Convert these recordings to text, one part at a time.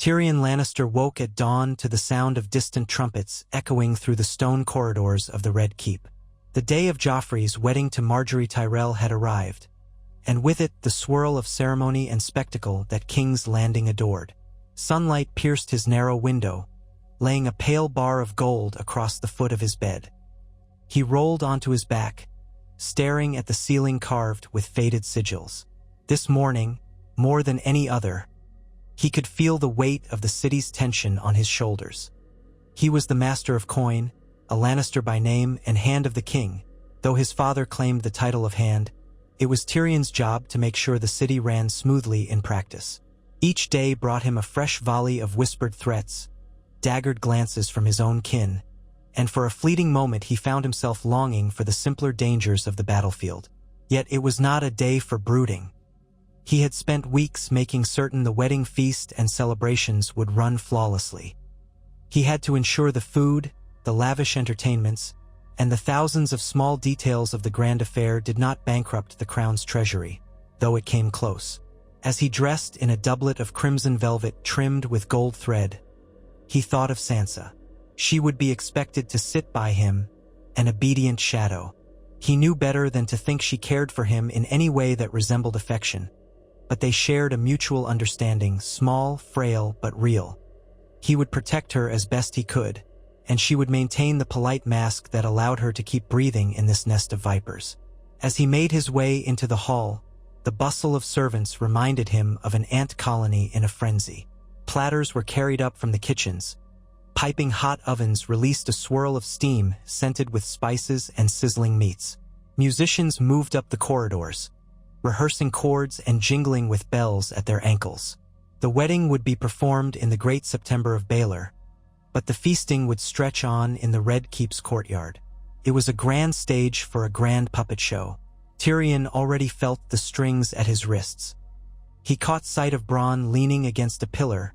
Tyrion Lannister woke at dawn to the sound of distant trumpets echoing through the stone corridors of the Red Keep. The day of Joffrey's wedding to Margaery Tyrell had arrived, and with it the swirl of ceremony and spectacle that King's Landing adored. Sunlight pierced his narrow window, laying a pale bar of gold across the foot of his bed. He rolled onto his back, staring at the ceiling carved with faded sigils. This morning, more than any other, he could feel the weight of the city's tension on his shoulders. He was the master of coin, a Lannister by name and Hand of the King. Though his father claimed the title of Hand, it was Tyrion's job to make sure the city ran smoothly in practice. Each day brought him a fresh volley of whispered threats, daggered glances from his own kin, and for a fleeting moment he found himself longing for the simpler dangers of the battlefield. Yet it was not a day for brooding. He had spent weeks making certain the wedding feast and celebrations would run flawlessly. He had to ensure the food, the lavish entertainments, and the thousands of small details of the grand affair did not bankrupt the crown's treasury, though it came close. As he dressed in a doublet of crimson velvet trimmed with gold thread, he thought of Sansa. She would be expected to sit by him, an obedient shadow. He knew better than to think she cared for him in any way that resembled affection, but they shared a mutual understanding, small, frail, but real. He would protect her as best he could, and she would maintain the polite mask that allowed her to keep breathing in this nest of vipers. As he made his way into the hall, the bustle of servants reminded him of an ant colony in a frenzy. Platters were carried up from the kitchens. Piping hot ovens released a swirl of steam scented with spices and sizzling meats. Musicians moved up the corridors, rehearsing chords and jingling with bells at their ankles. The wedding would be performed in the Great September of Baelor, but the feasting would stretch on in the Red Keep's courtyard. It was a grand stage for a grand puppet show. Tyrion already felt the strings at his wrists. He caught sight of Bronn leaning against a pillar,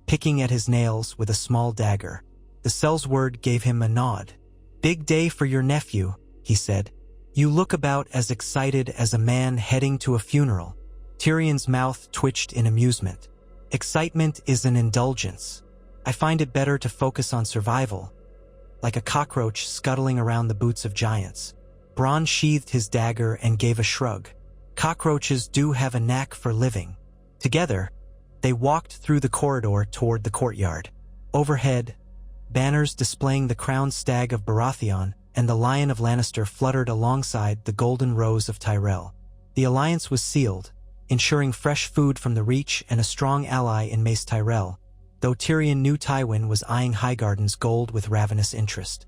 picking at his nails with a small dagger. The Sellsword gave him a nod. "Big day for your nephew," he said. "You look about as excited as a man heading to a funeral." Tyrion's mouth twitched in amusement. "Excitement is an indulgence. I find it better to focus on survival, like a cockroach scuttling around the boots of giants." Bronn sheathed his dagger and gave a shrug. "Cockroaches do have a knack for living." Together, they walked through the corridor toward the courtyard. Overhead, banners displaying the crowned stag of Baratheon and the lion of Lannister fluttered alongside the golden rose of Tyrell. The alliance was sealed, ensuring fresh food from the Reach and a strong ally in Mace Tyrell, though Tyrion knew Tywin was eyeing Highgarden's gold with ravenous interest.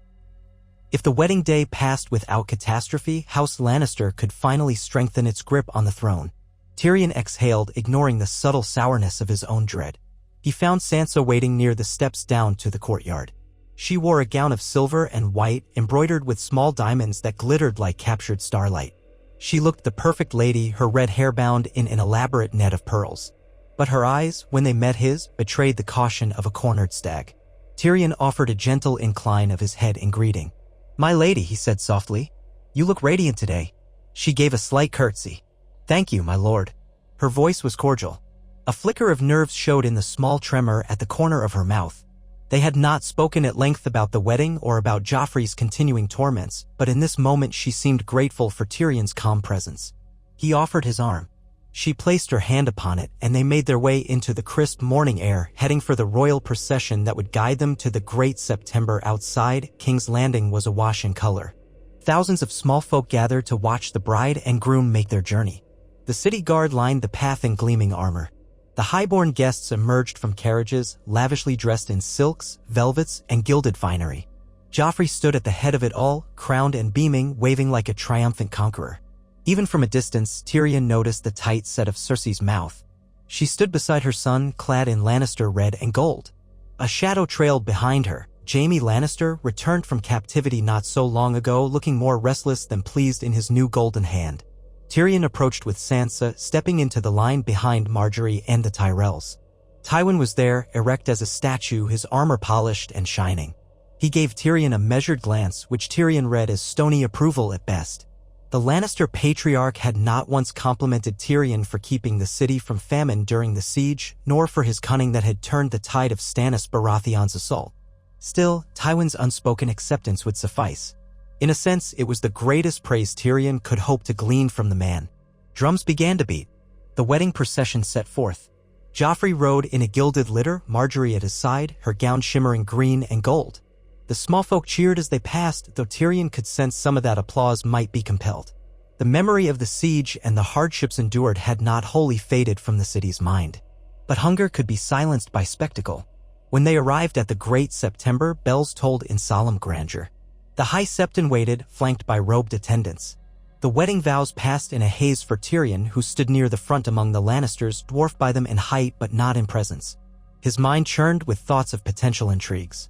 If the wedding day passed without catastrophe, House Lannister could finally strengthen its grip on the throne. Tyrion exhaled, ignoring the subtle sourness of his own dread. He found Sansa waiting near the steps down to the courtyard. She wore a gown of silver and white, embroidered with small diamonds that glittered like captured starlight. She looked the perfect lady, her red hair bound in an elaborate net of pearls. But her eyes, when they met his, betrayed the caution of a cornered stag. Tyrion offered a gentle incline of his head in greeting. "My lady," he said softly, "you look radiant today." She gave a slight curtsy. "Thank you, my lord." Her voice was cordial. A flicker of nerves showed in the small tremor at the corner of her mouth. They had not spoken at length about the wedding or about Joffrey's continuing torments, but in this moment she seemed grateful for Tyrion's calm presence. He offered his arm. She placed her hand upon it, and they made their way into the crisp morning air, heading for the royal procession that would guide them to the Great September. Outside, King's Landing was awash in color. Thousands of small folk gathered to watch the bride and groom make their journey. The city guard lined the path in gleaming armor. The highborn guests emerged from carriages, lavishly dressed in silks, velvets, and gilded finery. Joffrey stood at the head of it all, crowned and beaming, waving like a triumphant conqueror. Even from a distance, Tyrion noticed the tight set of Cersei's mouth. She stood beside her son, clad in Lannister red and gold. A shadow trailed behind her. Jaime Lannister returned from captivity not so long ago, looking more restless than pleased in his new golden hand. Tyrion approached with Sansa, stepping into the line behind Margaery and the Tyrells. Tywin was there, erect as a statue, his armor polished and shining. He gave Tyrion a measured glance, which Tyrion read as stony approval at best. The Lannister patriarch had not once complimented Tyrion for keeping the city from famine during the siege, nor for his cunning that had turned the tide of Stannis Baratheon's assault. Still, Tywin's unspoken acceptance would suffice. In a sense, it was the greatest praise Tyrion could hope to glean from the man. Drums began to beat. The wedding procession set forth. Joffrey rode in a gilded litter, Marjorie at his side, her gown shimmering green and gold. The small folk cheered as they passed, though Tyrion could sense some of that applause might be compelled. The memory of the siege and the hardships endured had not wholly faded from the city's mind. But hunger could be silenced by spectacle. When they arrived at the Great September, bells tolled in solemn grandeur. The High Septon waited, flanked by robed attendants. The wedding vows passed in a haze for Tyrion, who stood near the front among the Lannisters, dwarfed by them in height but not in presence. His mind churned with thoughts of potential intrigues.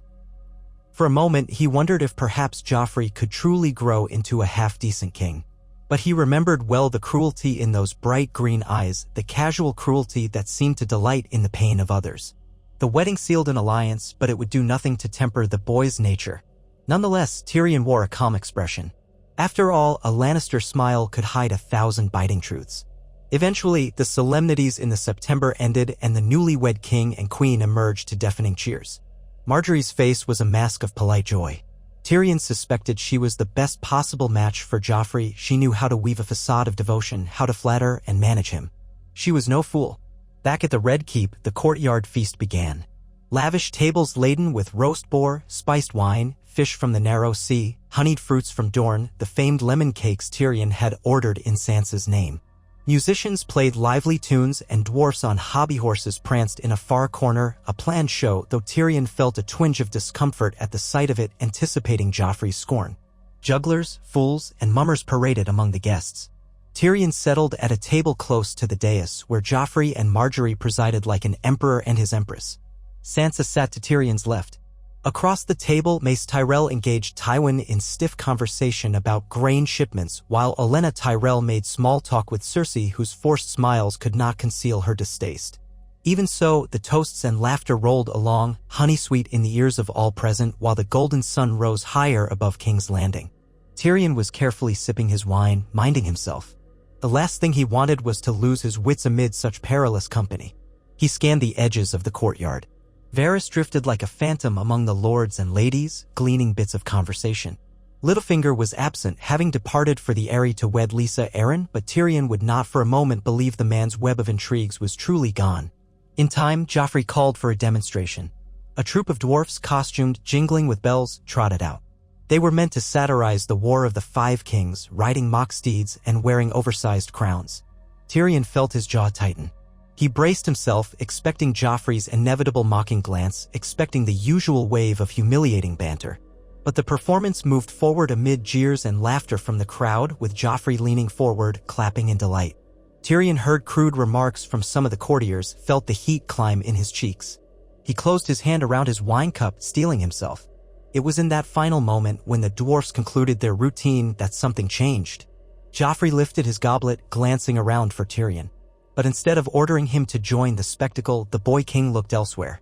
For a moment, he wondered if perhaps Joffrey could truly grow into a half-decent king. But he remembered well the cruelty in those bright green eyes, the casual cruelty that seemed to delight in the pain of others. The wedding sealed an alliance, but it would do nothing to temper the boy's nature. Nonetheless, Tyrion wore a calm expression. After all, a Lannister smile could hide 1,000 biting truths. Eventually, the solemnities in the September ended and the newlywed king and queen emerged to deafening cheers. Marjorie's face was a mask of polite joy. Tyrion suspected she was the best possible match for Joffrey. She knew how to weave a facade of devotion, how to flatter and manage him. She was no fool. Back at the Red Keep, the courtyard feast began. Lavish tables laden with roast boar, spiced wine, fish from the narrow sea, honeyed fruits from Dorne, the famed lemon cakes Tyrion had ordered in Sansa's name. Musicians played lively tunes and dwarfs on hobby horses pranced in a far corner, a planned show, though Tyrion felt a twinge of discomfort at the sight of it, anticipating Joffrey's scorn. Jugglers, fools, and mummers paraded among the guests. Tyrion settled at a table close to the dais, where Joffrey and Marjorie presided like an emperor and his empress. Sansa sat to Tyrion's left. Across the table, Mace Tyrell engaged Tywin in stiff conversation about grain shipments, while Olenna Tyrell made small talk with Cersei, whose forced smiles could not conceal her distaste. Even so, the toasts and laughter rolled along, honey-sweet in the ears of all present, while the golden sun rose higher above King's Landing. Tyrion was carefully sipping his wine, minding himself. The last thing he wanted was to lose his wits amid such perilous company. He scanned the edges of the courtyard. Varys drifted like a phantom among the lords and ladies, gleaning bits of conversation. Littlefinger was absent, having departed for the Eyrie to wed Lisa Arryn, but Tyrion would not for a moment believe the man's web of intrigues was truly gone. In time, Joffrey called for a demonstration. A troop of dwarfs, costumed, jingling with bells, trotted out. They were meant to satirize the War of the Five Kings, riding mock steeds and wearing oversized crowns. Tyrion felt his jaw tighten. He braced himself, expecting Joffrey's inevitable mocking glance, expecting the usual wave of humiliating banter. But the performance moved forward amid jeers and laughter from the crowd, with Joffrey leaning forward, clapping in delight. Tyrion heard crude remarks from some of the courtiers, felt the heat climb in his cheeks. He closed his hand around his wine cup, steeling himself. It was in that final moment, when the dwarfs concluded their routine, that something changed. Joffrey lifted his goblet, glancing around for Tyrion. But instead of ordering him to join the spectacle, the boy king looked elsewhere.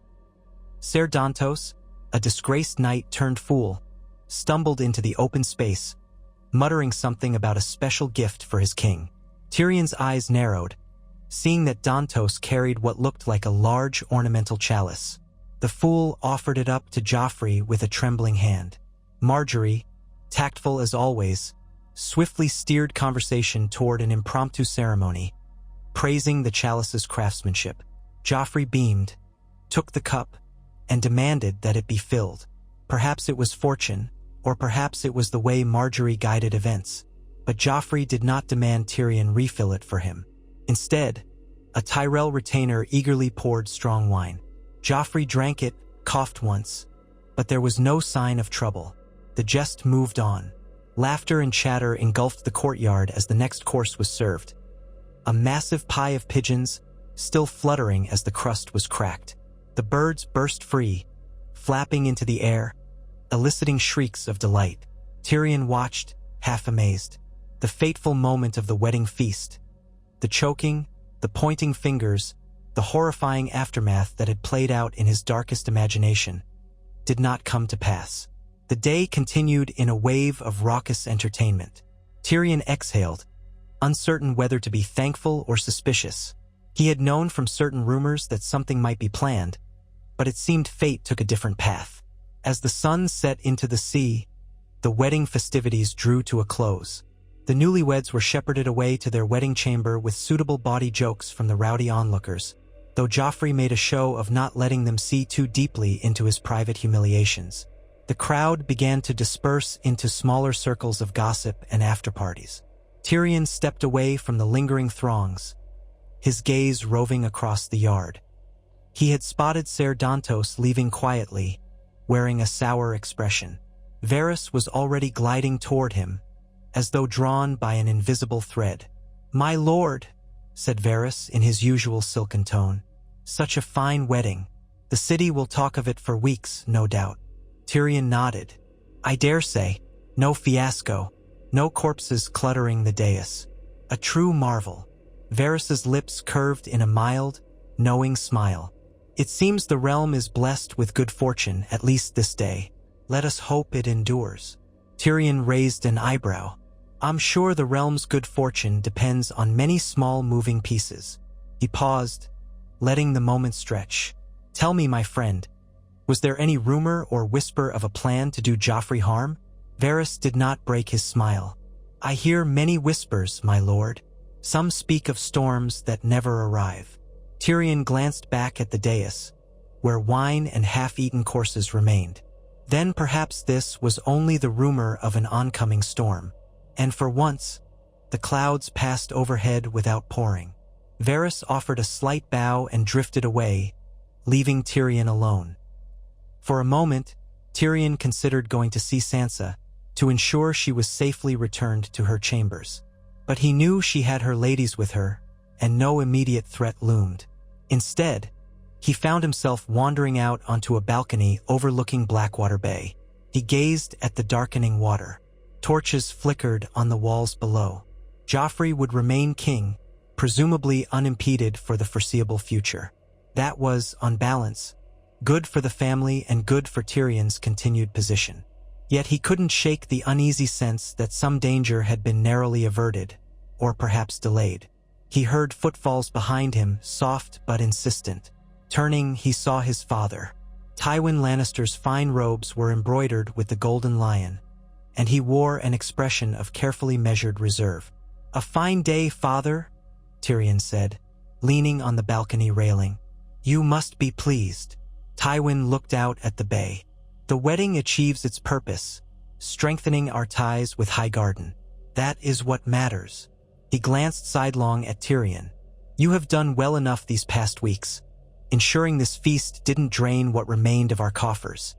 Ser Dantos, a disgraced knight turned fool, stumbled into the open space, muttering something about a special gift for his king. Tyrion's eyes narrowed, seeing that Dantos carried what looked like a large ornamental chalice. The fool offered it up to Joffrey with a trembling hand. Marjorie, tactful as always, swiftly steered conversation toward an impromptu ceremony, praising the chalice's craftsmanship. Joffrey beamed, took the cup, and demanded that it be filled. Perhaps it was fortune, or perhaps it was the way Marjorie guided events. But Joffrey did not demand Tyrion refill it for him. Instead, a Tyrell retainer eagerly poured strong wine. Joffrey drank it, coughed once, but there was no sign of trouble. The jest moved on. Laughter and chatter engulfed the courtyard as the next course was served. A massive pie of pigeons, still fluttering as the crust was cracked. The birds burst free, flapping into the air, eliciting shrieks of delight. Tyrion watched, half amazed. The fateful moment of the wedding feast. The choking, the pointing fingers, the horrifying aftermath that had played out in his darkest imagination, did not come to pass. The day continued in a wave of raucous entertainment. Tyrion exhaled, uncertain whether to be thankful or suspicious. He had known from certain rumors that something might be planned, but it seemed fate took a different path. As the sun set into the sea, the wedding festivities drew to a close. The newlyweds were shepherded away to their wedding chamber with suitable bawdy jokes from the rowdy onlookers, though Joffrey made a show of not letting them see too deeply into his private humiliations. The crowd began to disperse into smaller circles of gossip and after-parties. Tyrion stepped away from the lingering throngs, his gaze roving across the yard. He had spotted Ser Dantos leaving quietly, wearing a sour expression. Varys was already gliding toward him, as though drawn by an invisible thread. "My lord," said Varys in his usual silken tone. "Such a fine wedding. The city will talk of it for weeks, no doubt." Tyrion nodded. "I dare say. No fiasco. No corpses cluttering the dais. A true marvel." Varys's lips curved in a mild, knowing smile. "It seems the realm is blessed with good fortune, at least this day. Let us hope it endures." Tyrion raised an eyebrow. "I'm sure the realm's good fortune depends on many small moving pieces." He paused, letting the moment stretch. "Tell me, my friend, was there any rumor or whisper of a plan to do Joffrey harm?" Varys did not break his smile. "I hear many whispers, my lord. Some speak of storms that never arrive." Tyrion glanced back at the dais, where wine and half-eaten courses remained. Then perhaps this was only the rumor of an oncoming storm. And for once, the clouds passed overhead without pouring. Varys offered a slight bow and drifted away, leaving Tyrion alone. For a moment, Tyrion considered going to see Sansa to ensure she was safely returned to her chambers. But he knew she had her ladies with her, and no immediate threat loomed. Instead, he found himself wandering out onto a balcony overlooking Blackwater Bay. He gazed at the darkening water. Torches flickered on the walls below. Joffrey would remain king, presumably unimpeded for the foreseeable future. That was, on balance, good for the family and good for Tyrion's continued position. Yet he couldn't shake the uneasy sense that some danger had been narrowly averted, or perhaps delayed. He heard footfalls behind him, soft but insistent. Turning, he saw his father. Tywin Lannister's fine robes were embroidered with the golden lion, and he wore an expression of carefully measured reserve. "A fine day, father," Tyrion said, leaning on the balcony railing. "You must be pleased." Tywin looked out at the bay. "The wedding achieves its purpose, strengthening our ties with Highgarden. That is what matters." He glanced sidelong at Tyrion. "You have done well enough these past weeks, ensuring this feast didn't drain what remained of our coffers."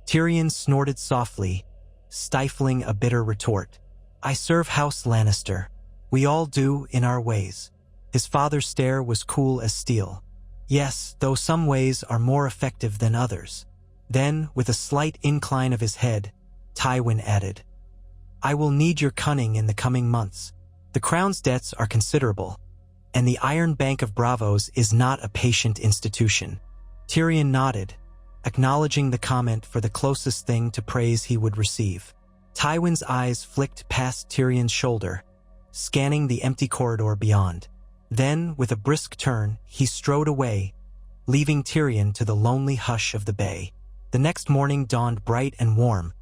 Tyrion snorted softly, stifling a bitter retort. "I serve House Lannister. We all do in our ways." His father's stare was cool as steel. "Yes, though some ways are more effective than others." Then, with a slight incline of his head, Tywin added, "I will need your cunning in the coming months. The crown's debts are considerable, and the Iron Bank of Bravos is not a patient institution." Tyrion nodded, acknowledging the comment for the closest thing to praise he would receive. Tywin's eyes flicked past Tyrion's shoulder, scanning the empty corridor beyond. Then, with a brisk turn, he strode away, leaving Tyrion to the lonely hush of the bay. The next morning dawned bright and warm,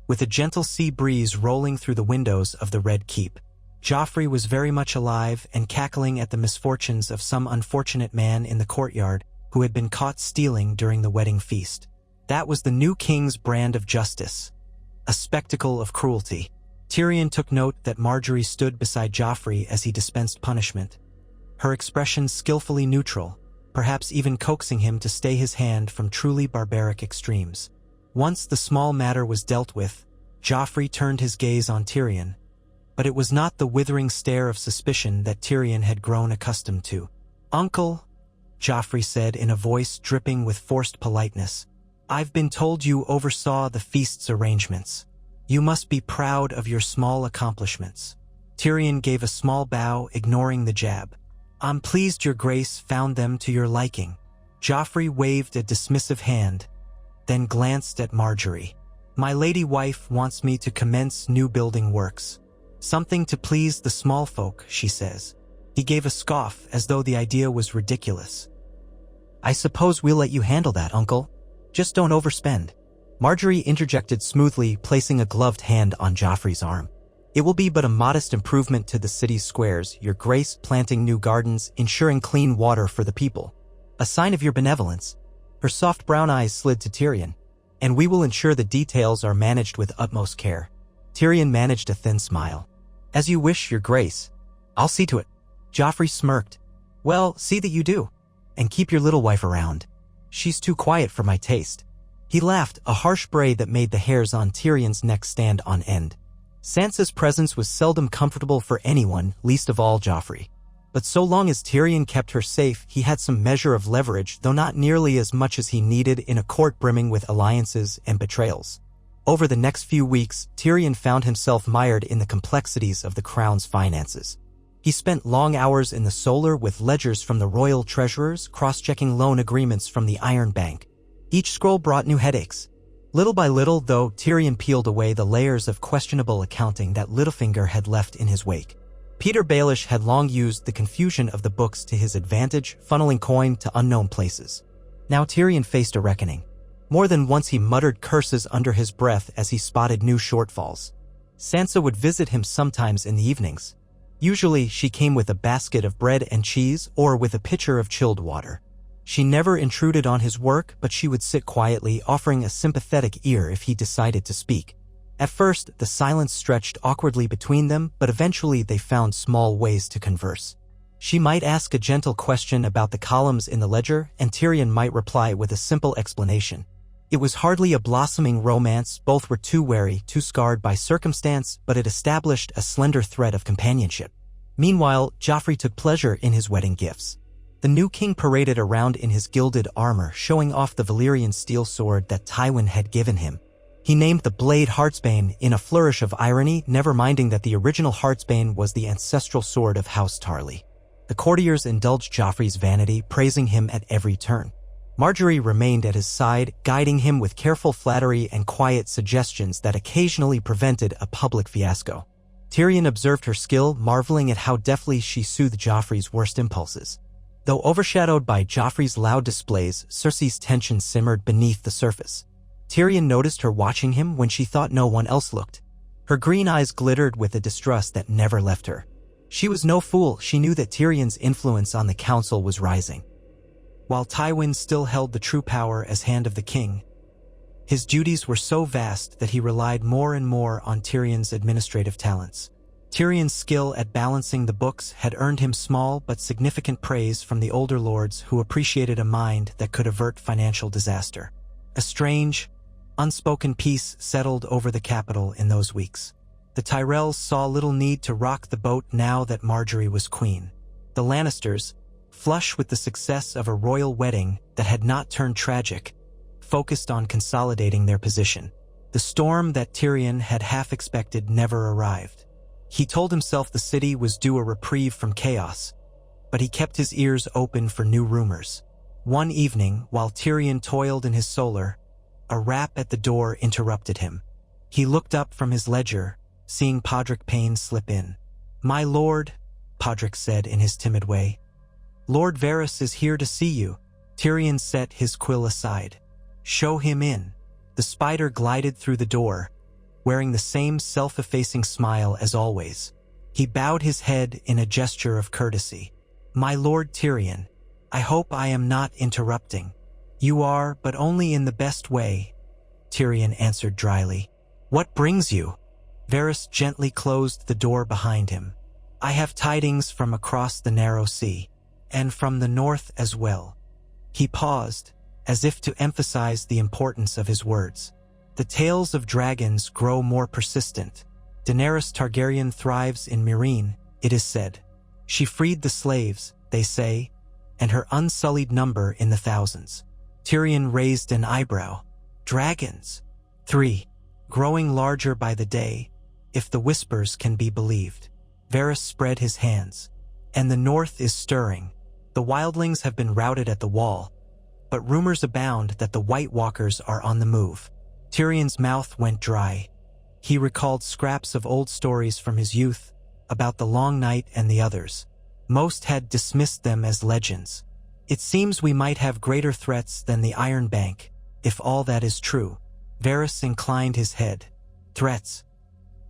with a gentle sea breeze rolling through the windows of the Red Keep. Joffrey was very much alive and cackling at the misfortunes of some unfortunate man in the courtyard who had been caught stealing during the wedding feast. That was the new king's brand of justice, a spectacle of cruelty. Tyrion took note that Margaery stood beside Joffrey as he dispensed punishment, her expression skillfully neutral, perhaps even coaxing him to stay his hand from truly barbaric extremes. Once the small matter was dealt with, Joffrey turned his gaze on Tyrion, but it was not the withering stare of suspicion that Tyrion had grown accustomed to. "Uncle," Joffrey said in a voice dripping with forced politeness, "I've been told you oversaw the feast's arrangements. You must be proud of your small accomplishments." Tyrion gave a small bow, ignoring the jab. "I'm pleased your grace found them to your liking." Joffrey waved a dismissive hand, then glanced at Margaery. "My lady wife wants me to commence new building works. Something to please the small folk, she says. He gave a scoff as though the idea was ridiculous. I suppose we'll let you handle that, Uncle. Just don't overspend. Marjorie interjected smoothly, placing a gloved hand on Joffrey's arm. It will be but a modest improvement to the city's squares, your grace, planting new gardens, ensuring clean water for the people. A sign of your benevolence. Her soft brown eyes slid to Tyrion. And we will ensure the details are managed with utmost care. Tyrion managed a thin smile. As you wish, your grace. I'll see to it. Joffrey smirked. Well, see that you do. And keep your little wife around. She's too quiet for my taste. He laughed, a harsh bray that made the hairs on Tyrion's neck stand on end. Sansa's presence was seldom comfortable for anyone, least of all Joffrey. But so long as Tyrion kept her safe, he had some measure of leverage, though not nearly as much as he needed in a court brimming with alliances and betrayals. Over the next few weeks, Tyrion found himself mired in the complexities of the crown's finances. He spent long hours in the solar with ledgers from the royal treasurers, cross-checking loan agreements from the Iron Bank. Each scroll brought new headaches. Little by little, though, Tyrion peeled away the layers of questionable accounting that Littlefinger had left in his wake. Peter Baelish had long used the confusion of the books to his advantage, funneling coin to unknown places. Now Tyrion faced a reckoning. More than once he muttered curses under his breath as he spotted new shortfalls. Sansa would visit him sometimes in the evenings. Usually she came with a basket of bread and cheese or with a pitcher of chilled water. She never intruded on his work, but she would sit quietly, offering a sympathetic ear if he decided to speak. At first, the silence stretched awkwardly between them, but eventually they found small ways to converse. She might ask a gentle question about the columns in the ledger, and Tyrion might reply with a simple explanation. It was hardly a blossoming romance, both were too wary, too scarred by circumstance, but it established a slender thread of companionship. Meanwhile, Joffrey took pleasure in his wedding gifts. The new king paraded around in his gilded armor, showing off the Valyrian steel sword that Tywin had given him. He named the blade Heartsbane in a flourish of irony, never minding that the original Heartsbane was the ancestral sword of House Tarly. The courtiers indulged Joffrey's vanity, praising him at every turn. Marjorie remained at his side, guiding him with careful flattery and quiet suggestions that occasionally prevented a public fiasco. Tyrion observed her skill, marveling at how deftly she soothed Joffrey's worst impulses. Though overshadowed by Joffrey's loud displays, Cersei's tension simmered beneath the surface. Tyrion noticed her watching him when she thought no one else looked. Her green eyes glittered with a distrust that never left her. She was no fool, she knew that Tyrion's influence on the council was rising. While Tywin still held the true power as Hand of the King, his duties were so vast that he relied more and more on Tyrion's administrative talents. Tyrion's skill at balancing the books had earned him small but significant praise from the older lords who appreciated a mind that could avert financial disaster. A strange, unspoken peace settled over the capital in those weeks. The Tyrells saw little need to rock the boat now that Marjorie was queen. The Lannisters, flush with the success of a royal wedding that had not turned tragic, focused on consolidating their position. The storm that Tyrion had half expected never arrived. He told himself the city was due a reprieve from chaos, but he kept his ears open for new rumors. One evening, while Tyrion toiled in his solar, a rap at the door interrupted him. He looked up from his ledger, seeing Podrick Payne slip in. "My lord," Podrick said in his timid way. "Lord Varys is here to see you." Tyrion set his quill aside. "Show him in." The spider glided through the door, wearing the same self-effacing smile as always. He bowed his head in a gesture of courtesy. "My lord Tyrion, I hope I am not interrupting." "You are, but only in the best way," Tyrion answered dryly. "What brings you?" Varys gently closed the door behind him. "I have tidings from across the narrow sea, and from the north as well." He paused, as if to emphasize the importance of his words. "The tales of dragons grow more persistent. Daenerys Targaryen thrives in Meereen, it is said. She freed the slaves, they say, and her unsullied number in the thousands." Tyrion raised an eyebrow. "Dragons? 3. Growing larger by the day, if the whispers can be believed." Varys spread his hands. "And the north is stirring. The wildlings have been routed at the wall, but rumors abound that the White Walkers are on the move." Tyrion's mouth went dry. He recalled scraps of old stories from his youth, about the Long Night and the others. Most had dismissed them as legends. It seems we might have greater threats than the Iron Bank, if all that is true. Varys inclined his head. Threats.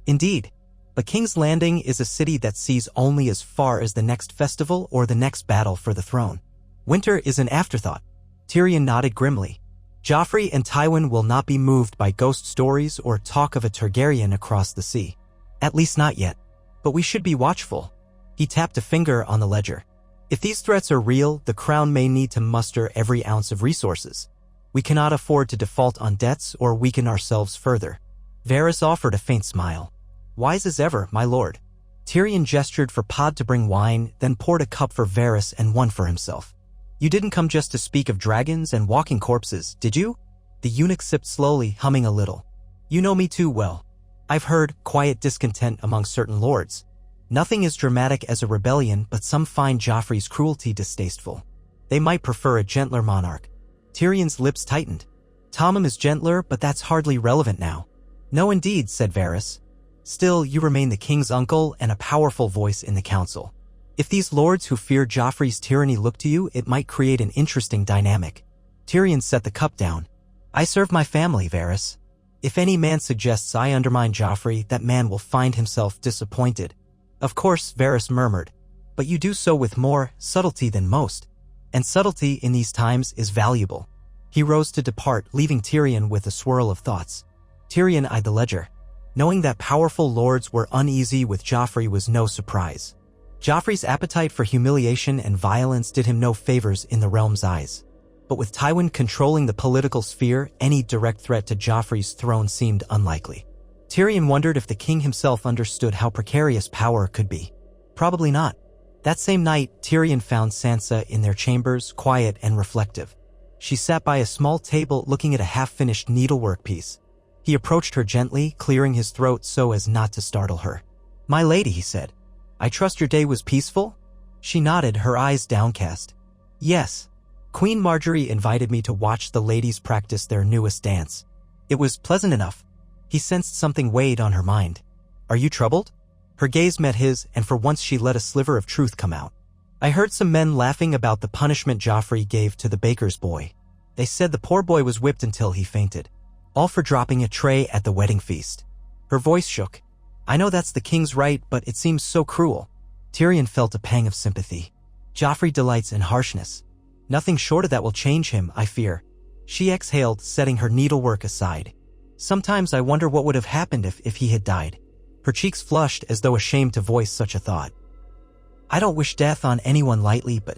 Indeed. But King's Landing is a city that sees only as far as the next festival or the next battle for the throne. Winter is an afterthought. Tyrion nodded grimly. Joffrey and Tywin will not be moved by ghost stories or talk of a Targaryen across the sea. At least not yet. But we should be watchful. He tapped a finger on the ledger. If these threats are real, the crown may need to muster every ounce of resources. We cannot afford to default on debts or weaken ourselves further. Varys offered a faint smile. Wise as ever, my lord. Tyrion gestured for Pod to bring wine, then poured a cup for Varys and one for himself. You didn't come just to speak of dragons and walking corpses, did you? The eunuch sipped slowly, humming a little. You know me too well. I've heard quiet discontent among certain lords. Nothing as dramatic as a rebellion, but some find Joffrey's cruelty distasteful. They might prefer a gentler monarch. Tyrion's lips tightened. Tommen is gentler, but that's hardly relevant now. No indeed, said Varys. Still, you remain the king's uncle and a powerful voice in the council. If these lords who fear Joffrey's tyranny look to you, it might create an interesting dynamic. Tyrion set the cup down. I serve my family, Varys. If any man suggests I undermine Joffrey, that man will find himself disappointed. Of course, Varys murmured. But you do so with more subtlety than most. And subtlety in these times is valuable. He rose to depart, leaving Tyrion with a swirl of thoughts. Tyrion eyed the ledger. Knowing that powerful lords were uneasy with Joffrey was no surprise. Joffrey's appetite for humiliation and violence did him no favors in the realm's eyes. But with Tywin controlling the political sphere, any direct threat to Joffrey's throne seemed unlikely. Tyrion wondered if the king himself understood how precarious power could be. Probably not. That same night, Tyrion found Sansa in their chambers, quiet and reflective. She sat by a small table looking at a half-finished needlework piece. He approached her gently, clearing his throat so as not to startle her. My lady, he said. I trust your day was peaceful? She nodded, her eyes downcast. Yes. Queen Marjorie invited me to watch the ladies practice their newest dance. It was pleasant enough. He sensed something weighed on her mind. Are you troubled? Her gaze met his, and for once she let a sliver of truth come out. I heard some men laughing about the punishment Joffrey gave to the baker's boy. They said the poor boy was whipped until he fainted. All for dropping a tray at the wedding feast. Her voice shook. I know that's the king's right, but it seems so cruel. Tyrion felt a pang of sympathy. Joffrey delights in harshness. Nothing short of that will change him, I fear. She exhaled, setting her needlework aside. Sometimes I wonder what would have happened if he had died. Her cheeks flushed as though ashamed to voice such a thought. I don't wish death on anyone lightly, but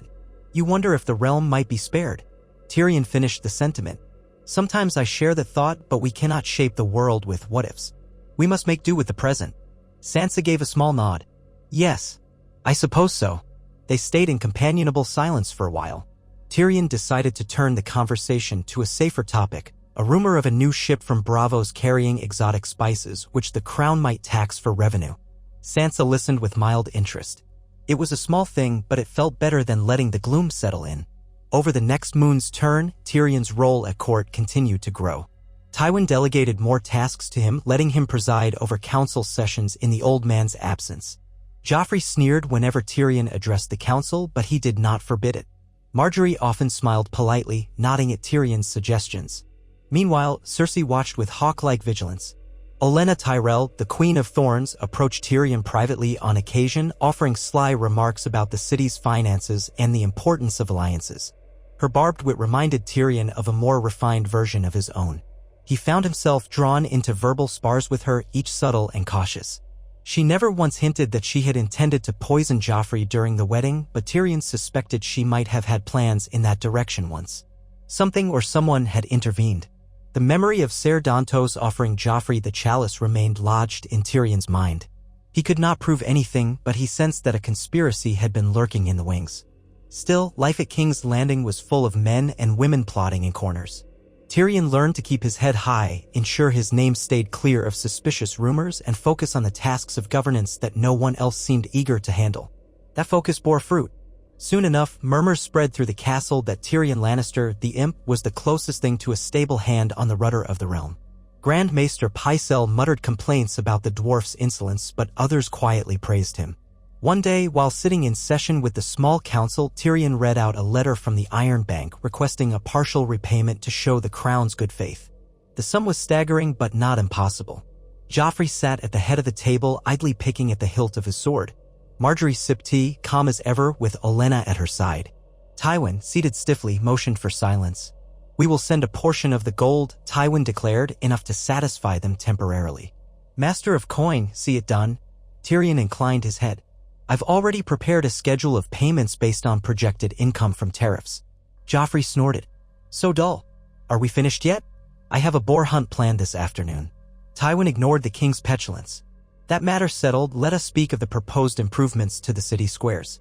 you wonder if the realm might be spared. Tyrion finished the sentiment. Sometimes I share the thought, but we cannot shape the world with what-ifs. We must make do with the present. Sansa gave a small nod. Yes, I suppose so. They stayed in companionable silence for a while. Tyrion decided to turn the conversation to a safer topic, a rumor of a new ship from Braavos carrying exotic spices which the crown might tax for revenue. Sansa listened with mild interest. It was a small thing, but it felt better than letting the gloom settle in. Over the next moon's turn, Tyrion's role at court continued to grow. Tywin delegated more tasks to him, letting him preside over council sessions in the old man's absence. Joffrey sneered whenever Tyrion addressed the council, but he did not forbid it. Marjorie often smiled politely, nodding at Tyrion's suggestions. Meanwhile, Cersei watched with hawk-like vigilance. Olenna Tyrell, the Queen of Thorns, approached Tyrion privately on occasion, offering sly remarks about the city's finances and the importance of alliances. Her barbed wit reminded Tyrion of a more refined version of his own. He found himself drawn into verbal spars with her, each subtle and cautious. She never once hinted that she had intended to poison Joffrey during the wedding, but Tyrion suspected she might have had plans in that direction once. Something or someone had intervened. The memory of Ser Dantos offering Joffrey the chalice remained lodged in Tyrion's mind. He could not prove anything, but he sensed that a conspiracy had been lurking in the wings. Still, life at King's Landing was full of men and women plotting in corners. Tyrion learned to keep his head high, ensure his name stayed clear of suspicious rumors, and focus on the tasks of governance that no one else seemed eager to handle. That focus bore fruit. Soon enough, murmurs spread through the castle that Tyrion Lannister, the imp, was the closest thing to a stable hand on the rudder of the realm. Grand Maester Pycelle muttered complaints about the dwarf's insolence, but others quietly praised him. One day, while sitting in session with the small council, Tyrion read out a letter from the Iron Bank requesting a partial repayment to show the crown's good faith. The sum was staggering but not impossible. Joffrey sat at the head of the table, idly picking at the hilt of his sword. Marjorie sipped tea, calm as ever, with Olenna at her side. Tywin, seated stiffly, motioned for silence. "We will send a portion of the gold," Tywin declared, "enough to satisfy them temporarily." "Master of Coin, see it done." Tyrion inclined his head. "I've already prepared a schedule of payments based on projected income from tariffs." Joffrey snorted. "So dull. Are we finished yet?" "I have a boar hunt planned this afternoon." Tywin ignored the king's petulance. "That matter settled, let us speak of the proposed improvements to the city squares."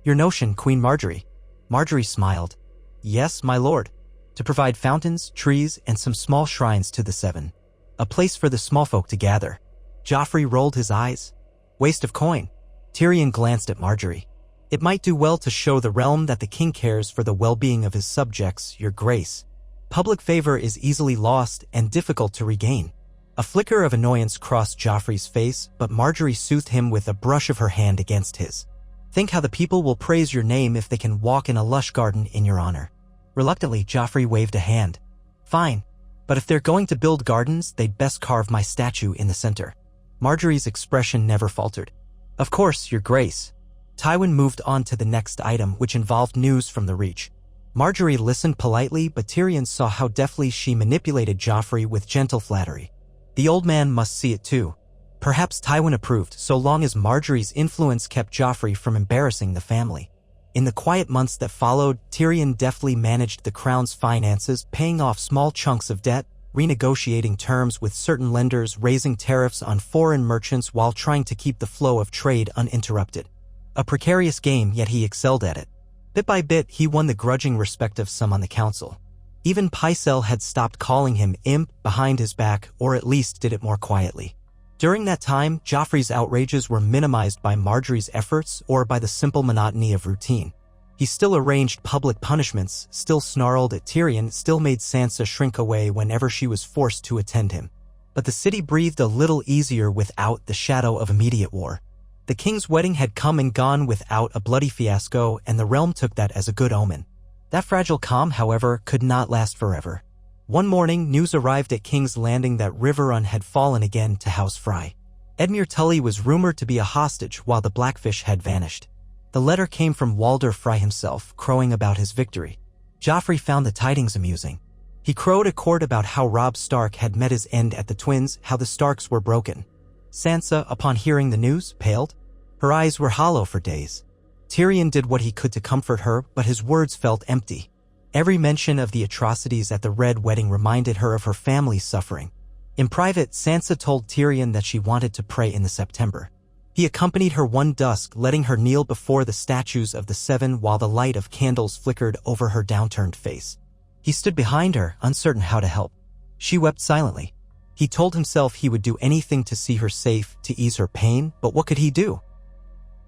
"Your notion, Queen Marjorie." Marjorie smiled. "Yes, my lord. To provide fountains, trees, and some small shrines to the seven. A place for the small folk to gather." Joffrey rolled his eyes. "Waste of coin." Tyrion glanced at Marjorie. "It might do well to show the realm that the king cares for the well-being of his subjects, your grace. Public favor is easily lost and difficult to regain." A flicker of annoyance crossed Joffrey's face, but Marjorie soothed him with a brush of her hand against his. "Think how the people will praise your name if they can walk in a lush garden in your honor." Reluctantly, Joffrey waved a hand. "Fine, but if they're going to build gardens, they'd best carve my statue in the center." Marjorie's expression never faltered. "Of course, your grace." Tywin moved on to the next item, which involved news from the Reach. Marjorie listened politely, but Tyrion saw how deftly she manipulated Joffrey with gentle flattery. The old man must see it too. Perhaps Tywin approved, so long as Marjorie's influence kept Joffrey from embarrassing the family. In the quiet months that followed, Tyrion deftly managed the crown's finances, paying off small chunks of debt, renegotiating terms with certain lenders, raising tariffs on foreign merchants while trying to keep the flow of trade uninterrupted. A precarious game, yet he excelled at it. Bit by bit, he won the grudging respect of some on the council. Even Pycelle had stopped calling him imp behind his back, or at least did it more quietly. During that time, Joffrey's outrages were minimized by Marjorie's efforts or by the simple monotony of routine. He still arranged public punishments, still snarled at Tyrion, still made Sansa shrink away whenever she was forced to attend him. But the city breathed a little easier without the shadow of immediate war. The king's wedding had come and gone without a bloody fiasco, and the realm took that as a good omen. That fragile calm, however, could not last forever. One morning, news arrived at King's Landing that Riverrun had fallen again to House Frey. Edmure Tully was rumored to be a hostage while the Blackfish had vanished. The letter came from Walder Frey himself, crowing about his victory. Joffrey found the tidings amusing. He crowed a court about how Robb Stark had met his end at the Twins, how the Starks were broken. Sansa, upon hearing the news, paled. Her eyes were hollow for days. Tyrion did what he could to comfort her, but his words felt empty. Every mention of the atrocities at the Red Wedding reminded her of her family's suffering. In private, Sansa told Tyrion that she wanted to pray in the September. He accompanied her one dusk, letting her kneel before the statues of the seven while the light of candles flickered over her downturned face. He stood behind her, uncertain how to help. She wept silently. He told himself he would do anything to see her safe, to ease her pain, but what could he do?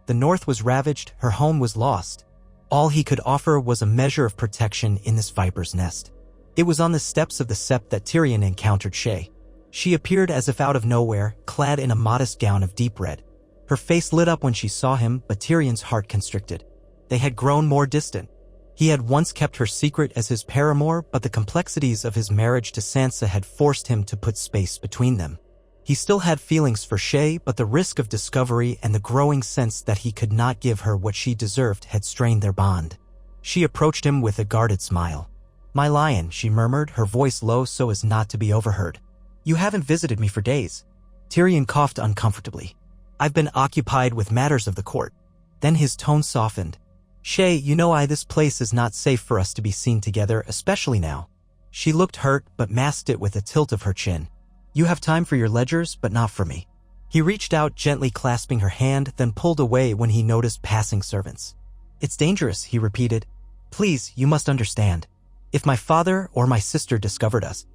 The North was ravaged, her home was lost. All he could offer was a measure of protection in this viper's nest. It was on the steps of the Sept that Tyrion encountered Shae. She appeared as if out of nowhere, clad in a modest gown of deep red. Her face lit up when she saw him, but Tyrion's heart constricted. They had grown more distant. He had once kept her secret as his paramour, but the complexities of his marriage to Sansa had forced him to put space between them. He still had feelings for Shae, but the risk of discovery and the growing sense that he could not give her what she deserved had strained their bond. She approached him with a guarded smile. "My lion," she murmured, her voice low so as not to be overheard. "You haven't visited me for days." Tyrion coughed uncomfortably. "I've been occupied with matters of the court." Then his tone softened. "Shae, you know this place is not safe for us to be seen together, especially now." She looked hurt, but masked it with a tilt of her chin. "You have time for your ledgers, but not for me." He reached out, gently clasping her hand, then pulled away when he noticed passing servants. "It's dangerous," he repeated. "Please, you must understand. If my father or my sister discovered us."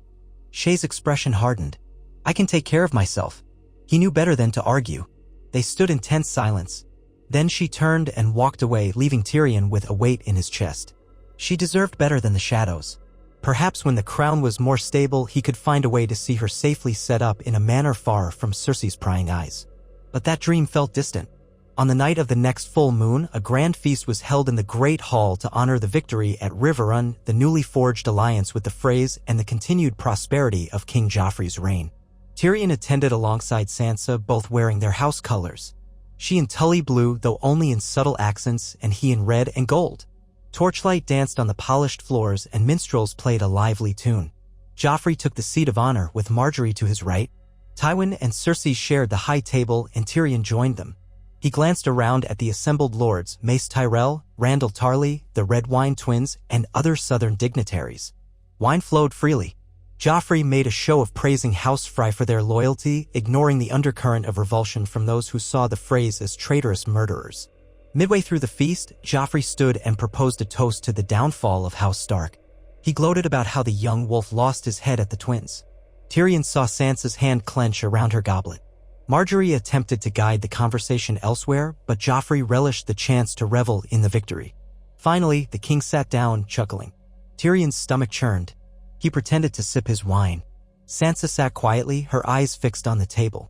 Shae's expression hardened. "I can take care of myself." He knew better than to argue. They stood in tense silence. Then she turned and walked away, leaving Tyrion with a weight in his chest. She deserved better than the shadows. Perhaps when the crown was more stable, he could find a way to see her safely set up in a manor far from Cersei's prying eyes. But that dream felt distant. On the night of the next full moon, a grand feast was held in the Great Hall to honor the victory at Riverrun, the newly forged alliance with the Freys, and the continued prosperity of King Joffrey's reign. Tyrion attended alongside Sansa, both wearing their house colors. She in Tully blue, though only in subtle accents, and he in red and gold. Torchlight danced on the polished floors, and minstrels played a lively tune. Joffrey took the seat of honor, with Margaery to his right. Tywin and Cersei shared the high table, and Tyrion joined them. He glanced around at the assembled lords, Mace Tyrell, Randall Tarley, the Redwyne twins, and other southern dignitaries. Wine flowed freely. Joffrey made a show of praising House Frey for their loyalty, ignoring the undercurrent of revulsion from those who saw the Freys as traitorous murderers. Midway through the feast, Joffrey stood and proposed a toast to the downfall of House Stark. He gloated about how the young wolf lost his head at the twins. Tyrion saw Sansa's hand clench around her goblet. Margaery attempted to guide the conversation elsewhere, but Joffrey relished the chance to revel in the victory. Finally, the king sat down, chuckling. Tyrion's stomach churned. He pretended to sip his wine. Sansa sat quietly, her eyes fixed on the table.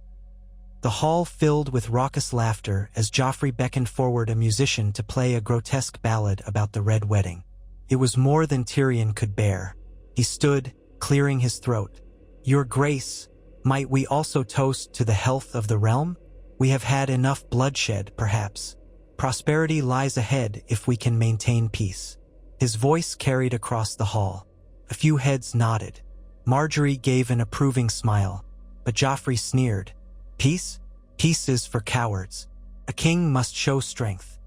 The hall filled with raucous laughter as Joffrey beckoned forward a musician to play a grotesque ballad about the Red Wedding. It was more than Tyrion could bear. He stood, clearing his throat. "Your Grace, might we also toast to the health of the realm? We have had enough bloodshed, perhaps. Prosperity lies ahead if we can maintain peace." His voice carried across the hall. A few heads nodded. Margaery gave an approving smile, but Joffrey sneered. "Peace? Peace is for cowards. A king must show strength."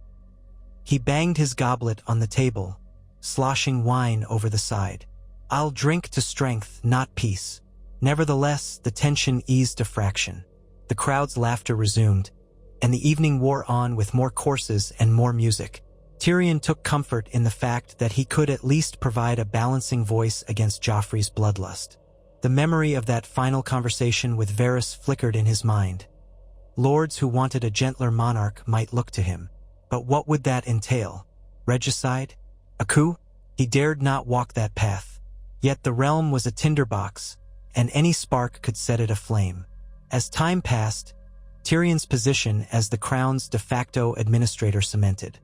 He banged his goblet on the table, sloshing wine over the side. "I'll drink to strength, not peace." Nevertheless, the tension eased a fraction. The crowd's laughter resumed, and the evening wore on with more courses and more music. Tyrion took comfort in the fact that he could at least provide a balancing voice against Joffrey's bloodlust. The memory of that final conversation with Varys flickered in his mind. Lords who wanted a gentler monarch might look to him, but what would that entail? Regicide? A coup? He dared not walk that path. Yet the realm was a tinderbox, and any spark could set it aflame. As time passed, Tyrion's position as the crown's de facto administrator cemented.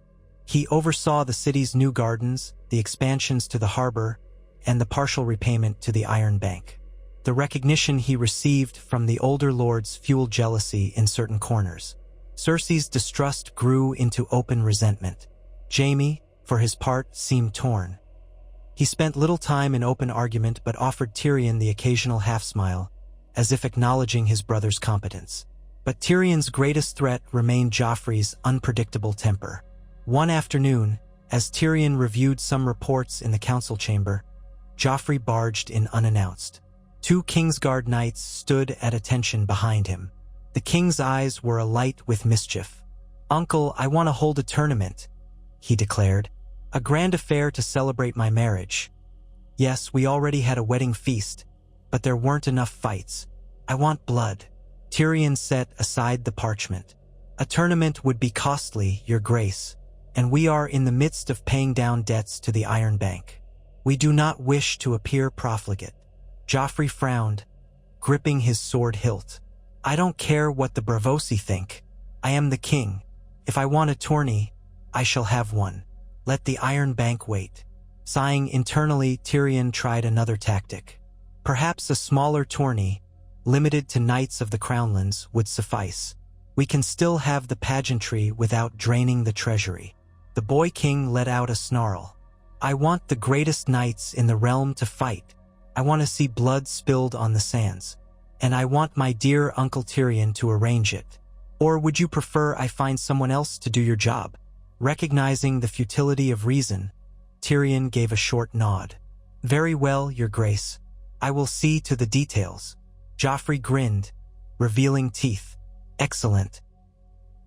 He oversaw the city's new gardens, the expansions to the harbor, and the partial repayment to the Iron Bank. The recognition he received from the older lords fueled jealousy in certain corners. Cersei's distrust grew into open resentment. Jaime, for his part, seemed torn. He spent little time in open argument but offered Tyrion the occasional half-smile, as if acknowledging his brother's competence. But Tyrion's greatest threat remained Joffrey's unpredictable temper. One afternoon, as Tyrion reviewed some reports in the council chamber, Joffrey barged in unannounced. 2 Kingsguard knights stood at attention behind him. The king's eyes were alight with mischief. "Uncle, I want to hold a tournament," he declared. "A grand affair to celebrate my marriage. Yes, we already had a wedding feast, but there weren't enough fights. I want blood." Tyrion set aside the parchment. "A tournament would be costly, Your Grace, and we are in the midst of paying down debts to the Iron Bank. We do not wish to appear profligate." Joffrey frowned, gripping his sword hilt. "I don't care what the Bravosi think. I am the king. If I want a tourney, I shall have one. Let the Iron Bank wait." Sighing internally, Tyrion tried another tactic. Perhaps a smaller tourney, limited to knights of the Crownlands, would suffice. We can still have the pageantry without draining the treasury. The boy king let out a snarl. "I want the greatest knights in the realm to fight. I want to see blood spilled on the sands. And I want my dear Uncle Tyrion to arrange it. Or would you prefer I find someone else to do your job?" Recognizing the futility of reason, Tyrion gave a short nod. "Very well, Your Grace. I will see to the details." Joffrey grinned, revealing teeth. "Excellent.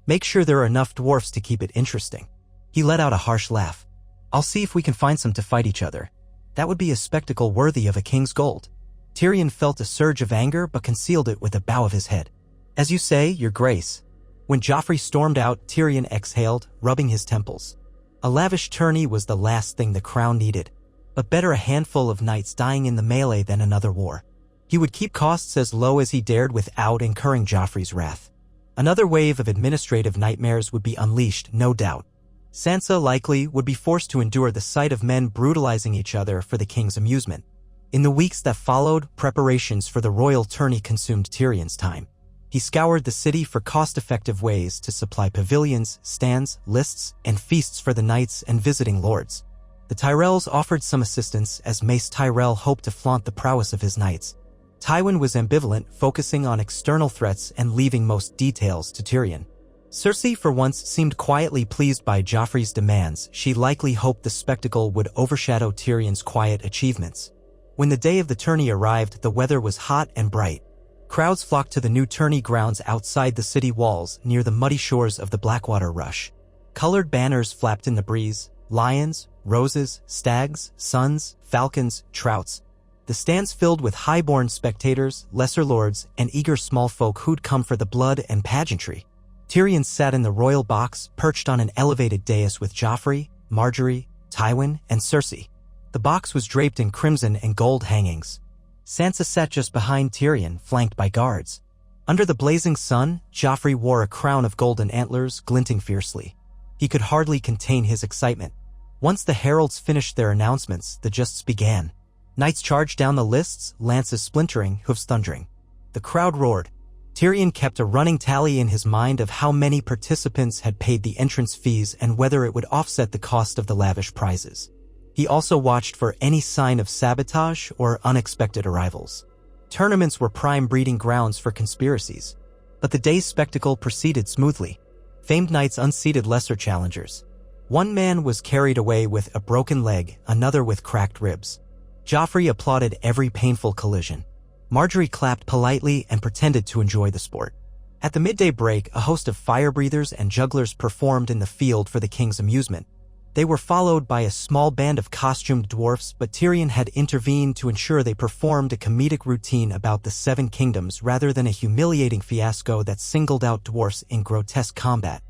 Make sure there are enough dwarfs to keep it interesting." He let out a harsh laugh. "I'll see if we can find some to fight each other. That would be a spectacle worthy of a king's gold." Tyrion felt a surge of anger but concealed it with a bow of his head. "As you say, Your Grace." When Joffrey stormed out, Tyrion exhaled, rubbing his temples. A lavish tourney was the last thing the crown needed. but better a handful of knights dying in the melee than another war. He would keep costs as low as he dared without incurring Joffrey's wrath. Another wave of administrative nightmares would be unleashed, no doubt. Sansa likely would be forced to endure the sight of men brutalizing each other for the king's amusement. In the weeks that followed, preparations for the royal tourney consumed Tyrion's time. He scoured the city for cost-effective ways to supply pavilions, stands, lists, and feasts for the knights and visiting lords. The Tyrells offered some assistance as Mace Tyrell hoped to flaunt the prowess of his knights. Tywin was ambivalent, focusing on external threats and leaving most details to Tyrion. Cersei for once seemed quietly pleased by Joffrey's demands. She likely hoped the spectacle would overshadow Tyrion's quiet achievements. When the day of the tourney arrived, the weather was hot and bright. Crowds flocked to the new tourney grounds outside the city walls near the muddy shores of the Blackwater Rush. Colored banners flapped in the breeze: lions, roses, stags, suns, falcons, trouts. The stands filled with high-born spectators, lesser lords, and eager small folk who'd come for the blood and pageantry. Tyrion sat in the royal box, perched on an elevated dais with Joffrey, Margaery, Tywin, and Cersei. The box was draped in crimson and gold hangings. Sansa sat just behind Tyrion, flanked by guards. Under the blazing sun, Joffrey wore a crown of golden antlers, glinting fiercely. He could hardly contain his excitement. Once the heralds finished their announcements, the justs began. Knights charged down the lists, lances splintering, hoofs thundering. The crowd roared. Tyrion kept a running tally in his mind of how many participants had paid the entrance fees and whether it would offset the cost of the lavish prizes. He also watched for any sign of sabotage or unexpected arrivals. Tournaments were prime breeding grounds for conspiracies. But the day's spectacle proceeded smoothly. Famed knights unseated lesser challengers. One man was carried away with a broken leg, another with cracked ribs. Joffrey applauded every painful collision. Margaery clapped politely and pretended to enjoy the sport. At the midday break, a host of fire-breathers and jugglers performed in the field for the king's amusement. They were followed by a small band of costumed dwarfs, but Tyrion had intervened to ensure they performed a comedic routine about the Seven Kingdoms rather than a humiliating fiasco that singled out dwarfs in grotesque combat.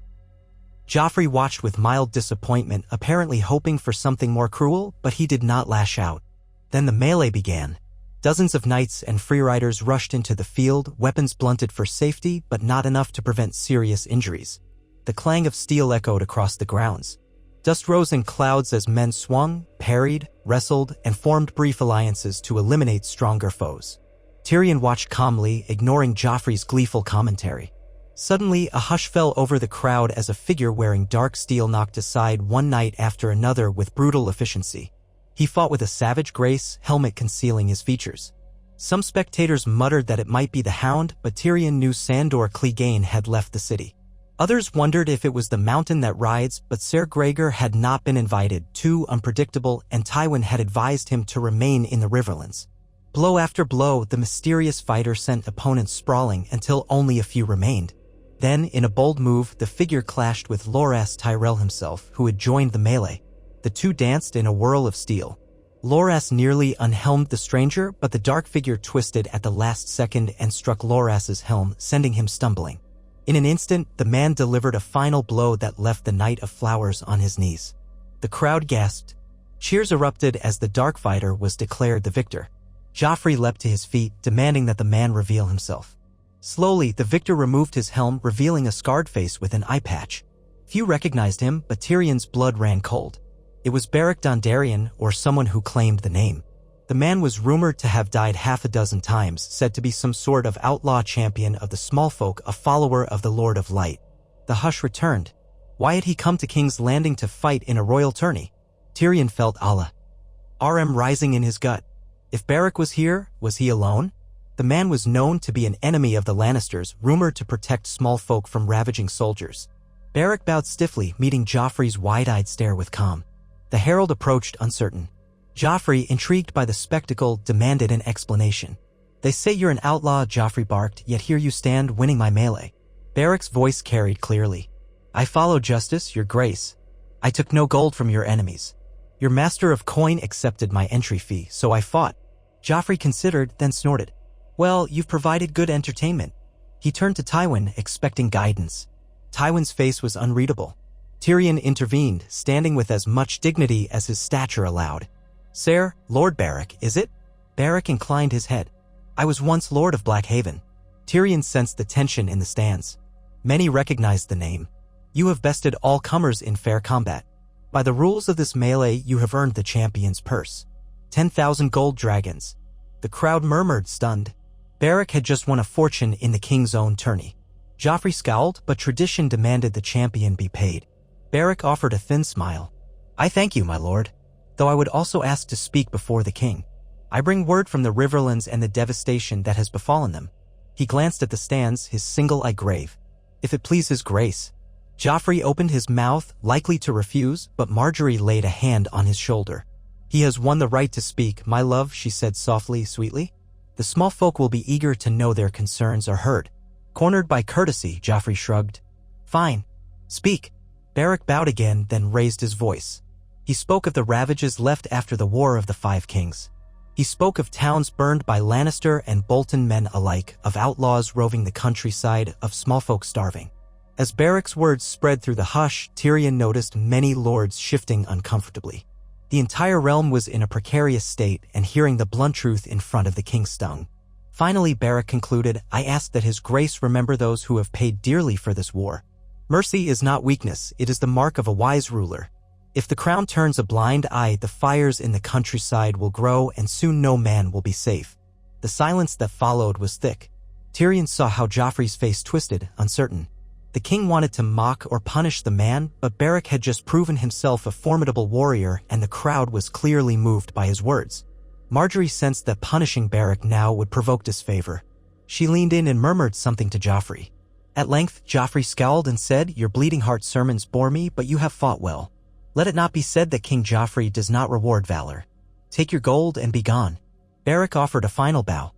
Joffrey watched with mild disappointment, apparently hoping for something more cruel, but he did not lash out. Then the melee began. Dozens of knights and freeriders rushed into the field, weapons blunted for safety, but not enough to prevent serious injuries. The clang of steel echoed across the grounds. Dust rose in clouds as men swung, parried, wrestled, and formed brief alliances to eliminate stronger foes. Tyrion watched calmly, ignoring Joffrey's gleeful commentary. Suddenly, a hush fell over the crowd as a figure wearing dark steel knocked aside one knight after another with brutal efficiency. He fought with a savage grace, helmet concealing his features. Some spectators muttered that it might be the Hound, but Tyrion knew Sandor Clegane had left the city. Others wondered if it was the mountain that rides, but Ser Gregor had not been invited, too unpredictable, and Tywin had advised him to remain in the Riverlands. Blow after blow, the mysterious fighter sent opponents sprawling until only a few remained. Then, in a bold move, the figure clashed with Loras Tyrell himself, who had joined the melee. The two danced in a whirl of steel. Loras nearly unhelmed the stranger, but the dark figure twisted at the last second and struck Loras's helm, sending him stumbling. In an instant, the man delivered a final blow that left the Knight of Flowers on his knees. The crowd gasped. Cheers erupted as the dark fighter was declared the victor. Joffrey leapt to his feet, demanding that the man reveal himself. Slowly, the victor removed his helm, revealing a scarred face with an eye patch. Few recognized him, but Tyrion's blood ran cold. It was Beric Dondarrion, or someone who claimed the name. The man was rumored to have died half a dozen times, said to be some sort of outlaw champion of the small folk, a follower of the Lord of Light. The hush returned. Why had he come to King's Landing to fight in a royal tourney? Tyrion felt RM rising in his gut. If Beric was here, was he alone? The man was known to be an enemy of the Lannisters, rumored to protect small folk from ravaging soldiers. Beric bowed stiffly, meeting Joffrey's wide-eyed stare with calm. The herald approached, uncertain. Joffrey, intrigued by the spectacle, demanded an explanation. They say you're an outlaw, Joffrey barked, yet here you stand, winning my melee. Beric's voice carried clearly. I follow justice, your grace. I took no gold from your enemies. Your master of coin accepted my entry fee, so I fought. Joffrey considered, then snorted. Well, you've provided good entertainment. He turned to Tywin, expecting guidance. Tywin's face was unreadable. Tyrion intervened, standing with as much dignity as his stature allowed. Sir, Lord Beric, is it? Beric inclined his head. I was once Lord of Blackhaven. Tyrion sensed the tension in the stands. Many recognized the name. You have bested all comers in fair combat. By the rules of this melee, you have earned the champion's purse. 10,000 gold dragons. The crowd murmured, stunned. Beric had just won a fortune in the king's own tourney. Joffrey scowled, but tradition demanded the champion be paid. Beric offered a thin smile. I thank you, my lord, though I would also ask to speak before the king. I bring word from the Riverlands and the devastation that has befallen them. He glanced at the stands, his single eye grave. If it please his grace. Joffrey opened his mouth, likely to refuse, but Marjorie laid a hand on his shoulder. He has won the right to speak, my love, she said softly, sweetly. The small folk will be eager to know their concerns are heard. Cornered by courtesy, Joffrey shrugged. Fine. Speak. Beric bowed again, then raised his voice. He spoke of the ravages left after the War of the Five Kings. He spoke of towns burned by Lannister and Bolton men alike, of outlaws roving the countryside, of small folk starving. As Beric's words spread through the hush, Tyrion noticed many lords shifting uncomfortably. The entire realm was in a precarious state, and hearing the blunt truth in front of the king stung. Finally, Beric concluded, I ask that his grace remember those who have paid dearly for this war. Mercy is not weakness, it is the mark of a wise ruler. If the crown turns a blind eye, the fires in the countryside will grow and soon no man will be safe. The silence that followed was thick. Tyrion saw how Joffrey's face twisted, uncertain. The king wanted to mock or punish the man, but Beric had just proven himself a formidable warrior and the crowd was clearly moved by his words. Marjorie sensed that punishing Beric now would provoke disfavor. She leaned in and murmured something to Joffrey. At length, Joffrey scowled and said, Your bleeding heart sermons bore me, but you have fought well. Let it not be said that King Joffrey does not reward valor. Take your gold and be gone. Beric offered a final bow.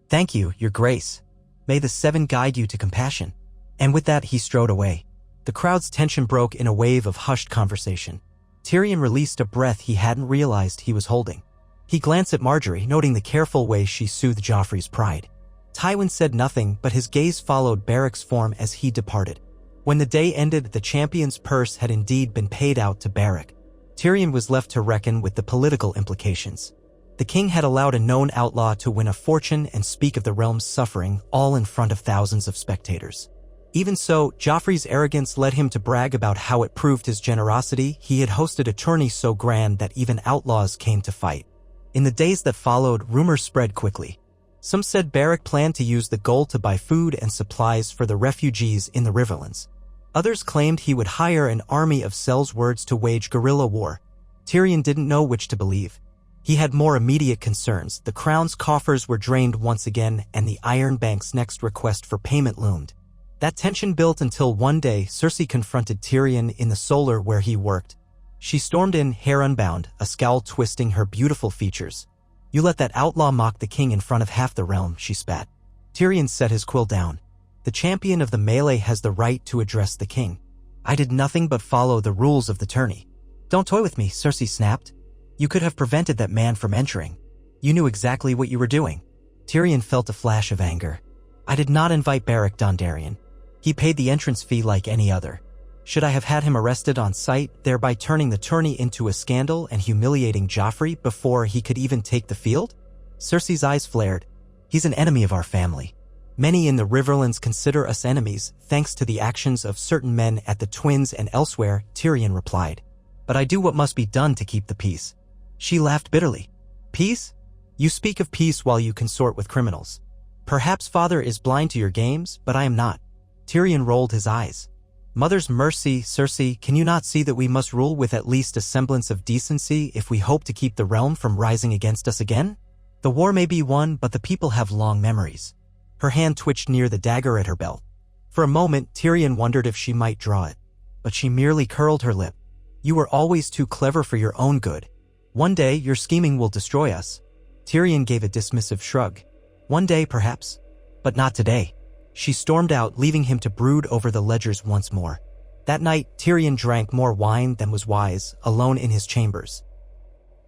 Thank you, your grace. May the seven guide you to compassion. And with that he strode away. The crowd's tension broke in a wave of hushed conversation. Tyrion released a breath he hadn't realized he was holding. He glanced at Marjorie, noting the careful way she soothed Joffrey's pride. Tywin said nothing, but his gaze followed Beric's form as he departed. When the day ended, the champion's purse had indeed been paid out to Beric. Tyrion was left to reckon with the political implications. The king had allowed a known outlaw to win a fortune and speak of the realm's suffering, all in front of thousands of spectators. Even so, Joffrey's arrogance led him to brag about how it proved his generosity. He had hosted a tourney so grand that even outlaws came to fight. In the days that followed, rumors spread quickly. Some said Beric planned to use the gold to buy food and supplies for the refugees in the Riverlands. Others claimed he would hire an army of sellswords to wage guerrilla war. Tyrion didn't know which to believe. He had more immediate concerns. The crown's coffers were drained once again, and the Iron Bank's next request for payment loomed. That tension built until one day Cersei confronted Tyrion in the solar where he worked. She stormed in, hair unbound, a scowl twisting her beautiful features. You let that outlaw mock the king in front of half the realm, she spat. Tyrion set his quill down. The champion of the melee has the right to address the king. I did nothing but follow the rules of the tourney. Don't toy with me, Cersei snapped. You could have prevented that man from entering. You knew exactly what you were doing. Tyrion felt a flash of anger. I did not invite Beric Dondarrion. He paid the entrance fee like any other. Should I have had him arrested on sight, thereby turning the tourney into a scandal and humiliating Joffrey before he could even take the field? Cersei's eyes flared. He's an enemy of our family. Many in the Riverlands consider us enemies, thanks to the actions of certain men at the Twins and elsewhere, Tyrion replied. But I do what must be done to keep the peace. She laughed bitterly. Peace? You speak of peace while you consort with criminals. Perhaps father is blind to your games, but I am not. Tyrion rolled his eyes. Mother's mercy, Cersei, can you not see that we must rule with at least a semblance of decency if we hope to keep the realm from rising against us again? The war may be won, but the people have long memories. Her hand twitched near the dagger at her belt. For a moment, Tyrion wondered if she might draw it, but she merely curled her lip. You were always too clever for your own good. One day, your scheming will destroy us. Tyrion gave a dismissive shrug. One day, perhaps, but not today. She stormed out, leaving him to brood over the ledgers once more. That night, Tyrion drank more wine than was wise, alone in his chambers.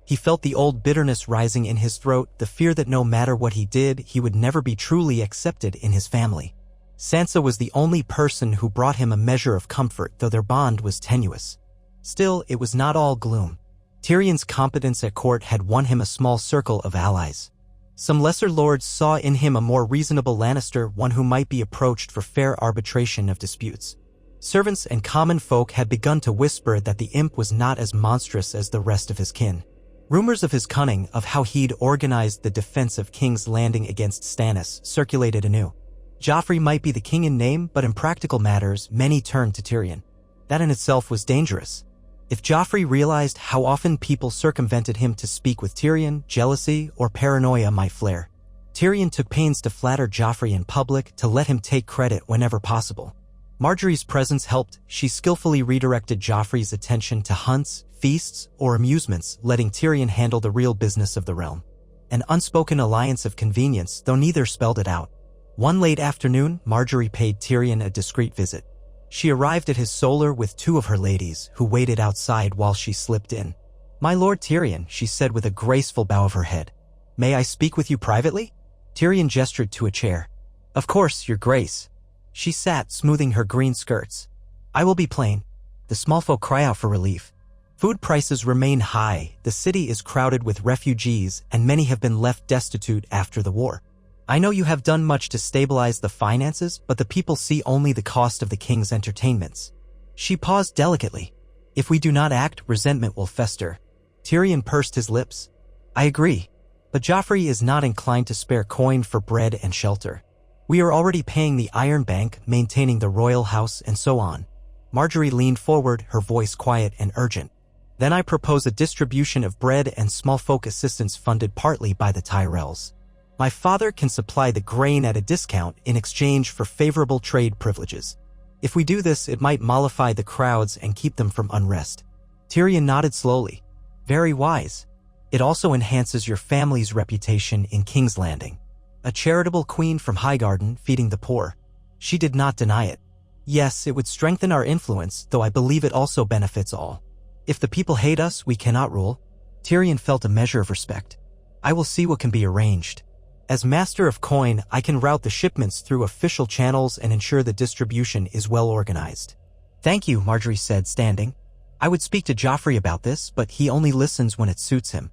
He felt the old bitterness rising in his throat, the fear that no matter what he did, he would never be truly accepted in his family. Sansa was the only person who brought him a measure of comfort, though their bond was tenuous. Still, it was not all gloom. Tyrion's competence at court had won him a small circle of allies. Some lesser lords saw in him a more reasonable Lannister, one who might be approached for fair arbitration of disputes. Servants and common folk had begun to whisper that the imp was not as monstrous as the rest of his kin. Rumors of his cunning, of how he'd organized the defense of King's Landing against Stannis, circulated anew. Joffrey might be the king in name, but in practical matters, many turned to Tyrion. That in itself was dangerous. If Joffrey realized how often people circumvented him to speak with Tyrion, jealousy or paranoia might flare. Tyrion took pains to flatter Joffrey in public, to let him take credit whenever possible. Marjorie's presence helped. She skillfully redirected Joffrey's attention to hunts, feasts, or amusements, letting Tyrion handle the real business of the realm. An unspoken alliance of convenience, though neither spelled it out. One late afternoon, Marjorie paid Tyrion a discreet visit. She arrived at his solar with two of her ladies, who waited outside while she slipped in. "My Lord Tyrion," she said with a graceful bow of her head. "May I speak with you privately?" Tyrion gestured to a chair. "Of course, Your Grace." She sat, smoothing her green skirts. "I will be plain. The small folk cry out for relief. Food prices remain high, the city is crowded with refugees, and many have been left destitute after the war. I know you have done much to stabilize the finances, but the people see only the cost of the king's entertainments." She paused delicately. "If we do not act, resentment will fester." Tyrion pursed his lips. "I agree. But Joffrey is not inclined to spare coin for bread and shelter. We are already paying the Iron Bank, maintaining the royal house, and so on." Marjorie leaned forward, her voice quiet and urgent. "Then I propose a distribution of bread and small folk assistance funded partly by the Tyrells. My father can supply the grain at a discount in exchange for favorable trade privileges. If we do this, it might mollify the crowds and keep them from unrest." Tyrion nodded slowly. "Very wise. It also enhances your family's reputation in King's Landing. A charitable queen from Highgarden feeding the poor." She did not deny it. "Yes, it would strengthen our influence, though I believe it also benefits all. If the people hate us, we cannot rule." Tyrion felt a measure of respect. "I will see what can be arranged. As master of coin, I can route the shipments through official channels and ensure the distribution is well organized." "Thank you," Marjorie said, standing. "I would speak to Joffrey about this, but he only listens when it suits him.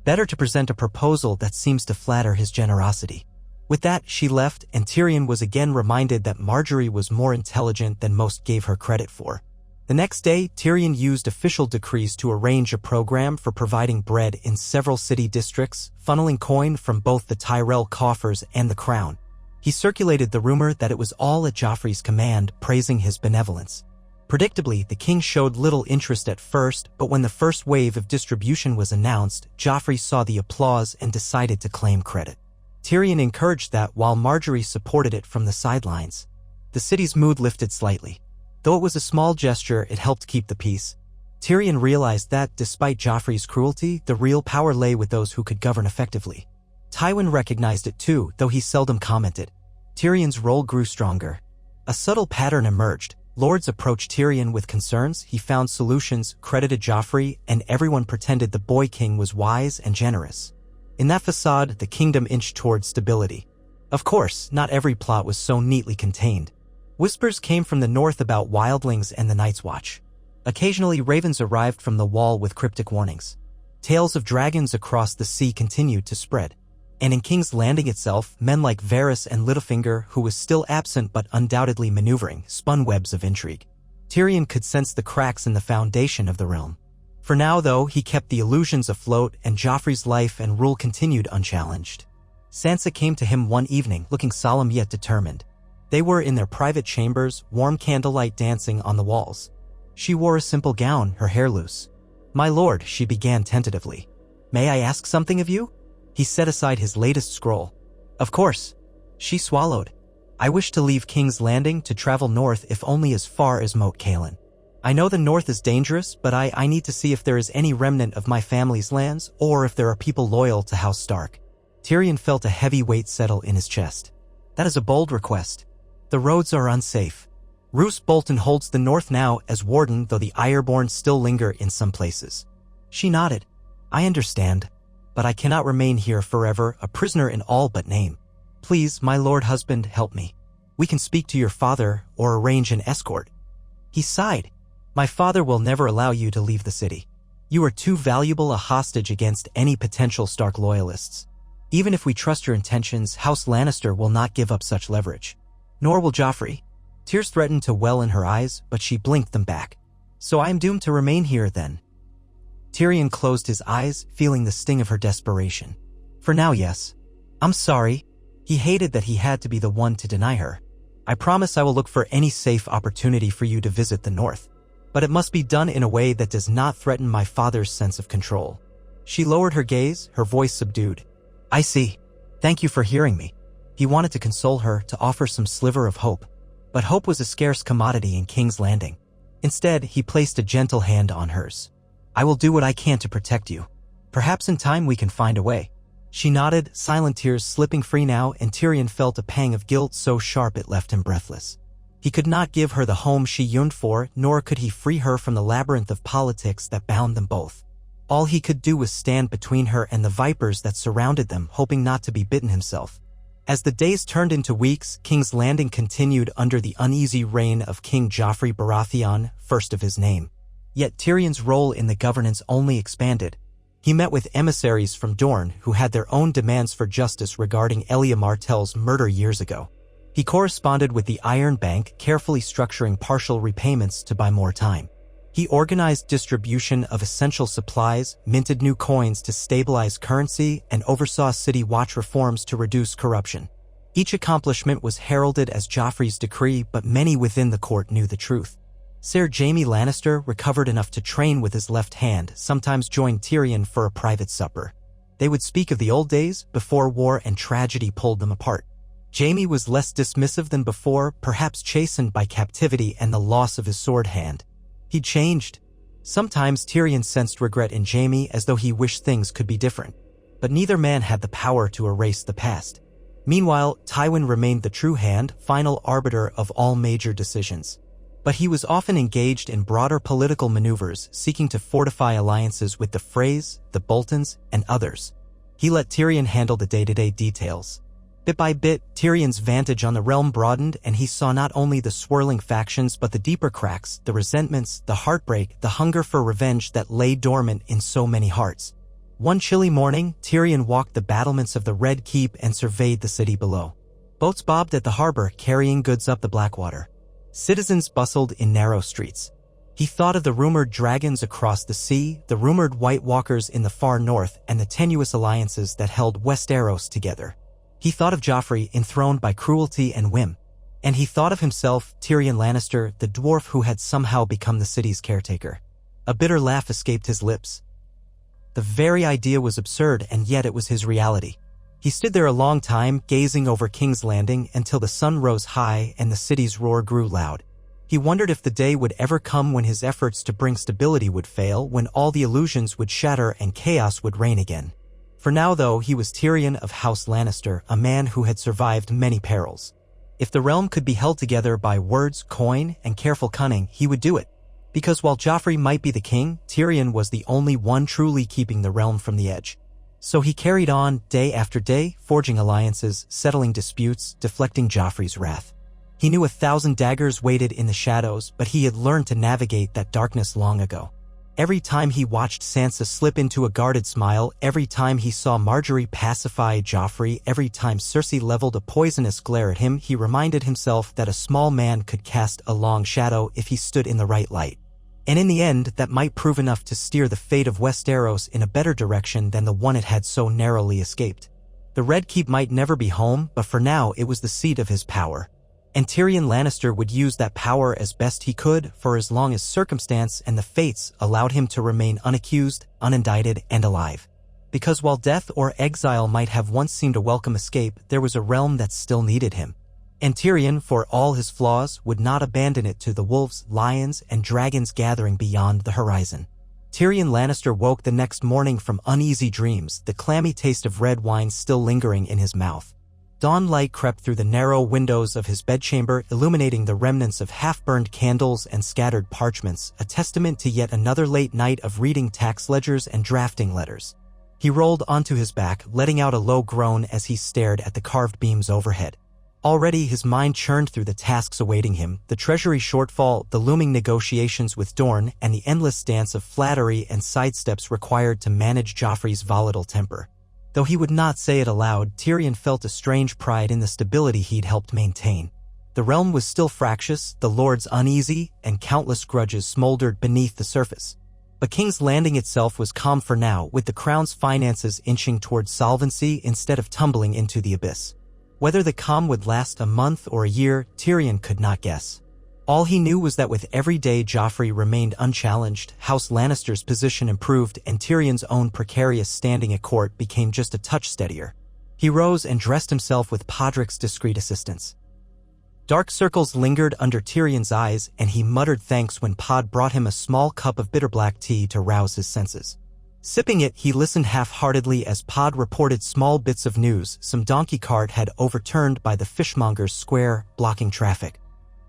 Better to present a proposal that seems to flatter his generosity." With that, she left, and Tyrion was again reminded that Marjorie was more intelligent than most gave her credit for. The next day, Tyrion used official decrees to arrange a program for providing bread in several city districts, funneling coin from both the Tyrell coffers and the crown. He circulated the rumor that it was all at Joffrey's command, praising his benevolence. Predictably, the king showed little interest at first, but when the first wave of distribution was announced, Joffrey saw the applause and decided to claim credit. Tyrion encouraged that, while Marjorie supported it from the sidelines. The city's mood lifted slightly. Though it was a small gesture, it helped keep the peace. Tyrion realized that, despite Joffrey's cruelty, the real power lay with those who could govern effectively. Tywin recognized it too, though he seldom commented. Tyrion's role grew stronger. A subtle pattern emerged. Lords approached Tyrion with concerns, he found solutions, credited Joffrey, and everyone pretended the boy king was wise and generous. In that facade, the kingdom inched toward stability. Of course, not every plot was so neatly contained. Whispers came from the north about wildlings and the Night's Watch. Occasionally, ravens arrived from the wall with cryptic warnings. Tales of dragons across the sea continued to spread. And in King's Landing itself, men like Varys and Littlefinger, who was still absent but undoubtedly maneuvering, spun webs of intrigue. Tyrion could sense the cracks in the foundation of the realm. For now, though, he kept the illusions afloat, and Joffrey's life and rule continued unchallenged. Sansa came to him one evening, looking solemn yet determined. They were in their private chambers, warm candlelight dancing on the walls. She wore a simple gown, her hair loose. "My lord," she began tentatively. "May I ask something of you?" He set aside his latest scroll. "Of course." She swallowed. "I wish to leave King's Landing to travel north, if only as far as Moat Cailin. I know the north is dangerous, but I need to see if there is any remnant of my family's lands, or if there are people loyal to House Stark." Tyrion felt a heavy weight settle in his chest. "That is a bold request. The roads are unsafe. Roose Bolton holds the north now as warden, though the Ironborn still linger in some places." She nodded. "I understand. But I cannot remain here forever, a prisoner in all but name. Please, my lord husband, help me. We can speak to your father or arrange an escort." He sighed. "My father will never allow you to leave the city." You are too valuable a hostage against any potential Stark loyalists. Even if we trust your intentions, House Lannister will not give up such leverage. Nor will Joffrey. Tears threatened to well in her eyes, but she blinked them back. So I am doomed to remain here then. Tyrion closed his eyes, feeling the sting of her desperation. For now, yes. I'm sorry. He hated that he had to be the one to deny her. I promise I will look for any safe opportunity for you to visit the North. But it must be done in a way that does not threaten my father's sense of control. She lowered her gaze, her voice subdued. I see. Thank you for hearing me. He wanted to console her, to offer some sliver of hope. But hope was a scarce commodity in King's Landing. Instead, he placed a gentle hand on hers. I will do what I can to protect you. Perhaps in time we can find a way. She nodded, silent tears slipping free now, and Tyrion felt a pang of guilt so sharp it left him breathless. He could not give her the home she yearned for, nor could he free her from the labyrinth of politics that bound them both. All he could do was stand between her and the vipers that surrounded them, hoping not to be bitten himself. As the days turned into weeks, King's Landing continued under the uneasy reign of King Joffrey Baratheon, first of his name. Yet Tyrion's role in the governance only expanded. He met with emissaries from Dorne who had their own demands for justice regarding Elia Martell's murder years ago. He corresponded with the Iron Bank, carefully structuring partial repayments to buy more time. He organized distribution of essential supplies, minted new coins to stabilize currency, and oversaw city watch reforms to reduce corruption. Each accomplishment was heralded as Joffrey's decree, but many within the court knew the truth. Ser Jaime Lannister, recovered enough to train with his left hand, sometimes joined Tyrion for a private supper. They would speak of the old days, before war and tragedy pulled them apart. Jaime was less dismissive than before, perhaps chastened by captivity and the loss of his sword hand. He'd changed. Sometimes Tyrion sensed regret in Jaime, as though he wished things could be different. But neither man had the power to erase the past. Meanwhile, Tywin remained the true hand, final arbiter of all major decisions. But he was often engaged in broader political maneuvers, seeking to fortify alliances with the Freys, the Boltons, and others. He let Tyrion handle the day-to-day details. Bit by bit, Tyrion's vantage on the realm broadened, and he saw not only the swirling factions but the deeper cracks, the resentments, the heartbreak, the hunger for revenge that lay dormant in so many hearts. One chilly morning, Tyrion walked the battlements of the Red Keep and surveyed the city below. Boats bobbed at the harbor, carrying goods up the Blackwater. Citizens bustled in narrow streets. He thought of the rumored dragons across the sea, the rumored White Walkers in the far north, and the tenuous alliances that held Westeros together. He thought of Joffrey, enthroned by cruelty and whim. And he thought of himself, Tyrion Lannister, the dwarf who had somehow become the city's caretaker. A bitter laugh escaped his lips. The very idea was absurd, and yet it was his reality. He stood there a long time, gazing over King's Landing until the sun rose high and the city's roar grew loud. He wondered if the day would ever come when his efforts to bring stability would fail, when all the illusions would shatter and chaos would reign again. For now, though, he was Tyrion of House Lannister, a man who had survived many perils. If the realm could be held together by words, coin, and careful cunning, he would do it. Because while Joffrey might be the king, Tyrion was the only one truly keeping the realm from the edge. So he carried on, day after day, forging alliances, settling disputes, deflecting Joffrey's wrath. He knew 1,000 daggers waited in the shadows, but he had learned to navigate that darkness long ago. Every time he watched Sansa slip into a guarded smile, every time he saw Margaery pacify Joffrey, every time Cersei leveled a poisonous glare at him, he reminded himself that a small man could cast a long shadow if he stood in the right light. And in the end, that might prove enough to steer the fate of Westeros in a better direction than the one it had so narrowly escaped. The Red Keep might never be home, but for now it was the seat of his power. And Tyrion Lannister would use that power as best he could for as long as circumstance and the fates allowed him to remain unaccused, unindicted, and alive. Because while death or exile might have once seemed a welcome escape, there was a realm that still needed him. And Tyrion, for all his flaws, would not abandon it to the wolves, lions, and dragons gathering beyond the horizon. Tyrion Lannister woke the next morning from uneasy dreams, the clammy taste of red wine still lingering in his mouth. Dawn light crept through the narrow windows of his bedchamber, illuminating the remnants of half-burned candles and scattered parchments, a testament to yet another late night of reading tax ledgers and drafting letters. He rolled onto his back, letting out a low groan as he stared at the carved beams overhead. Already his mind churned through the tasks awaiting him, the treasury shortfall, the looming negotiations with Dorne, and the endless dance of flattery and sidesteps required to manage Joffrey's volatile temper. Though he would not say it aloud, Tyrion felt a strange pride in the stability he'd helped maintain. The realm was still fractious, the lords uneasy, and countless grudges smoldered beneath the surface. But King's Landing itself was calm for now, with the crown's finances inching toward solvency instead of tumbling into the abyss. Whether the calm would last a month or a year, Tyrion could not guess. All he knew was that with every day Joffrey remained unchallenged, House Lannister's position improved and Tyrion's own precarious standing at court became just a touch steadier. He rose and dressed himself with Podrick's discreet assistance. Dark circles lingered under Tyrion's eyes, and he muttered thanks when Pod brought him a small cup of bitter black tea to rouse his senses. Sipping it, he listened half-heartedly as Pod reported small bits of news. Some donkey cart had overturned by the fishmonger's square, blocking traffic.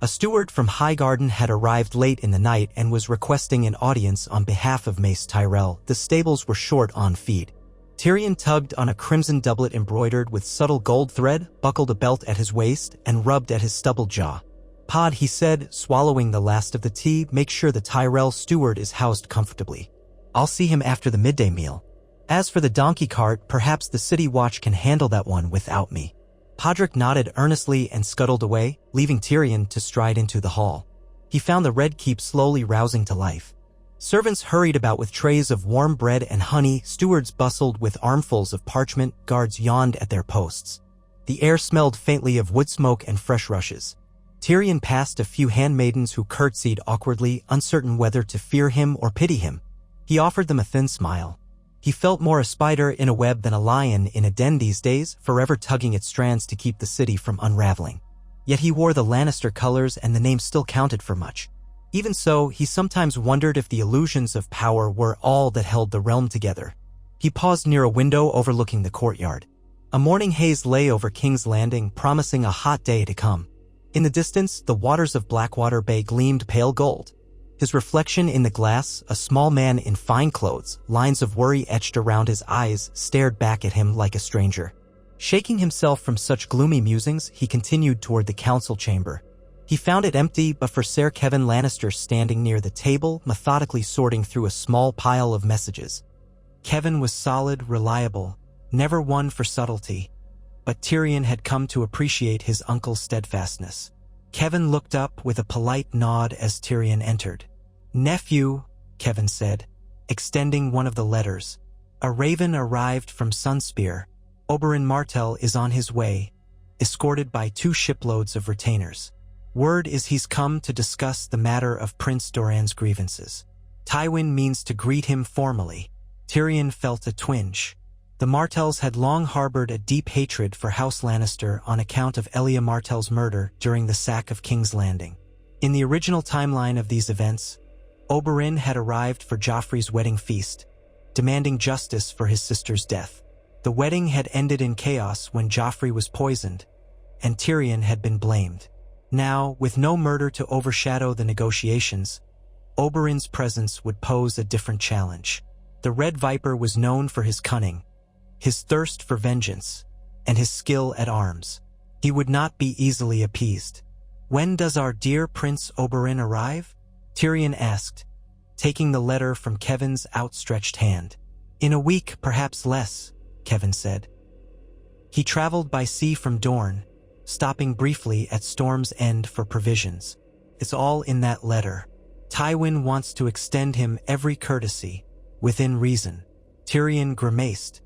A steward from Highgarden had arrived late in the night and was requesting an audience on behalf of Mace Tyrell. The stables were short on feed. Tyrion tugged on a crimson doublet embroidered with subtle gold thread, buckled a belt at his waist, and rubbed at his stubbled jaw. Pod, he said, swallowing the last of the tea, make sure the Tyrell steward is housed comfortably. I'll see him after the midday meal. As for the donkey cart, perhaps the city watch can handle that one without me. Podrick nodded earnestly and scuttled away, leaving Tyrion to stride into the hall. He found the Red Keep slowly rousing to life. Servants hurried about with trays of warm bread and honey, stewards bustled with armfuls of parchment, guards yawned at their posts. The air smelled faintly of wood smoke and fresh rushes. Tyrion passed a few handmaidens who curtsied awkwardly, uncertain whether to fear him or pity him. He offered them a thin smile. He felt more a spider in a web than a lion in a den these days, forever tugging at strands to keep the city from unraveling. Yet he wore the Lannister colors and the name still counted for much. Even so, he sometimes wondered if the illusions of power were all that held the realm together. He paused near a window overlooking the courtyard. A morning haze lay over King's Landing, promising a hot day to come. In the distance, the waters of Blackwater Bay gleamed pale gold. His reflection in the glass, a small man in fine clothes, lines of worry etched around his eyes, stared back at him like a stranger. Shaking himself from such gloomy musings, he continued toward the council chamber. He found it empty, but for Ser Kevan Lannister standing near the table, methodically sorting through a small pile of messages. Kevan was solid, reliable, never one for subtlety, but Tyrion had come to appreciate his uncle's steadfastness. Kevan looked up with a polite nod as Tyrion entered. "Nephew," Kevan said, extending one of the letters. "A raven arrived from Sunspear. Oberyn Martell is on his way, escorted by 2 shiploads of retainers. Word is he's come to discuss the matter of Prince Doran's grievances. Tywin means to greet him formally." Tyrion felt a twinge. The Martells had long harbored a deep hatred for House Lannister on account of Elia Martell's murder during the sack of King's Landing. In the original timeline of these events, Oberyn had arrived for Joffrey's wedding feast, demanding justice for his sister's death. The wedding had ended in chaos when Joffrey was poisoned, and Tyrion had been blamed. Now, with no murder to overshadow the negotiations, Oberyn's presence would pose a different challenge. The Red Viper was known for his cunning, his thirst for vengeance, and his skill at arms. He would not be easily appeased. "When does our dear Prince Oberyn arrive?" Tyrion asked, taking the letter from Kevan's outstretched hand. "In a week, perhaps less," Kevan said. He traveled by sea from Dorne, stopping briefly at Storm's End for provisions. It's all in that letter. Tywin wants to extend him every courtesy, within reason. Tyrion grimaced.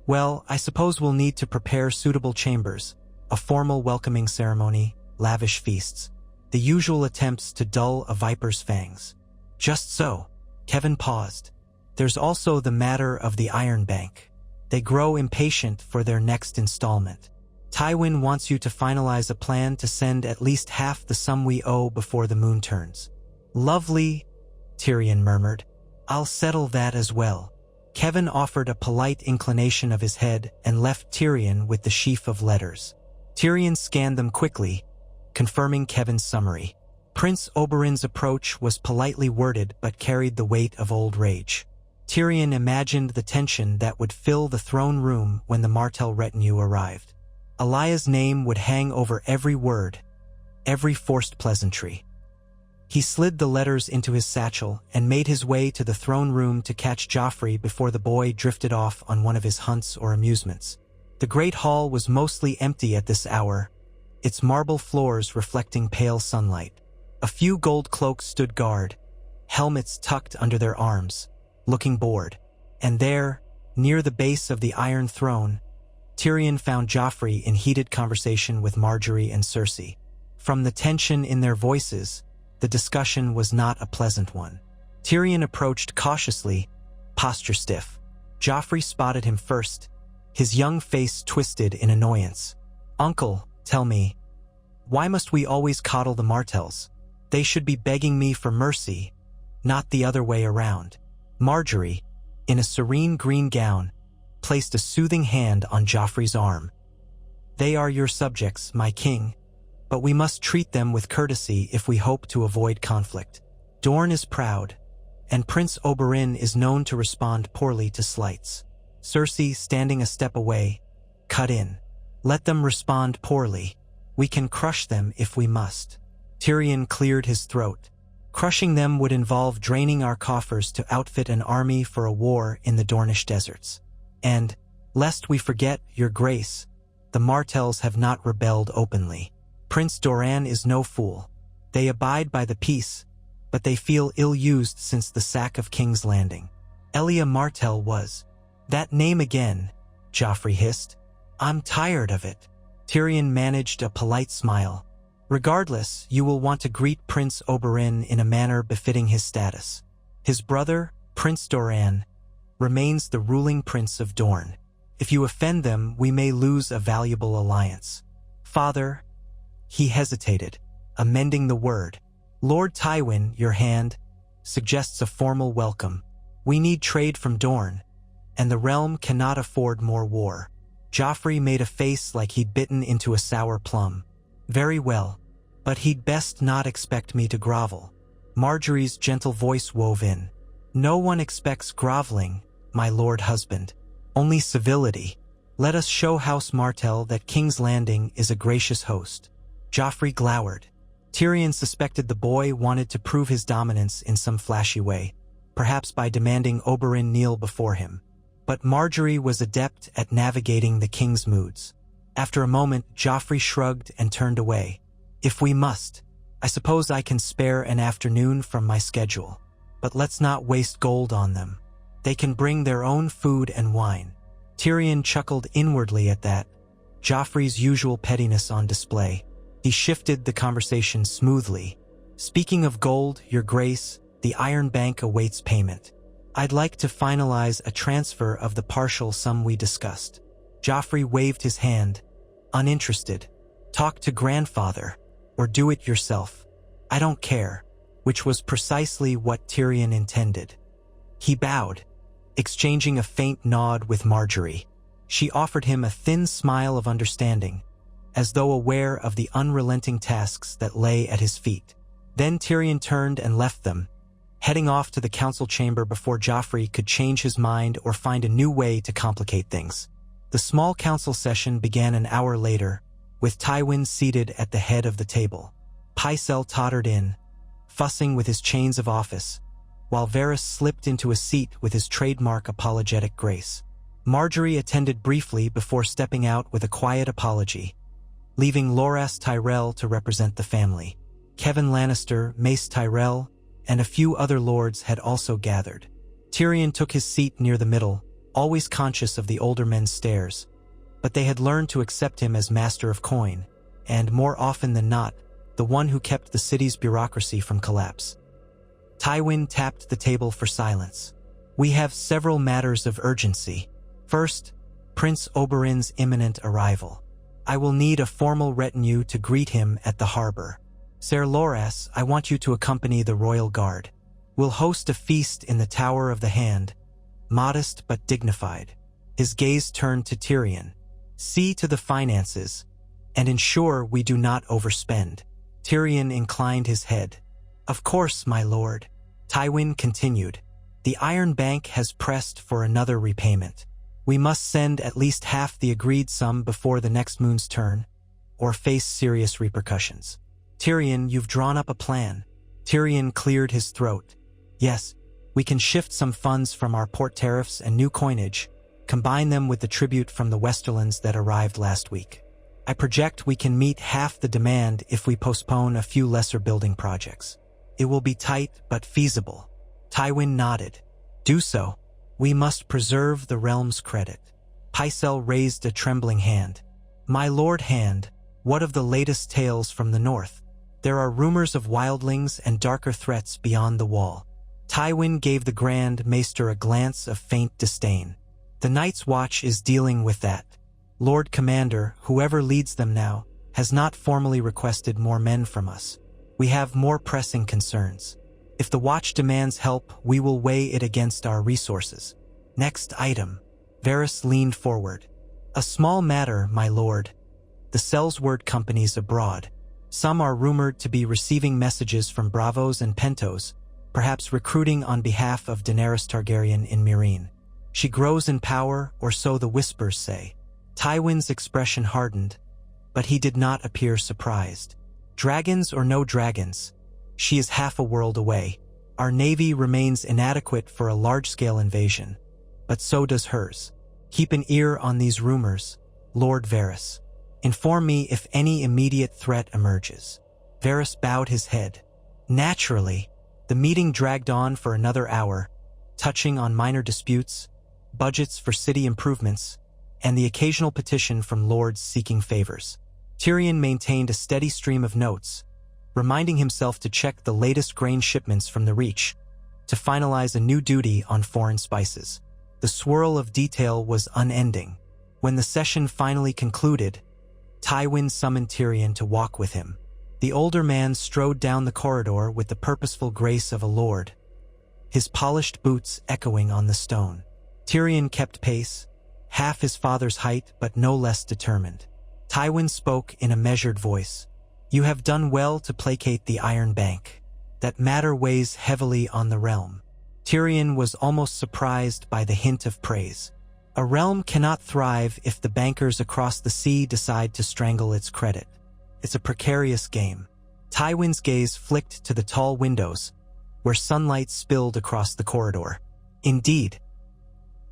"Well, I suppose we'll need to prepare suitable chambers, a formal welcoming ceremony, lavish feasts, the usual attempts to dull a viper's fangs." "Just so." Kevan paused. "There's also the matter of the Iron Bank. They grow impatient for their next installment. Tywin wants you to finalize a plan to send at least half the sum we owe before the moon turns." "Lovely," Tyrion murmured. "I'll settle that as well." Kevan offered a polite inclination of his head and left Tyrion with the sheaf of letters. Tyrion scanned them quickly, confirming Kevan's summary. Prince Oberyn's approach was politely worded but carried the weight of old rage. Tyrion imagined the tension that would fill the throne room when the Martell retinue arrived. Elaya's name would hang over every word, every forced pleasantry. He slid the letters into his satchel and made his way to the throne room to catch Joffrey before the boy drifted off on one of his hunts or amusements. The great hall was mostly empty at this hour, its marble floors reflecting pale sunlight. A few gold cloaks stood guard, helmets tucked under their arms, looking bored. And there, near the base of the Iron Throne, Tyrion found Joffrey in heated conversation with Margaery and Cersei. From the tension in their voices, the discussion was not a pleasant one. Tyrion approached cautiously, posture stiff. Joffrey spotted him first, his young face twisted in annoyance. "Uncle, tell me, why must we always coddle the Martells? They should be begging me for mercy, not the other way around." Margaery, in a serene green gown, placed a soothing hand on Joffrey's arm. "They are your subjects, my king, but we must treat them with courtesy if we hope to avoid conflict. Dorne is proud, and Prince Oberyn is known to respond poorly to slights." Cersei, standing a step away, cut in. "Let them respond poorly. We can crush them if we must." Tyrion cleared his throat. "Crushing them would involve draining our coffers to outfit an army for a war in the Dornish deserts. And, lest we forget, your grace, the Martells have not rebelled openly. Prince Doran is no fool. They abide by the peace, but they feel ill-used since the sack of King's Landing." "Elia Martell was." "That name again," Joffrey hissed. "I'm tired of it." Tyrion managed a polite smile. "Regardless, you will want to greet Prince Oberyn in a manner befitting his status. His brother, Prince Doran, remains the ruling prince of Dorne. If you offend them, we may lose a valuable alliance. Father," he hesitated, amending the word. "Lord Tywin, your hand, suggests a formal welcome. We need trade from Dorne, and the realm cannot afford more war." Joffrey made a face like he'd bitten into a sour plum. "Very well, but he'd best not expect me to grovel." Margaery's gentle voice wove in. "No one expects groveling, my lord husband. Only civility. Let us show House Martell that King's Landing is a gracious host." Joffrey glowered. Tyrion suspected the boy wanted to prove his dominance in some flashy way, perhaps by demanding Oberyn kneel before him. But Margaery was adept at navigating the king's moods. After a moment, Joffrey shrugged and turned away. "If we must, I suppose I can spare an afternoon from my schedule. But let's not waste gold on them. They can bring their own food and wine." Tyrion chuckled inwardly at that, Joffrey's usual pettiness on display. He shifted the conversation smoothly. "Speaking of gold, your grace, the Iron Bank awaits payment. I'd like to finalize a transfer of the partial sum we discussed." Joffrey waved his hand, uninterested. "Talk to grandfather, or do it yourself. I don't care," which was precisely what Tyrion intended. He bowed, exchanging a faint nod with Margaery. She offered him a thin smile of understanding, as though aware of the unrelenting tasks that lay at his feet. Then Tyrion turned and left them, heading off to the council chamber before Joffrey could change his mind or find a new way to complicate things. The small council session began an hour later, with Tywin seated at the head of the table. Pycelle tottered in, fussing with his chains of office, while Varys slipped into a seat with his trademark apologetic grace. Margaery attended briefly before stepping out with a quiet apology, leaving Loras Tyrell to represent the family. Kevan Lannister, Mace Tyrell, and a few other lords had also gathered. Tyrion took his seat near the middle, always conscious of the older men's stares, but they had learned to accept him as master of coin, and more often than not, the one who kept the city's bureaucracy from collapse. Tywin tapped the table for silence. "We have several matters of urgency. First, Prince Oberyn's imminent arrival. I will need a formal retinue to greet him at the harbor. Ser Loras, I want you to accompany the royal guard. We'll host a feast in the Tower of the Hand, modest but dignified." His gaze turned to Tyrion. "See to the finances, and ensure we do not overspend." Tyrion inclined his head. "Of course, my lord." Tywin continued. "The Iron Bank has pressed for another repayment. We must send at least half the agreed sum before the next moon's turn, or face serious repercussions. Tyrion, you've drawn up a plan. Tyrion cleared his throat. Yes, we can shift some funds from our port tariffs and new coinage, combine them with the tribute from the Westerlands that arrived last week. I project we can meet half the demand if we postpone a few lesser building projects. It will be tight but feasible. Tywin nodded. Do so. We must preserve the realm's credit. Pycelle raised a trembling hand. My lord Hand, what of the latest tales from the north? There are rumors of wildlings and darker threats beyond the wall. Tywin gave the Grand Maester a glance of faint disdain. The Night's Watch is dealing with that. Lord Commander, whoever leads them now, has not formally requested more men from us. We have more pressing concerns. If the Watch demands help, we will weigh it against our resources. Next item. Varys leaned forward. A small matter, my lord. The Sellsword companies abroad. Some are rumored to be receiving messages from Bravos and Pentos, perhaps recruiting on behalf of Daenerys Targaryen in Meereen. She grows in power, or so the whispers say. Tywin's expression hardened, but he did not appear surprised. Dragons or no dragons, she is half a world away. Our navy remains inadequate for a large-scale invasion, but so does hers. Keep an ear on these rumors, Lord Varys. Inform me if any immediate threat emerges. Varys bowed his head. Naturally, the meeting dragged on for another hour, touching on minor disputes, budgets for city improvements, and the occasional petition from lords seeking favors. Tyrion maintained a steady stream of notes, reminding himself to check the latest grain shipments from the Reach, to finalize a new duty on foreign spices. The swirl of detail was unending. When the session finally concluded, Tywin summoned Tyrion to walk with him. The older man strode down the corridor with the purposeful grace of a lord, his polished boots echoing on the stone. Tyrion kept pace, half his father's height but no less determined. Tywin spoke in a measured voice. You have done well to placate the Iron Bank. That matter weighs heavily on the realm. Tyrion was almost surprised by the hint of praise. A realm cannot thrive if the bankers across the sea decide to strangle its credit. It's a precarious game. Tywin's gaze flicked to the tall windows, where sunlight spilled across the corridor. Indeed.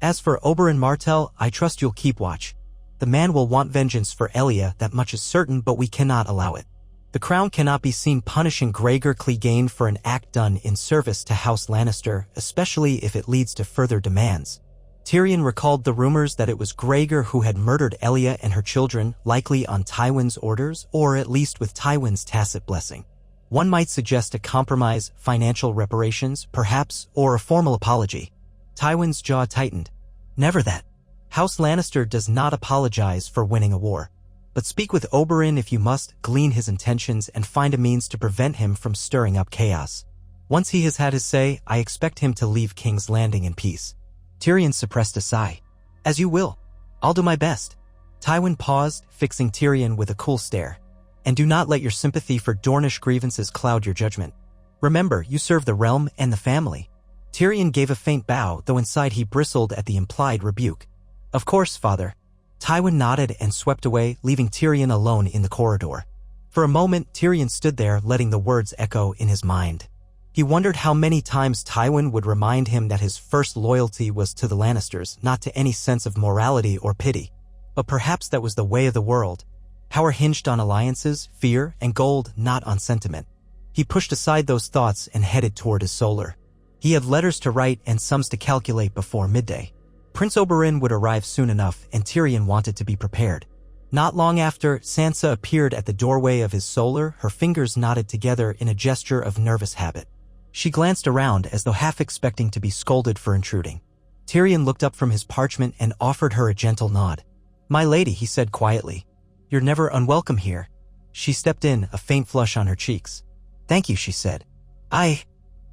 As for Oberyn Martell, I trust you'll keep watch. The man will want vengeance for Elia, that much is certain, but we cannot allow it. The crown cannot be seen punishing Gregor Clegane for an act done in service to House Lannister, especially if it leads to further demands. Tyrion recalled the rumors that it was Gregor who had murdered Elia and her children, likely on Tywin's orders, or at least with Tywin's tacit blessing. One might suggest a compromise, financial reparations, perhaps, or a formal apology. Tywin's jaw tightened. Never that. House Lannister does not apologize for winning a war. But speak with Oberyn if you must, glean his intentions, and find a means to prevent him from stirring up chaos. Once he has had his say, I expect him to leave King's Landing in peace. Tyrion suppressed a sigh. As you will. I'll do my best. Tywin paused, fixing Tyrion with a cool stare. And do not let your sympathy for Dornish grievances cloud your judgment. Remember, you serve the realm and the family. Tyrion gave a faint bow, though inside he bristled at the implied rebuke. Of course, father. Tywin nodded and swept away, leaving Tyrion alone in the corridor. For a moment, Tyrion stood there, letting the words echo in his mind. He wondered how many times Tywin would remind him that his first loyalty was to the Lannisters, not to any sense of morality or pity. But perhaps that was the way of the world. Power hinged on alliances, fear, and gold, not on sentiment. He pushed aside those thoughts and headed toward his solar. He had letters to write and sums to calculate before midday. Prince Oberyn would arrive soon enough, and Tyrion wanted to be prepared. Not long after, Sansa appeared at the doorway of his solar, her fingers knotted together in a gesture of nervous habit. She glanced around as though half expecting to be scolded for intruding. Tyrion looked up from his parchment and offered her a gentle nod. My lady, he said quietly. You're never unwelcome here. She stepped in, a faint flush on her cheeks. Thank you, she said. I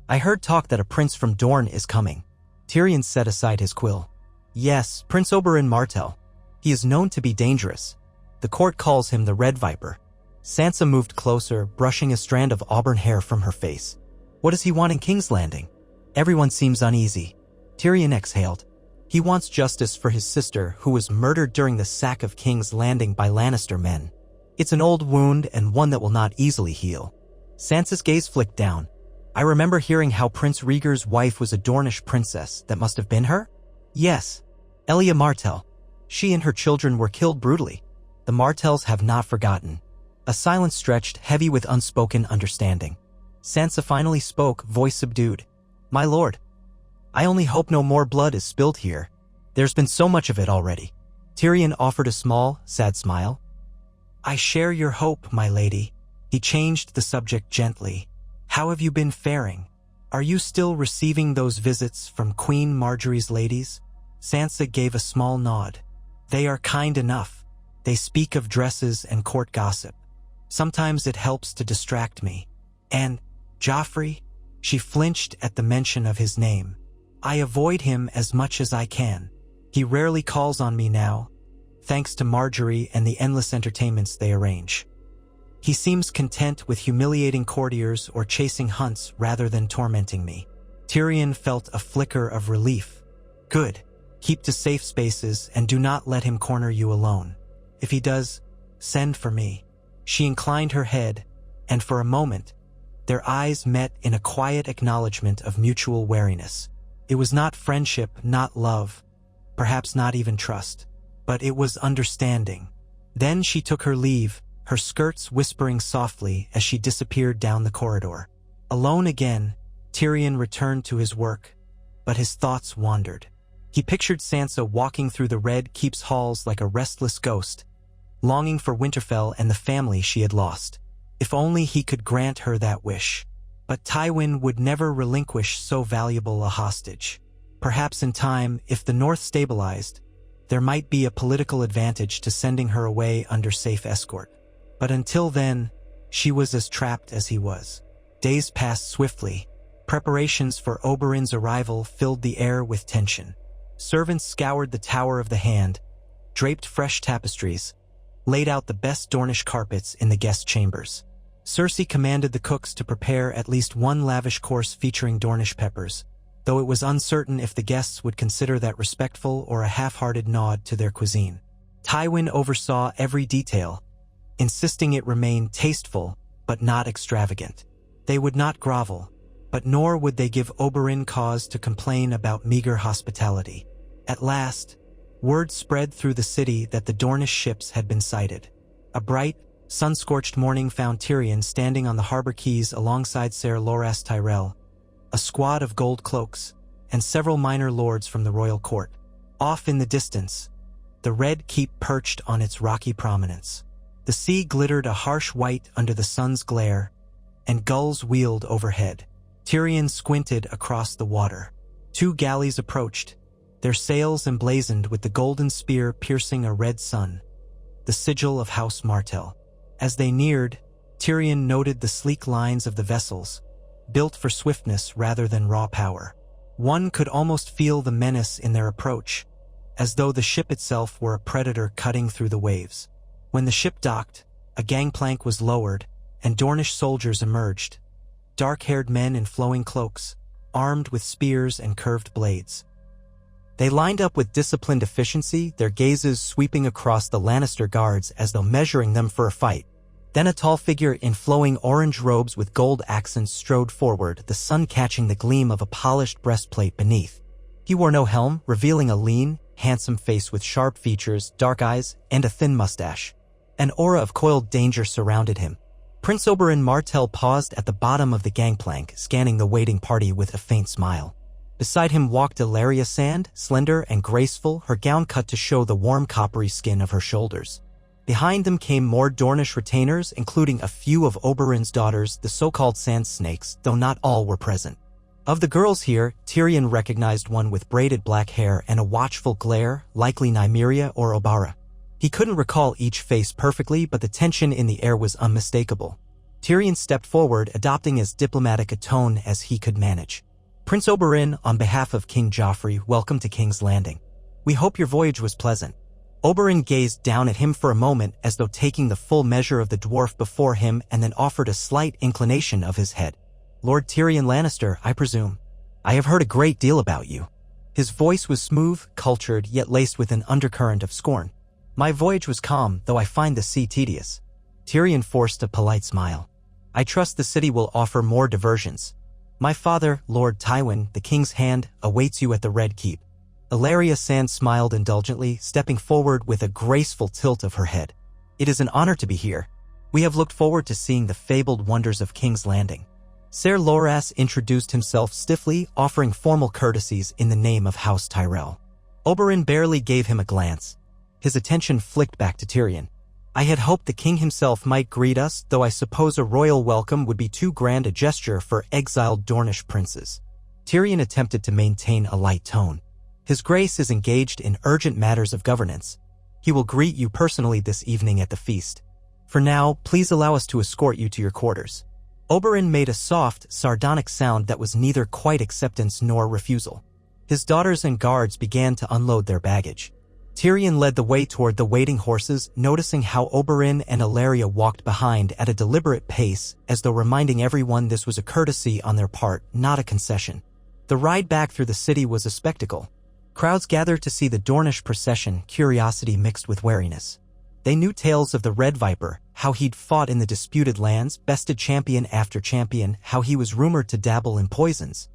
heard talk that a prince from Dorne is coming. Tyrion set aside his quill. Yes, Prince Oberyn Martell. He is known to be dangerous. The court calls him the Red Viper. Sansa moved closer, brushing a strand of auburn hair from her face. What does he want in King's Landing? Everyone seems uneasy. Tyrion exhaled. He wants justice for his sister who was murdered during the sack of King's Landing by Lannister men. It's an old wound and one that will not easily heal. Sansa's gaze flicked down. I remember hearing how Prince Rhaegar's wife was a Dornish princess. That must have been her? Yes. Elia Martell. She and her children were killed brutally. The Martells have not forgotten. A silence stretched, heavy with unspoken understanding. Sansa finally spoke, voice subdued. My lord, I only hope no more blood is spilled here. There's been so much of it already. Tyrion offered a small, sad smile. I share your hope, my lady. He changed the subject gently. How have you been faring? Are you still receiving those visits from Queen Marjorie's ladies? Sansa gave a small nod. They are kind enough. They speak of dresses and court gossip. Sometimes it helps to distract me. And Joffrey? She flinched at the mention of his name. I avoid him as much as I can. He rarely calls on me now, thanks to Marjorie and the endless entertainments they arrange. He seems content with humiliating courtiers or chasing hunts rather than tormenting me. Tyrion felt a flicker of relief. Good. Keep to safe spaces and do not let him corner you alone. If he does, send for me. She inclined her head, and for a moment, their eyes met in a quiet acknowledgement of mutual wariness. It was not friendship, not love, perhaps not even trust, but it was understanding. Then she took her leave, her skirts whispering softly as she disappeared down the corridor. Alone again, Tyrion returned to his work, but his thoughts wandered. He pictured Sansa walking through the Red Keep's halls like a restless ghost, longing for Winterfell and the family she had lost. If only he could grant her that wish. But Tywin would never relinquish so valuable a hostage. Perhaps in time, if the North stabilized, there might be a political advantage to sending her away under safe escort. But until then, she was as trapped as he was. Days passed swiftly. Preparations for Oberyn's arrival filled the air with tension. Servants scoured the Tower of the Hand, draped fresh tapestries, laid out the best Dornish carpets in the guest chambers. Cersei commanded the cooks to prepare at least one lavish course featuring Dornish peppers, though it was uncertain if the guests would consider that respectful or a half-hearted nod to their cuisine. Tywin oversaw every detail, insisting it remain tasteful but not extravagant. They would not grovel, but nor would they give Oberyn cause to complain about meager hospitality. At last, word spread through the city that the Dornish ships had been sighted. A bright, sun-scorched morning found Tyrion standing on the harbor quays alongside Ser Loras Tyrell, a squad of gold cloaks, and several minor lords from the royal court. Off in the distance, the Red Keep perched on its rocky prominence. The sea glittered a harsh white under the sun's glare, and gulls wheeled overhead. Tyrion squinted across the water. Two galleys approached, their sails emblazoned with the golden spear piercing a red sun, the sigil of House Martell. As they neared, Tyrion noted the sleek lines of the vessels, built for swiftness rather than raw power. One could almost feel the menace in their approach, as though the ship itself were a predator cutting through the waves. When the ship docked, a gangplank was lowered, and Dornish soldiers emerged, dark-haired men in flowing cloaks, armed with spears and curved blades. They lined up with disciplined efficiency, their gazes sweeping across the Lannister guards as though measuring them for a fight. Then a tall figure in flowing orange robes with gold accents strode forward, the sun catching the gleam of a polished breastplate beneath. He wore no helm, revealing a lean, handsome face with sharp features, dark eyes, and a thin mustache. An aura of coiled danger surrounded him. Prince Oberyn Martell paused at the bottom of the gangplank, scanning the waiting party with a faint smile. Beside him walked Ilaria Sand, slender and graceful, her gown cut to show the warm coppery skin of her shoulders. Behind them came more Dornish retainers, including a few of Oberyn's daughters, the so-called Sand Snakes, though not all were present. Of the girls here, Tyrion recognized one with braided black hair and a watchful glare, likely Nymeria or Obara. He couldn't recall each face perfectly, but the tension in the air was unmistakable. Tyrion stepped forward, adopting as diplomatic a tone as he could manage. Prince Oberyn, on behalf of King Joffrey, welcome to King's Landing. We hope your voyage was pleasant. Oberyn gazed down at him for a moment as though taking the full measure of the dwarf before him and then offered a slight inclination of his head. Lord Tyrion Lannister, I presume. I have heard a great deal about you. His voice was smooth, cultured, yet laced with an undercurrent of scorn. "My voyage was calm, though I find the sea tedious." Tyrion forced a polite smile. "I trust the city will offer more diversions. My father, Lord Tywin, the king's hand, awaits you at the Red Keep." Ilaria Sand smiled indulgently, stepping forward with a graceful tilt of her head. "It is an honor to be here. We have looked forward to seeing the fabled wonders of King's Landing." Ser Loras introduced himself stiffly, offering formal courtesies in the name of House Tyrell. Oberyn barely gave him a glance. His attention flicked back to Tyrion. "I had hoped the king himself might greet us, though I suppose a royal welcome would be too grand a gesture for exiled Dornish princes." Tyrion attempted to maintain a light tone. "His Grace is engaged in urgent matters of governance. He will greet you personally this evening at the feast. For now, please allow us to escort you to your quarters." Oberyn made a soft, sardonic sound that was neither quite acceptance nor refusal. His daughters and guards began to unload their baggage. Tyrion led the way toward the waiting horses, noticing how Oberyn and Ilaria walked behind at a deliberate pace, as though reminding everyone this was a courtesy on their part, not a concession. The ride back through the city was a spectacle. Crowds gathered to see the Dornish procession, curiosity mixed with wariness. They knew tales of the Red Viper, how he'd fought in the disputed lands, bested champion after champion, how he was rumored to dabble in poisons.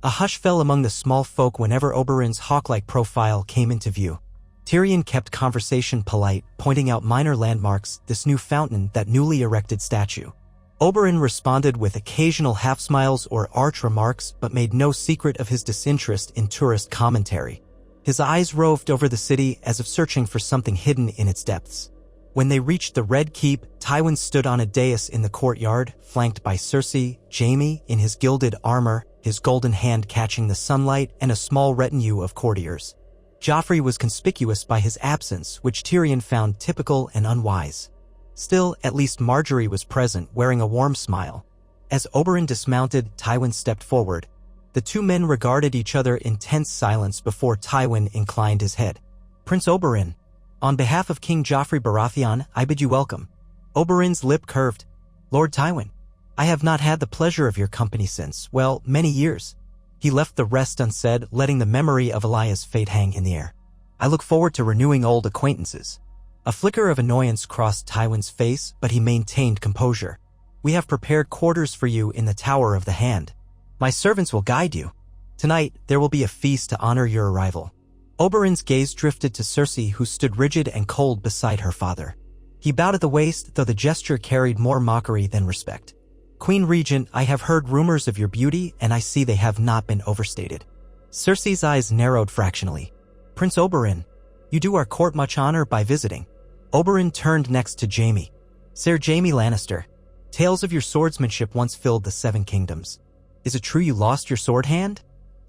A hush fell among the small folk whenever Oberyn's hawk-like profile came into view. Tyrion kept conversation polite, pointing out minor landmarks, this new fountain, that newly erected statue. Oberyn responded with occasional half-smiles or arch remarks, but made no secret of his disinterest in tourist commentary. His eyes roved over the city as if searching for something hidden in its depths. When they reached the Red Keep, Tywin stood on a dais in the courtyard, flanked by Cersei, Jaime in his gilded armor, his golden hand catching the sunlight, and a small retinue of courtiers. Joffrey was conspicuous by his absence, which Tyrion found typical and unwise. Still, at least Margaery was present, wearing a warm smile. As Oberyn dismounted, Tywin stepped forward. The two men regarded each other in tense silence before Tywin inclined his head. "Prince Oberyn, on behalf of King Joffrey Baratheon, I bid you welcome." Oberyn's lip curved. "Lord Tywin, I have not had the pleasure of your company since, well, many years." He left the rest unsaid, letting the memory of Elia's fate hang in the air. "I look forward to renewing old acquaintances." A flicker of annoyance crossed Tywin's face, but he maintained composure. "We have prepared quarters for you in the Tower of the Hand. My servants will guide you. Tonight, there will be a feast to honor your arrival." Oberyn's gaze drifted to Cersei, who stood rigid and cold beside her father. He bowed at the waist, though the gesture carried more mockery than respect. "Queen Regent, I have heard rumors of your beauty, and I see they have not been overstated." Cersei's eyes narrowed fractionally. "Prince Oberyn, you do our court much honor by visiting." Oberyn turned next to Jaime. "Ser Jaime Lannister, tales of your swordsmanship once filled the Seven Kingdoms. Is it true you lost your sword hand?"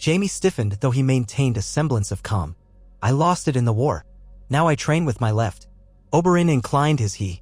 Jaime stiffened, though he maintained a semblance of calm. "I lost it in the war. Now I train with my left." Oberyn inclined his head,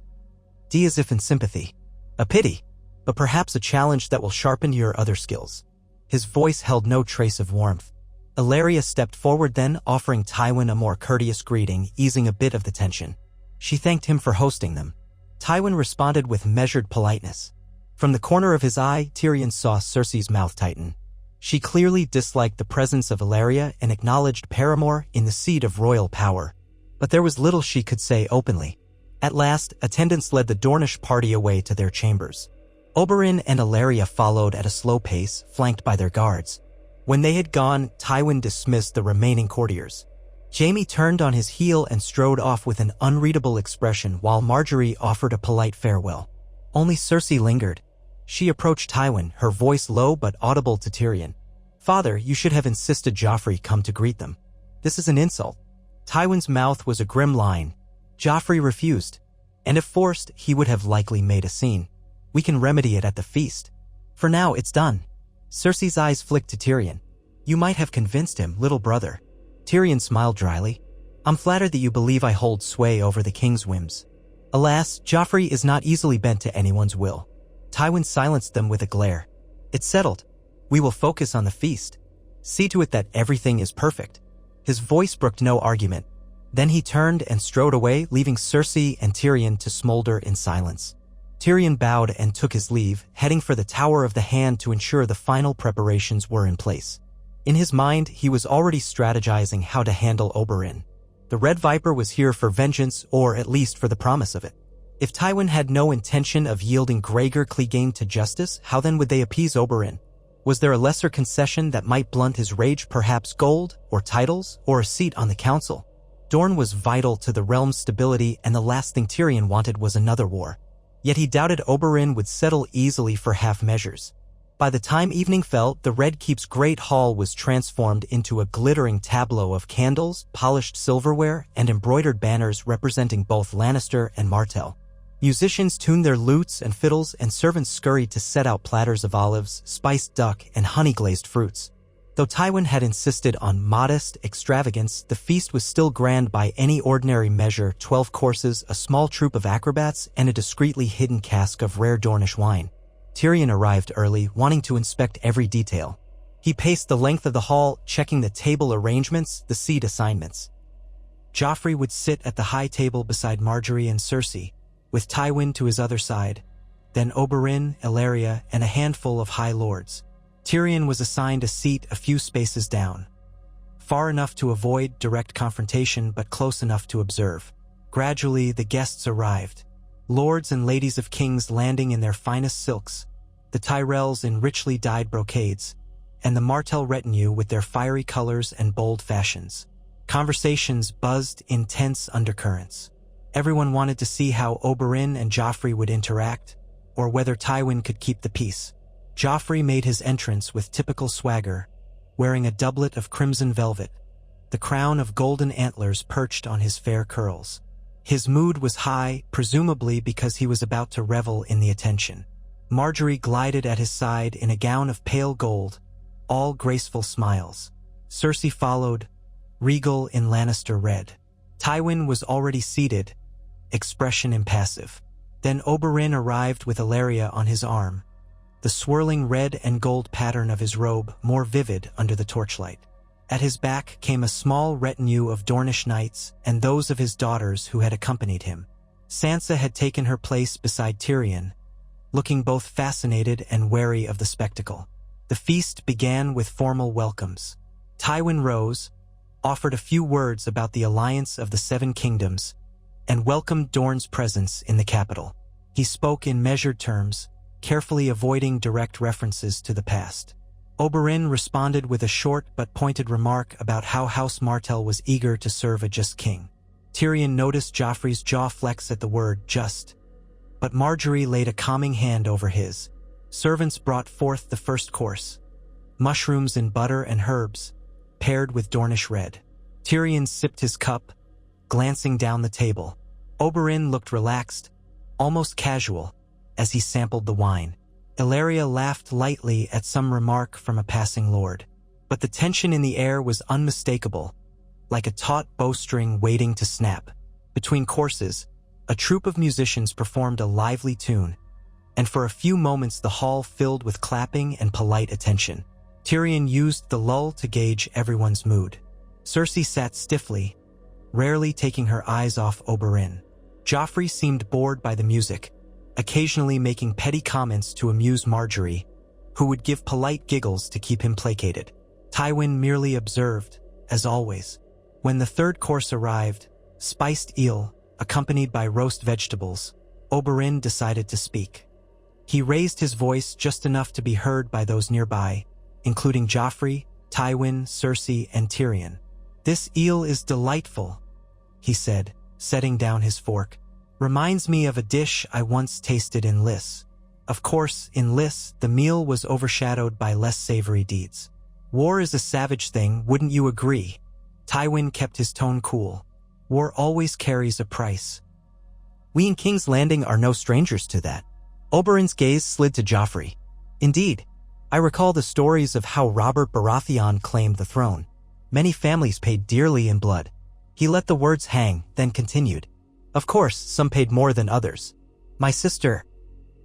as if in sympathy. "A pity, but perhaps a challenge that will sharpen your other skills." His voice held no trace of warmth. Ilaria stepped forward then, offering Tywin a more courteous greeting, easing a bit of the tension. She thanked him for hosting them. Tywin responded with measured politeness. From the corner of his eye, Tyrion saw Cersei's mouth tighten. She clearly disliked the presence of Ilaria and acknowledged Paramore in the seat of royal power. But there was little she could say openly. At last, attendants led the Dornish party away to their chambers. Oberyn and Ilaria followed at a slow pace, flanked by their guards. When they had gone, Tywin dismissed the remaining courtiers. Jaime turned on his heel and strode off with an unreadable expression while Margaery offered a polite farewell. Only Cersei lingered. She approached Tywin, her voice low but audible to Tyrion. "Father, you should have insisted Joffrey come to greet them. This is an insult." Tywin's mouth was a grim line. Joffrey refused. And if forced, he would have likely made a scene. "We can remedy it at the feast. For now, it's done." Cersei's eyes flicked to Tyrion. "You might have convinced him, little brother." Tyrion smiled dryly. "I'm flattered that you believe I hold sway over the king's whims. Alas, Joffrey is not easily bent to anyone's will." Tywin silenced them with a glare. "It's settled. We will focus on the feast. See to it that everything is perfect." His voice brooked no argument. Then he turned and strode away, leaving Cersei and Tyrion to smolder in silence. Tyrion bowed and took his leave, heading for the Tower of the Hand to ensure the final preparations were in place. In his mind, he was already strategizing how to handle Oberyn. The Red Viper was here for vengeance, or at least for the promise of it. If Tywin had no intention of yielding Gregor Clegane to justice, how then would they appease Oberyn? Was there a lesser concession that might blunt his rage, perhaps gold, or titles, or a seat on the council? Dorne was vital to the realm's stability, and the last thing Tyrion wanted was another war. Yet he doubted Oberyn would settle easily for half measures. By the time evening fell, the Red Keep's great hall was transformed into a glittering tableau of candles, polished silverware, and embroidered banners representing both Lannister and Martell. Musicians tuned their lutes and fiddles, and servants scurried to set out platters of olives, spiced duck, and honey-glazed fruits. Though Tywin had insisted on modest extravagance, the feast was still grand by any ordinary measure: 12 courses, a small troupe of acrobats, and a discreetly hidden cask of rare Dornish wine. Tyrion arrived early, wanting to inspect every detail. He paced the length of the hall, checking the table arrangements, the seat assignments. Joffrey would sit at the high table beside Margaery and Cersei, with Tywin to his other side, then Oberyn, Illyria, and a handful of high lords. Tyrion was assigned a seat a few spaces down, far enough to avoid direct confrontation but close enough to observe. Gradually, the guests arrived. Lords and ladies of kings landing in their finest silks, the Tyrells in richly dyed brocades, and the Martell retinue with their fiery colors and bold fashions. Conversations buzzed in tense undercurrents. Everyone wanted to see how Oberyn and Joffrey would interact, or whether Tywin could keep the peace. Joffrey made his entrance with typical swagger, wearing a doublet of crimson velvet, the crown of golden antlers perched on his fair curls. His mood was high, presumably because he was about to revel in the attention. Margaery glided at his side in a gown of pale gold, all graceful smiles. Cersei followed, regal in Lannister red. Tywin was already seated, expression impassive. Then Oberyn arrived with Illyria on his arm, the swirling red and gold pattern of his robe more vivid under the torchlight. At his back came a small retinue of Dornish knights and those of his daughters who had accompanied him. Sansa had taken her place beside Tyrion, looking both fascinated and wary of the spectacle. The feast began with formal welcomes. Tywin rose, offered a few words about the alliance of the Seven Kingdoms, and welcomed Dorne's presence in the capital. He spoke in measured terms, carefully avoiding direct references to the past. Oberyn responded with a short but pointed remark about how House Martell was eager to serve a just king. Tyrion noticed Joffrey's jaw flex at the word just, but Margaery laid a calming hand over his. Servants brought forth the first course, mushrooms in butter and herbs, paired with Dornish red. Tyrion sipped his cup, glancing down the table. Oberyn looked relaxed, almost casual, as he sampled the wine. Illyria laughed lightly at some remark from a passing lord, but the tension in the air was unmistakable, like a taut bowstring waiting to snap. Between courses, a troupe of musicians performed a lively tune, and for a few moments the hall filled with clapping and polite attention. Tyrion used the lull to gauge everyone's mood. Cersei sat stiffly, rarely taking her eyes off Oberyn. Joffrey seemed bored by the music, occasionally making petty comments to amuse Margaery, who would give polite giggles to keep him placated. Tywin merely observed, as always. When the third course arrived, spiced eel, accompanied by roast vegetables, Oberyn decided to speak. He raised his voice just enough to be heard by those nearby, including Joffrey, Tywin, Cersei, and Tyrion. "This eel is delightful," he said, setting down his fork. "Reminds me of a dish I once tasted in Lys." Of course, in Lys, the meal was overshadowed by less savory deeds. "War is a savage thing, wouldn't you agree?" Tywin kept his tone cool. "War always carries a price. We in King's Landing are no strangers to that." Oberyn's gaze slid to Joffrey. "Indeed, I recall the stories of how Robert Baratheon claimed the throne. Many families paid dearly in blood." He let the words hang, then continued. "Of course, some paid more than others. My sister..."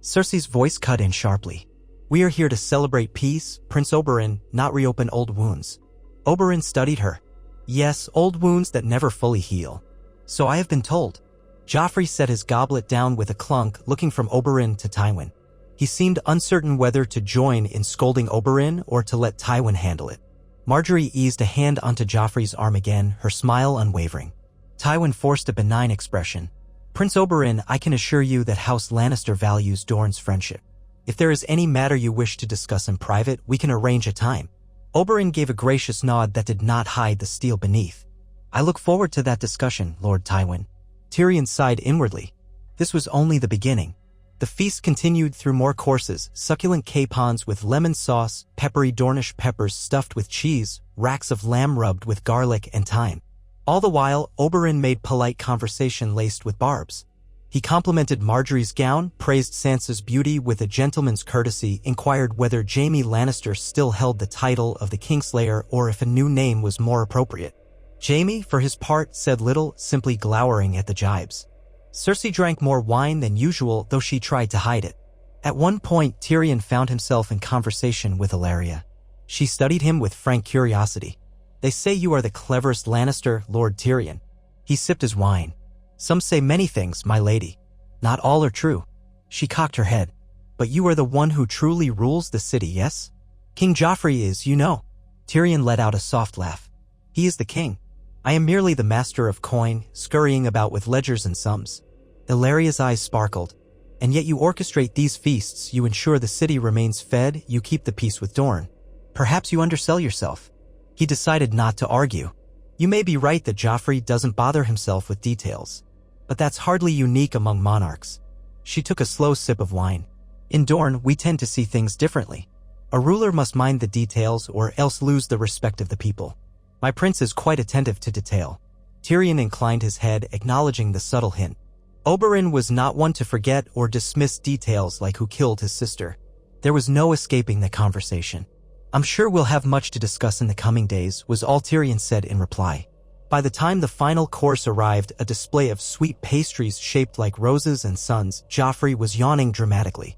Cersei's voice cut in sharply. "We are here to celebrate peace, Prince Oberyn, not reopen old wounds." Oberyn studied her. "Yes, old wounds that never fully heal. So I have been told." Joffrey set his goblet down with a clunk, looking from Oberyn to Tywin. He seemed uncertain whether to join in scolding Oberyn or to let Tywin handle it. Marjorie eased a hand onto Joffrey's arm again, her smile unwavering. Tywin forced a benign expression. Prince Oberyn, I can assure you that House Lannister values Dorne's friendship. If there is any matter you wish to discuss in private, we can arrange a time. Oberyn gave a gracious nod that did not hide the steel beneath. I look forward to that discussion, Lord Tywin. Tyrion sighed inwardly. This was only the beginning. The feast continued through more courses, succulent capons with lemon sauce, peppery Dornish peppers stuffed with cheese, racks of lamb rubbed with garlic and thyme. All the while, Oberyn made polite conversation laced with barbs. He complimented Marjorie's gown, praised Sansa's beauty with a gentleman's courtesy, inquired whether Jaime Lannister still held the title of the Kingslayer or if a new name was more appropriate. Jaime, for his part, said little, simply glowering at the jibes. Cersei drank more wine than usual, though she tried to hide it. At one point, Tyrion found himself in conversation with Ellaria. She studied him with frank curiosity. They say you are the cleverest Lannister, Lord Tyrion. He sipped his wine. Some say many things, my lady. Not all are true. She cocked her head. But you are the one who truly rules the city, yes? King Joffrey is, you know. Tyrion let out a soft laugh. He is the king. I am merely the master of coin, scurrying about with ledgers and sums. Ellaria's eyes sparkled. And yet you orchestrate these feasts, you ensure the city remains fed, you keep the peace with Dorne. Perhaps you undersell yourself. He decided not to argue. You may be right that Joffrey doesn't bother himself with details. But that's hardly unique among monarchs. She took a slow sip of wine. In Dorne, we tend to see things differently. A ruler must mind the details or else lose the respect of the people. My prince is quite attentive to detail. Tyrion inclined his head, acknowledging the subtle hint. Oberyn was not one to forget or dismiss details like who killed his sister. There was no escaping the conversation. I'm sure we'll have much to discuss in the coming days, was all Tyrion said in reply. By the time the final course arrived, a display of sweet pastries shaped like roses and suns, Joffrey was yawning dramatically.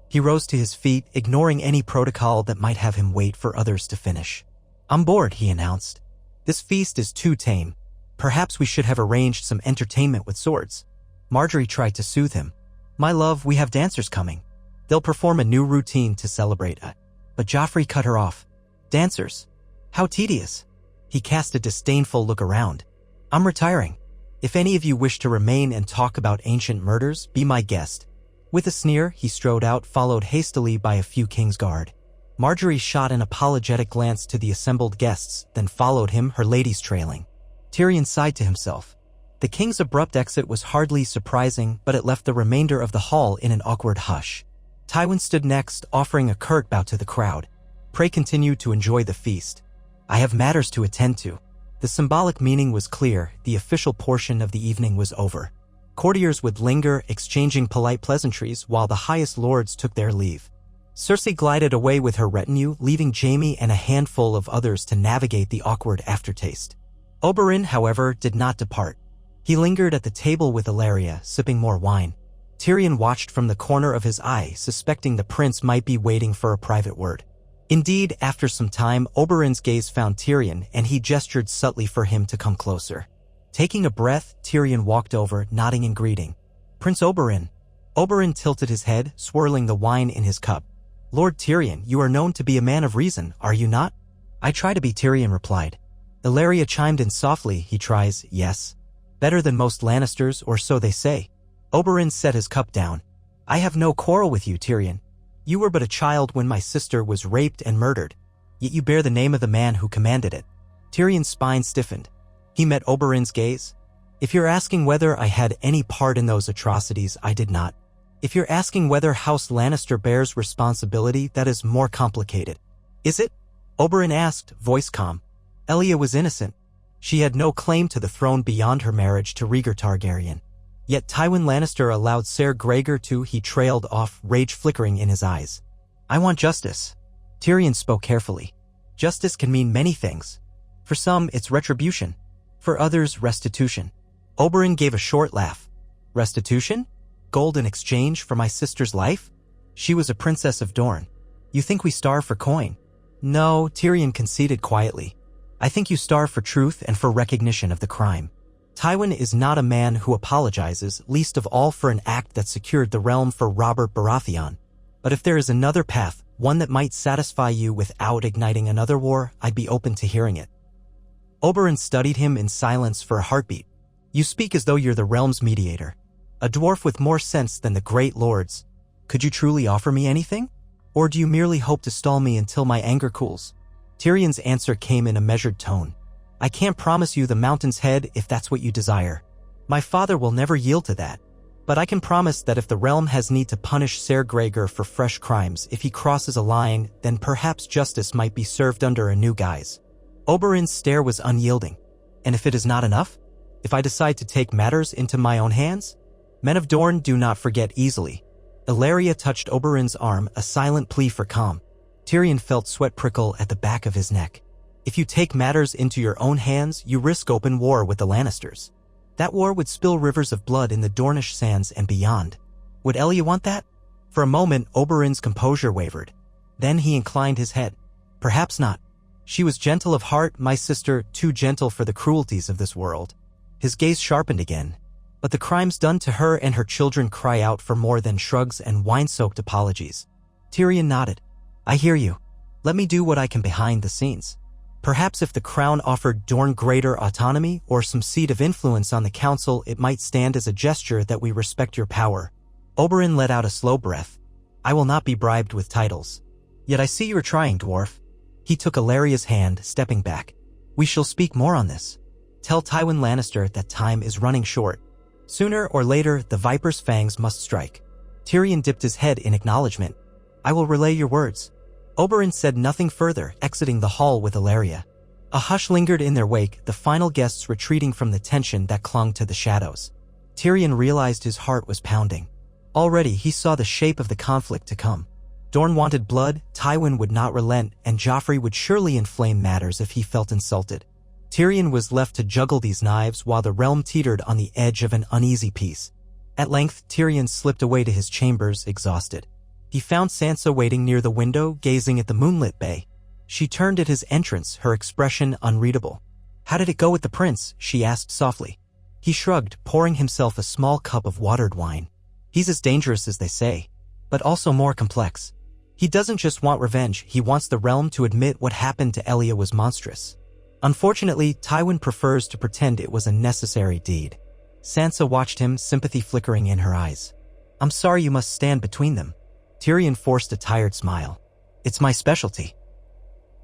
He rose to his feet, ignoring any protocol that might have him wait for others to finish. I'm bored, he announced. This feast is too tame. Perhaps we should have arranged some entertainment with swords. Marjorie tried to soothe him. My love, we have dancers coming. They'll perform a new routine to celebrate it. But Joffrey cut her off. Dancers? How tedious. He cast a disdainful look around. I'm retiring. If any of you wish to remain and talk about ancient murders, be my guest. With a sneer, he strode out, followed hastily by a few Kingsguard. Marjorie shot an apologetic glance to the assembled guests, then followed him, her ladies trailing. Tyrion sighed to himself. The king's abrupt exit was hardly surprising, but it left the remainder of the hall in an awkward hush. Tywin stood next, offering a curt bow to the crowd. Pray continue to enjoy the feast. I have matters to attend to. The symbolic meaning was clear. The official portion of the evening was over. Courtiers would linger, exchanging polite pleasantries while the highest lords took their leave. Cersei glided away with her retinue, leaving Jaime and a handful of others to navigate the awkward aftertaste. Oberyn, however, did not depart. He lingered at the table with Ellaria, sipping more wine. Tyrion watched from the corner of his eye, suspecting the prince might be waiting for a private word. Indeed, after some time, Oberyn's gaze found Tyrion, and he gestured subtly for him to come closer. Taking a breath, Tyrion walked over, nodding in greeting. Prince Oberyn. Oberyn tilted his head, swirling the wine in his cup. Lord Tyrion, you are known to be a man of reason, are you not? I try to be, Tyrion replied. Ellaria chimed in softly, he tries, yes. Better than most Lannisters, or so they say. Oberyn set his cup down. I have no quarrel with you, Tyrion. You were but a child when my sister was raped and murdered. Yet you bear the name of the man who commanded it. Tyrion's spine stiffened. He met Oberyn's gaze. If you're asking whether I had any part in those atrocities, I did not. If you're asking whether House Lannister bears responsibility, that is more complicated. Is it? Oberyn asked, voice calm. Elia was innocent. She had no claim to the throne beyond her marriage to Rhaegar Targaryen. Yet Tywin Lannister allowed Ser Gregor to, he trailed off, rage flickering in his eyes. I want justice. Tyrion spoke carefully. Justice can mean many things. For some, it's retribution. For others, restitution. Oberyn gave a short laugh. Restitution? Gold in exchange for my sister's life? She was a princess of Dorne. You think we starve for coin? No, Tyrion conceded quietly. I think you starve for truth and for recognition of the crime. Tywin is not a man who apologizes, least of all for an act that secured the realm for Robert Baratheon. But if there is another path, one that might satisfy you without igniting another war, I'd be open to hearing it. Oberyn studied him in silence for a heartbeat. You speak as though you're the realm's mediator. A dwarf with more sense than the great lords. Could you truly offer me anything? Or do you merely hope to stall me until my anger cools? Tyrion's answer came in a measured tone. I can't promise you the mountain's head if that's what you desire. My father will never yield to that. But I can promise that if the realm has need to punish Ser Gregor for fresh crimes, if he crosses a line, then perhaps justice might be served under a new guise. Oberyn's stare was unyielding. And if it is not enough? If I decide to take matters into my own hands? Men of Dorne do not forget easily. Ellaria touched Oberyn's arm, a silent plea for calm. Tyrion felt sweat prickle at the back of his neck. If you take matters into your own hands, you risk open war with the Lannisters. That war would spill rivers of blood in the Dornish sands and beyond. Would Elia want that? For a moment, Oberyn's composure wavered. Then he inclined his head. Perhaps not. She was gentle of heart, my sister, too gentle for the cruelties of this world. His gaze sharpened again. But the crimes done to her and her children cry out for more than shrugs and wine-soaked apologies. Tyrion nodded. I hear you. Let me do what I can behind the scenes. Perhaps if the crown offered Dorne greater autonomy or some seat of influence on the council, it might stand as a gesture that we respect your power. Oberyn let out a slow breath. I will not be bribed with titles. Yet I see you are trying, dwarf. He took Ellaria's hand, stepping back. We shall speak more on this. Tell Tywin Lannister that time is running short. Sooner or later, the Viper's fangs must strike. Tyrion dipped his head in acknowledgement. I will relay your words. Oberyn said nothing further, exiting the hall with Ellaria. A hush lingered in their wake, the final guests retreating from the tension that clung to the shadows. Tyrion realized his heart was pounding. Already he saw the shape of the conflict to come. Dorne wanted blood, Tywin would not relent, and Joffrey would surely inflame matters if he felt insulted. Tyrion was left to juggle these knives while the realm teetered on the edge of an uneasy peace. At length, Tyrion slipped away to his chambers, exhausted. He found Sansa waiting near the window, gazing at the moonlit bay. She turned at his entrance, her expression unreadable. How did it go with the prince? She asked softly. He shrugged, pouring himself a small cup of watered wine. He's as dangerous as they say, but also more complex. He doesn't just want revenge, he wants the realm to admit what happened to Elia was monstrous. Unfortunately, Tywin prefers to pretend it was a necessary deed. Sansa watched him, sympathy flickering in her eyes. I'm sorry you must stand between them. Tyrion forced a tired smile. It's my specialty.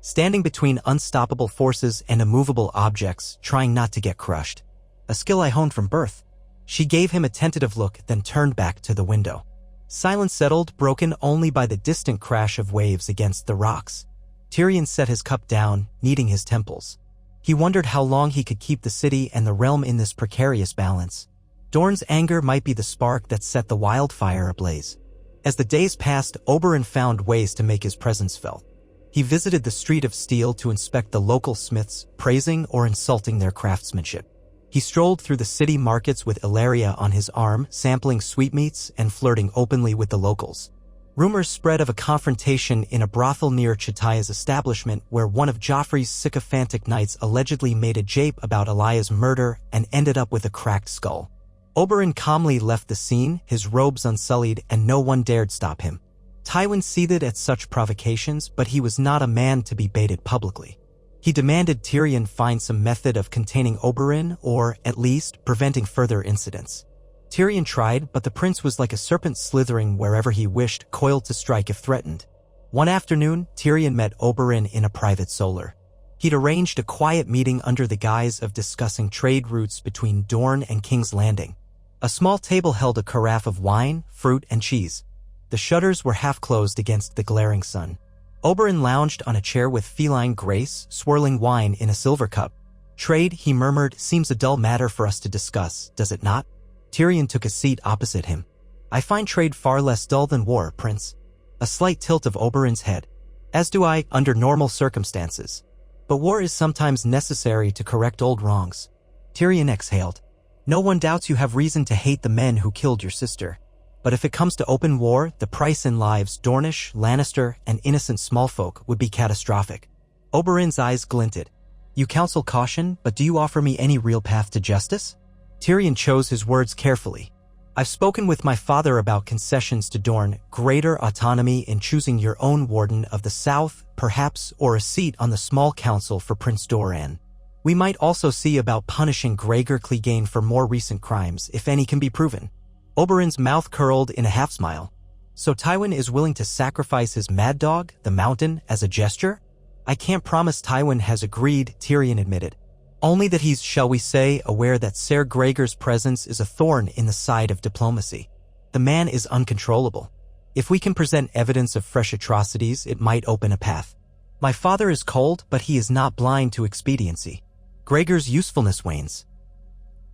Standing between unstoppable forces and immovable objects, trying not to get crushed. A skill I honed from birth. She gave him a tentative look, then turned back to the window. Silence settled, broken only by the distant crash of waves against the rocks. Tyrion set his cup down, kneading his temples. He wondered how long he could keep the city and the realm in this precarious balance. Dorne's anger might be the spark that set the wildfire ablaze. As the days passed, Oberyn found ways to make his presence felt. He visited the Street of Steel to inspect the local smiths, praising or insulting their craftsmanship. He strolled through the city markets with Ellaria on his arm, sampling sweetmeats and flirting openly with the locals. Rumors spread of a confrontation in a brothel near Chataya's establishment where one of Joffrey's sycophantic knights allegedly made a jape about Elia's murder and ended up with a cracked skull. Oberyn calmly left the scene, his robes unsullied, and no one dared stop him. Tywin seethed at such provocations, but he was not a man to be baited publicly. He demanded Tyrion find some method of containing Oberyn, or, at least, preventing further incidents. Tyrion tried, but the prince was like a serpent slithering wherever he wished, coiled to strike if threatened. One afternoon, Tyrion met Oberyn in a private solar. He'd arranged a quiet meeting under the guise of discussing trade routes between Dorne and King's Landing. A small table held a carafe of wine, fruit, and cheese. The shutters were half closed against the glaring sun. Oberyn lounged on a chair with feline grace, swirling wine in a silver cup. Trade, he murmured, seems a dull matter for us to discuss, does it not? Tyrion took a seat opposite him. I find trade far less dull than war, Prince. A slight tilt of Oberyn's head. As do I, under normal circumstances. But war is sometimes necessary to correct old wrongs. Tyrion exhaled. No one doubts you have reason to hate the men who killed your sister. But if it comes to open war, the price in lives, Dornish, Lannister, and innocent smallfolk would be catastrophic. Oberyn's eyes glinted. You counsel caution, but do you offer me any real path to justice? Tyrion chose his words carefully. I've spoken with my father about concessions to Dorne, greater autonomy in choosing your own warden of the south, perhaps, or a seat on the small council for Prince Doran. We might also see about punishing Gregor Clegane for more recent crimes, if any can be proven. Oberyn's mouth curled in a half-smile. So Tywin is willing to sacrifice his mad dog, the Mountain, as a gesture? I can't promise Tywin has agreed, Tyrion admitted. Only that he's, shall we say, aware that Ser Gregor's presence is a thorn in the side of diplomacy. The man is uncontrollable. If we can present evidence of fresh atrocities, it might open a path. My father is cold, but he is not blind to expediency. Gregor's usefulness wanes.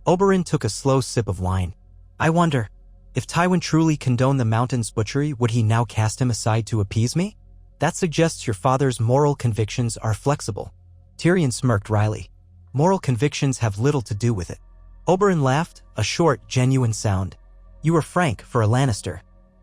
Oberyn took a slow sip of wine. I wonder, if Tywin truly condoned the Mountain's butchery, would he now cast him aside to appease me? That suggests your father's moral convictions are flexible. Tyrion smirked wryly. Moral convictions have little to do with it. Oberyn laughed, a short, genuine sound. You were frank for a Lannister.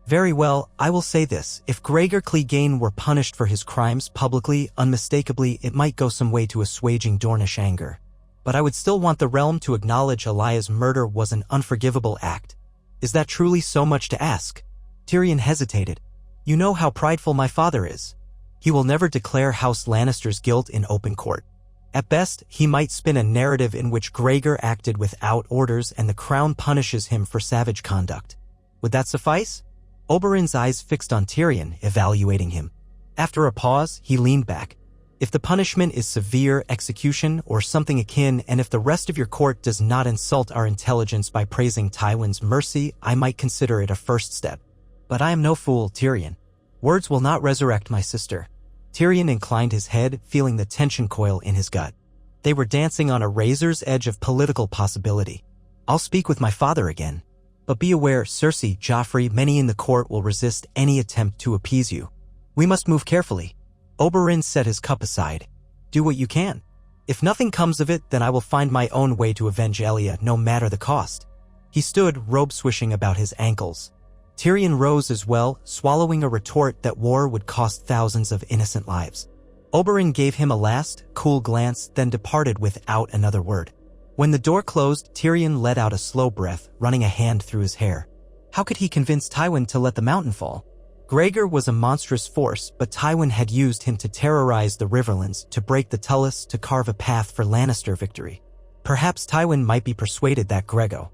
Very well, I will say this. If Gregor Clegane were punished for his crimes publicly, unmistakably, it might go some way to assuaging Dornish anger. But I would still want the realm to acknowledge Elaya's murder was an unforgivable act. Is that truly so much to ask? Tyrion hesitated. You know how prideful my father is. He will never declare House Lannister's guilt in open court. At best, he might spin a narrative in which Gregor acted without orders and the crown punishes him for savage conduct. Would that suffice? Oberyn's eyes fixed on Tyrion, evaluating him. After a pause, he leaned back. If the punishment is severe execution or something akin, and if the rest of your court does not insult our intelligence by praising Tywin's mercy, I might consider it a first step. But I am no fool, Tyrion. Words will not resurrect my sister. Tyrion inclined his head, feeling the tension coil in his gut. They were dancing on a razor's edge of political possibility. I'll speak with my father again. But be aware, Cersei, Joffrey, many in the court will resist any attempt to appease you. We must move carefully. Oberyn set his cup aside. Do what you can. If nothing comes of it, then I will find my own way to avenge Elia, no matter the cost. He stood, robe swishing about his ankles. Tyrion rose as well, swallowing a retort that war would cost thousands of innocent lives. Oberyn gave him a last, cool glance, then departed without another word. When the door closed, Tyrion let out a slow breath, running a hand through his hair. How could he convince Tywin to let the mountain fall? Gregor was a monstrous force, but Tywin had used him to terrorize the Riverlands, to break the Tullus, to carve a path for Lannister victory. Perhaps Tywin might be persuaded that Gregor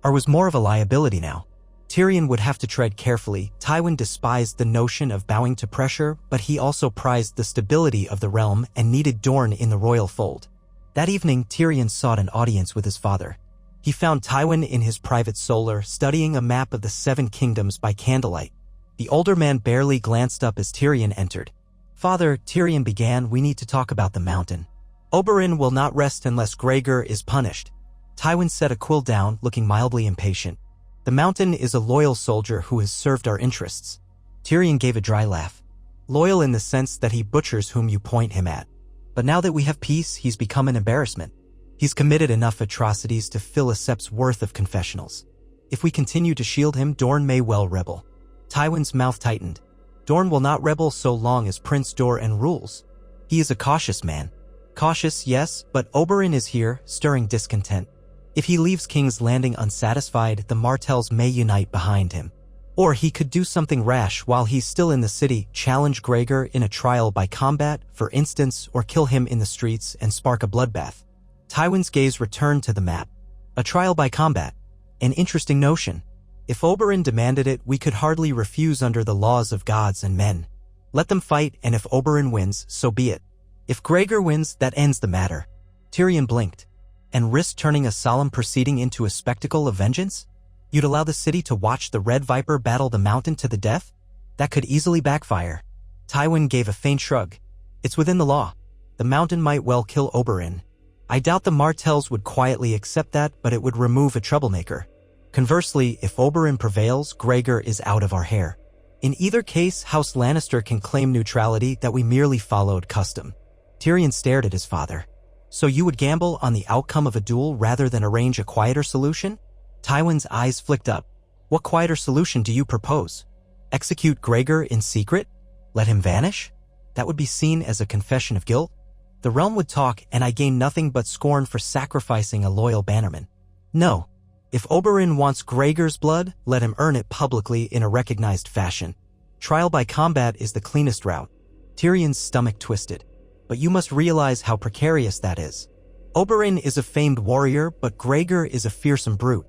was more of a liability now. Tyrion would have to tread carefully. Tywin despised the notion of bowing to pressure, but he also prized the stability of the realm and needed Dorne in the royal fold. That evening, Tyrion sought an audience with his father. He found Tywin in his private solar, studying a map of the Seven Kingdoms by candlelight. The older man barely glanced up as Tyrion entered. Father, Tyrion began, we need to talk about the mountain. Oberyn will not rest unless Gregor is punished. Tywin set a quill down, looking mildly impatient. The Mountain is a loyal soldier who has served our interests. Tyrion gave a dry laugh. Loyal in the sense that he butchers whom you point him at. But now that we have peace, he's become an embarrassment. He's committed enough atrocities to fill a sept's worth of confessionals. If we continue to shield him, Dorne may well rebel. Tywin's mouth tightened. Dorne will not rebel so long as Prince Doran rules. He is a cautious man. Cautious, yes, but Oberyn is here, stirring discontent. If he leaves King's Landing unsatisfied, the Martells may unite behind him. Or he could do something rash while he's still in the city, challenge Gregor in a trial by combat, for instance, or kill him in the streets and spark a bloodbath. Tywin's gaze returned to the map. A trial by combat. An interesting notion. If Oberyn demanded it, we could hardly refuse under the laws of gods and men. Let them fight, and if Oberyn wins, so be it. If Gregor wins, that ends the matter. Tyrion blinked. And risk turning a solemn proceeding into a spectacle of vengeance? You'd allow the city to watch the Red Viper battle the Mountain to the death? That could easily backfire. Tywin gave a faint shrug. It's within the law. The Mountain might well kill Oberyn. I doubt the Martells would quietly accept that, but it would remove a troublemaker. Conversely, if Oberyn prevails, Gregor is out of our hair. In either case, House Lannister can claim neutrality that we merely followed custom. Tyrion stared at his father. So you would gamble on the outcome of a duel rather than arrange a quieter solution? Tywin's eyes flicked up. What quieter solution do you propose? Execute Gregor in secret? Let him vanish? That would be seen as a confession of guilt? The realm would talk, and I gain nothing but scorn for sacrificing a loyal bannerman. No. If Oberyn wants Gregor's blood, let him earn it publicly in a recognized fashion. Trial by combat is the cleanest route. Tyrion's stomach twisted. But you must realize how precarious that is. Oberyn is a famed warrior, but Gregor is a fearsome brute.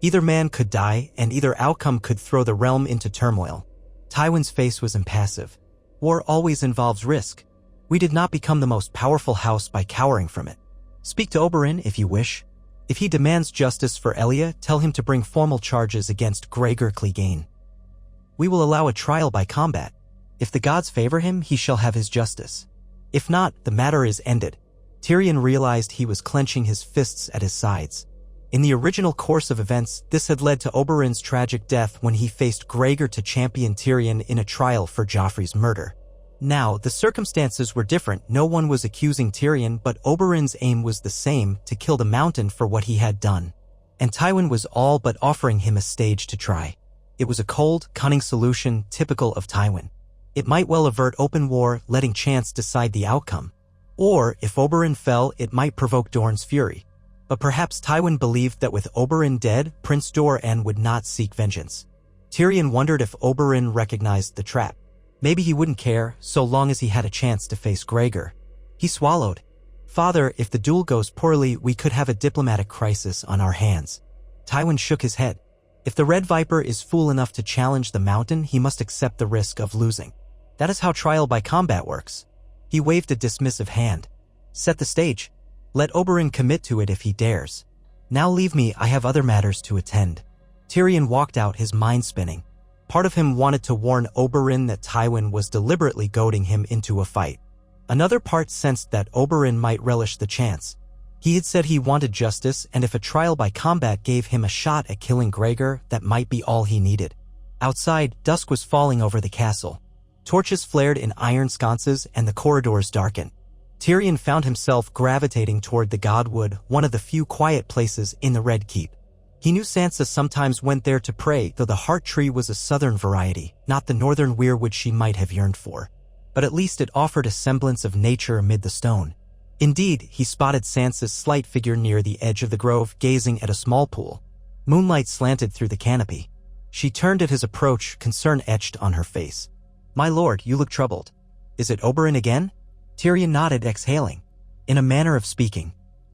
Either man could die, and either outcome could throw the realm into turmoil. Tywin's face was impassive. War always involves risk. We did not become the most powerful house by cowering from it. Speak to Oberyn if you wish. If he demands justice for Elia, tell him to bring formal charges against Gregor Clegane. We will allow a trial by combat. If the gods favor him, he shall have his justice. If not, the matter is ended. Tyrion realized he was clenching his fists at his sides. In the original course of events, this had led to Oberyn's tragic death when he faced Gregor to champion Tyrion in a trial for Joffrey's murder. Now, the circumstances were different. No one was accusing Tyrion, but Oberyn's aim was the same, to kill the Mountain for what he had done. And Tywin was all but offering him a stage to try. It was a cold, cunning solution typical of Tywin. It might well avert open war, letting chance decide the outcome. Or, if Oberyn fell, it might provoke Dorne's fury. But perhaps Tywin believed that with Oberyn dead, Prince Dorne would not seek vengeance. Tyrion wondered if Oberyn recognized the trap. Maybe he wouldn't care, so long as he had a chance to face Gregor. He swallowed. Father, if the duel goes poorly, we could have a diplomatic crisis on our hands. Tywin shook his head. If the Red Viper is fool enough to challenge the Mountain, he must accept the risk of losing. That is how trial by combat works. He waved a dismissive hand. Set the stage. Let Oberyn commit to it if he dares. Now leave me, I have other matters to attend. Tyrion walked out, his mind spinning. Part of him wanted to warn Oberyn that Tywin was deliberately goading him into a fight. Another part sensed that Oberyn might relish the chance. He had said he wanted justice, and if a trial by combat gave him a shot at killing Gregor, that might be all he needed. Outside, dusk was falling over the castle. Torches flared in iron sconces, and the corridors darkened. Tyrion found himself gravitating toward the Godwood, one of the few quiet places in the Red Keep. He knew Sansa sometimes went there to pray, though the heart tree was a southern variety, not the northern weirwood she might have yearned for. But at least it offered a semblance of nature amid the stone. Indeed, he spotted Sansa's slight figure near the edge of the grove, gazing at a small pool. Moonlight slanted through the canopy. She turned at his approach, concern etched on her face. "My lord, you look troubled. Is it Oberyn again?" Tyrion nodded, exhaling. "In a manner of speaking.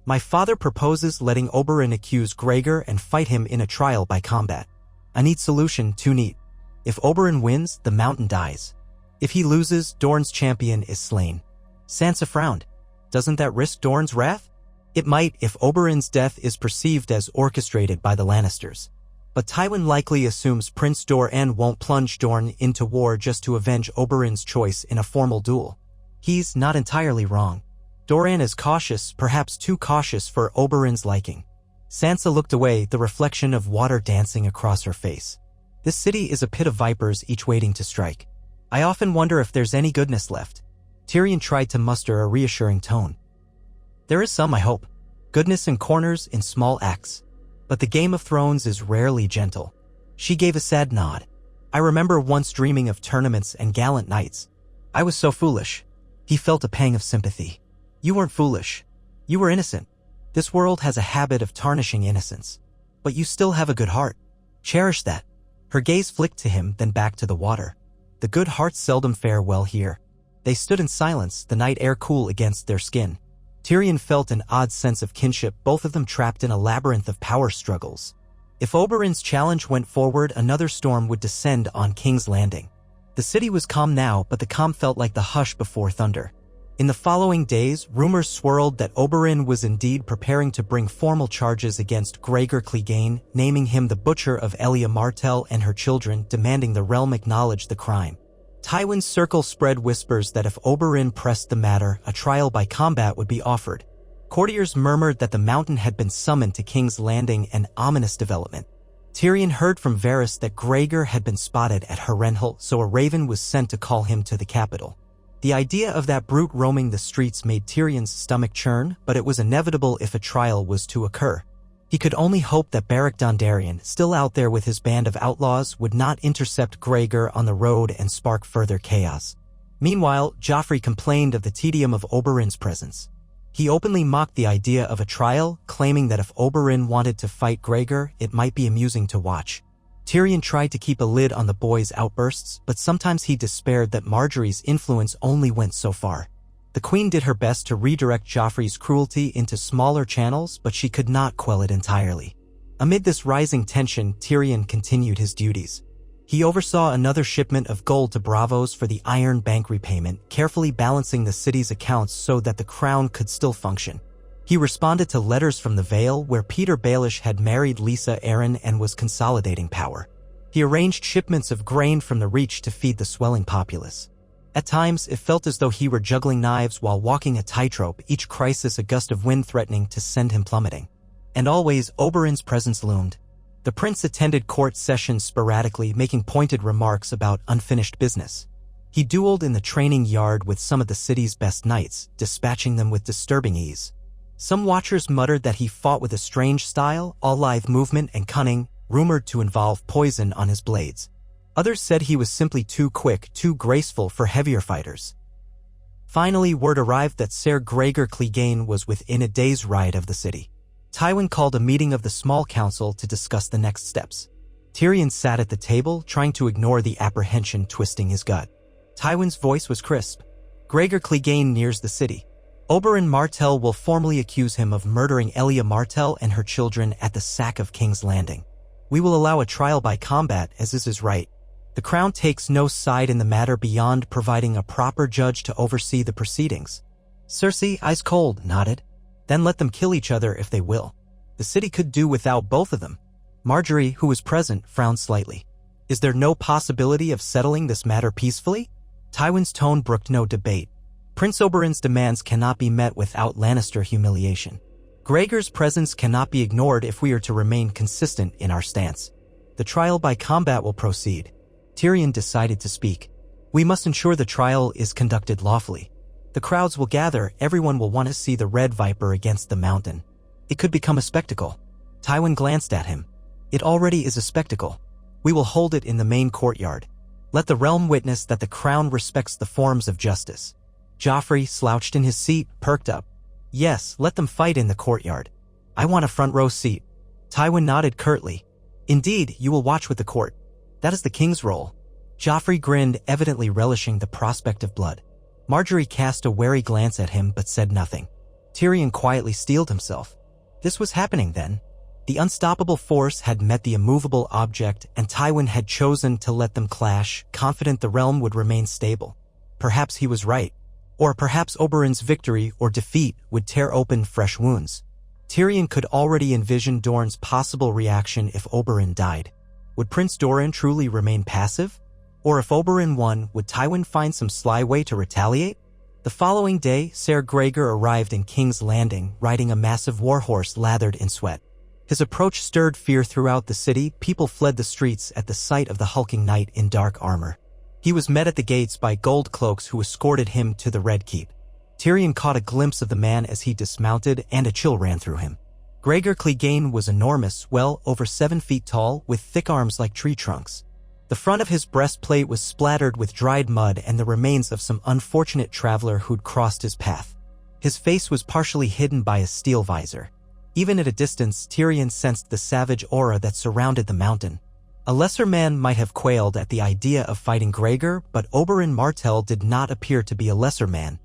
My father proposes letting Oberyn accuse Gregor and fight him in a trial by combat. A neat solution, too neat. If Oberyn wins, the Mountain dies. If he loses, Dorne's champion is slain." Sansa frowned. "Doesn't that risk Dorne's wrath?" "It might if Oberyn's death is perceived as orchestrated by the Lannisters. But Tywin likely assumes Prince Dorne won't plunge Dorne into war just to avenge Oberyn's choice in a formal duel. He's not entirely wrong. Dorne is cautious, perhaps too cautious for Oberyn's liking." Sansa looked away, the reflection of water dancing across her face. "This city is a pit of vipers, each waiting to strike. I often wonder if there's any goodness left." Tyrion tried to muster a reassuring tone. "There is some, I hope. Goodness in corners, in small acts. But the Game of Thrones is rarely gentle." She gave a sad nod. "I remember once dreaming of tournaments and gallant knights. I was so foolish." He felt a pang of sympathy. "You weren't foolish. You were innocent. This world has a habit of tarnishing innocence. But you still have a good heart. Cherish that." Her gaze flicked to him, then back to the water. "The good hearts seldom fare well here." They stood in silence, the night air cool against their skin. Tyrion felt an odd sense of kinship, both of them trapped in a labyrinth of power struggles. If Oberyn's challenge went forward, another storm would descend on King's Landing. The city was calm now, but the calm felt like the hush before thunder. In the following days, rumors swirled that Oberyn was indeed preparing to bring formal charges against Gregor Clegane, naming him the butcher of Elia Martell and her children, demanding the realm acknowledge the crime. Tywin's circle spread whispers that if Oberyn pressed the matter, a trial by combat would be offered. Courtiers murmured that the Mountain had been summoned to King's Landing, an ominous development. Tyrion heard from Varys that Gregor had been spotted at Harrenhal, so a raven was sent to call him to the capital. The idea of that brute roaming the streets made Tyrion's stomach churn, but it was inevitable if a trial was to occur. He could only hope that Beric Dondarrion, still out there with his band of outlaws, would not intercept Gregor on the road and spark further chaos. Meanwhile, Joffrey complained of the tedium of Oberyn's presence. He openly mocked the idea of a trial, claiming that if Oberyn wanted to fight Gregor, it might be amusing to watch. Tyrion tried to keep a lid on the boy's outbursts, but sometimes he despaired that Marjorie's influence only went so far. The queen did her best to redirect Joffrey's cruelty into smaller channels, but she could not quell it entirely. Amid this rising tension, Tyrion continued his duties. He oversaw another shipment of gold to Braavos for the Iron Bank repayment, carefully balancing the city's accounts so that the crown could still function. He responded to letters from the Vale, where Peter Baelish had married Lisa Arryn and was consolidating power. He arranged shipments of grain from the Reach to feed the swelling populace. At times, it felt as though he were juggling knives while walking a tightrope, each crisis a gust of wind threatening to send him plummeting. And always, Oberyn's presence loomed. The prince attended court sessions sporadically, making pointed remarks about unfinished business. He dueled in the training yard with some of the city's best knights, dispatching them with disturbing ease. Some watchers muttered that he fought with a strange style, all lithe movement and cunning, rumored to involve poison on his blades. Others said he was simply too quick, too graceful for heavier fighters. Finally, word arrived that Ser Gregor Clegane was within a day's ride of the city. Tywin called a meeting of the small council to discuss the next steps. Tyrion sat at the table, trying to ignore the apprehension twisting his gut. Tywin's voice was crisp. Gregor Clegane nears the city. Oberyn Martell will formally accuse him of murdering Elia Martell and her children at the sack of King's Landing. We will allow a trial by combat, as is his right. The crown takes no side in the matter beyond providing a proper judge to oversee the proceedings. Cersei, ice cold, nodded. Then let them kill each other if they will. The city could do without both of them. Marjorie, who was present, frowned slightly. Is there no possibility of settling this matter peacefully? Tywin's tone brooked no debate. Prince Oberyn's demands cannot be met without Lannister humiliation. Gregor's presence cannot be ignored if we are to remain consistent in our stance. The trial by combat will proceed. Tyrion decided to speak. We must ensure the trial is conducted lawfully. The crowds will gather, everyone will want to see the Red Viper against the Mountain. It could become a spectacle. Tywin glanced at him. It already is a spectacle. We will hold it in the main courtyard. Let the realm witness that the crown respects the forms of justice. Joffrey, slouched in his seat, perked up. Yes, let them fight in the courtyard. I want a front row seat. Tywin nodded curtly. Indeed, you will watch with the court. That is the king's role. Joffrey grinned, evidently relishing the prospect of blood. Marjorie cast a wary glance at him but said nothing. Tyrion quietly steeled himself. This was happening then. The unstoppable force had met the immovable object, and Tywin had chosen to let them clash, confident the realm would remain stable. Perhaps he was right. Or perhaps Oberyn's victory or defeat would tear open fresh wounds. Tyrion could already envision Dorne's possible reaction if Oberyn died. Would Prince Doran truly remain passive? Or if Oberyn won, would Tywin find some sly way to retaliate? The following day, Ser Gregor arrived in King's Landing, riding a massive warhorse lathered in sweat. His approach stirred fear throughout the city. People fled the streets at the sight of the hulking knight in dark armor. He was met at the gates by gold cloaks who escorted him to the Red Keep. Tyrion caught a glimpse of the man as he dismounted, and a chill ran through him. Gregor Clegane was enormous, well over 7 feet tall, with thick arms like tree trunks. The front of his breastplate was splattered with dried mud and the remains of some unfortunate traveler who'd crossed his path. His face was partially hidden by a steel visor. Even at a distance, Tyrion sensed the savage aura that surrounded the mountain. A lesser man might have quailed at the idea of fighting Gregor, but Oberyn Martell did not appear to be a lesser man.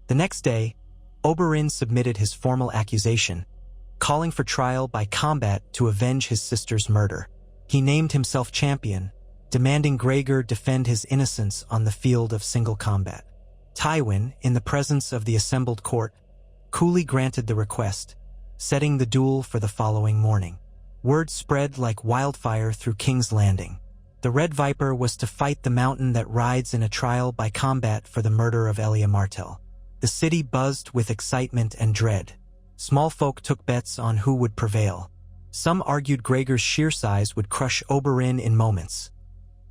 The next day, Oberyn submitted his formal accusation, calling for trial by combat to avenge his sister's murder. He named himself champion, demanding Gregor defend his innocence on the field of single combat. Tywin, in the presence of the assembled court, coolly granted the request, setting the duel for the following morning. Word spread like wildfire through King's Landing. The Red Viper was to fight the mountain that rides in a trial by combat for the murder of Elia Martell. The city buzzed with excitement and dread. Small folk took bets on who would prevail. Some argued Gregor's sheer size would crush Oberyn in moments.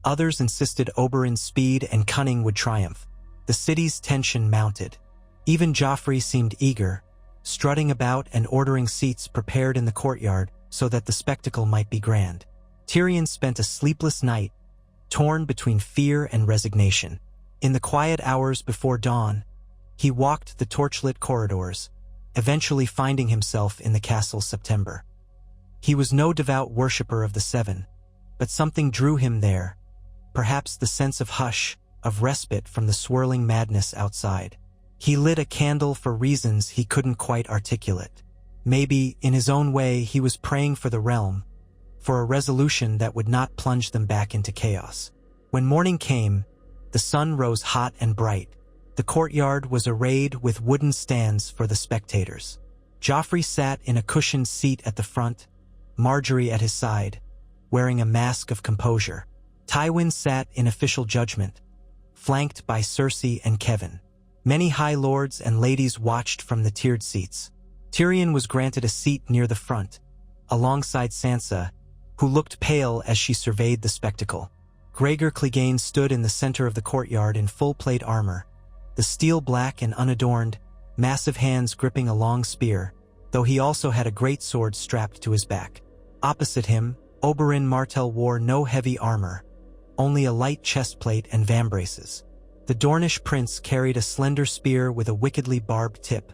Others insisted Oberyn's speed and cunning would triumph. The city's tension mounted. Even Joffrey seemed eager, strutting about and ordering seats prepared in the courtyard so that the spectacle might be grand. Tyrion spent a sleepless night, torn between fear and resignation. In the quiet hours before dawn, he walked the torchlit corridors, eventually finding himself in the castle September. He was no devout worshipper of the Seven, but something drew him there, perhaps the sense of hush, of respite from the swirling madness outside. He lit a candle for reasons he couldn't quite articulate. Maybe, in his own way, he was praying for the realm, for a resolution that would not plunge them back into chaos. When morning came, the sun rose hot and bright. The courtyard was arrayed with wooden stands for the spectators. Joffrey sat in a cushioned seat at the front, Marjorie at his side, wearing a mask of composure. Tywin sat in official judgment, flanked by Cersei and Kevin. Many high lords and ladies watched from the tiered seats. Tyrion was granted a seat near the front, alongside Sansa, who looked pale as she surveyed the spectacle. Gregor Clegane stood in the center of the courtyard in full plate armor, the steel black and unadorned, massive hands gripping a long spear, though he also had a great sword strapped to his back. Opposite him, Oberyn Martell wore no heavy armor, only a light chestplate and vambraces. The Dornish prince carried a slender spear with a wickedly barbed tip,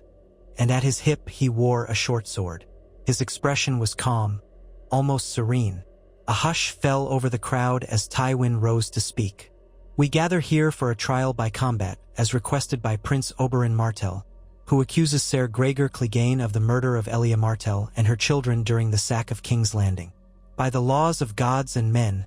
and at his hip he wore a short sword. His expression was calm, almost serene. A hush fell over the crowd as Tywin rose to speak. "We gather here for a trial by combat, as requested by Prince Oberyn Martell, who accuses Ser Gregor Clegane of the murder of Elia Martell and her children during the sack of King's Landing. By the laws of gods and men,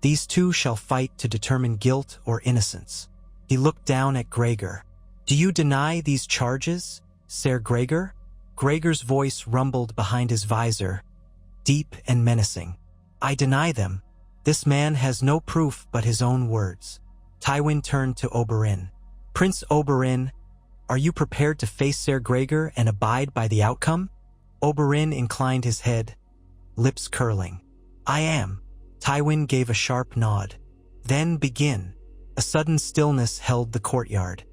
these two shall fight to determine guilt or innocence." He looked down at Gregor. "Do you deny these charges, Ser Gregor?" Gregor's voice rumbled behind his visor, deep and menacing. "I deny them. This man has no proof but his own words." Tywin turned to Oberyn. "Prince Oberyn, are you prepared to face Ser Gregor and abide by the outcome?" Oberyn inclined his head, lips curling. "I am." Tywin gave a sharp nod. "Then begin." A sudden stillness held the courtyard.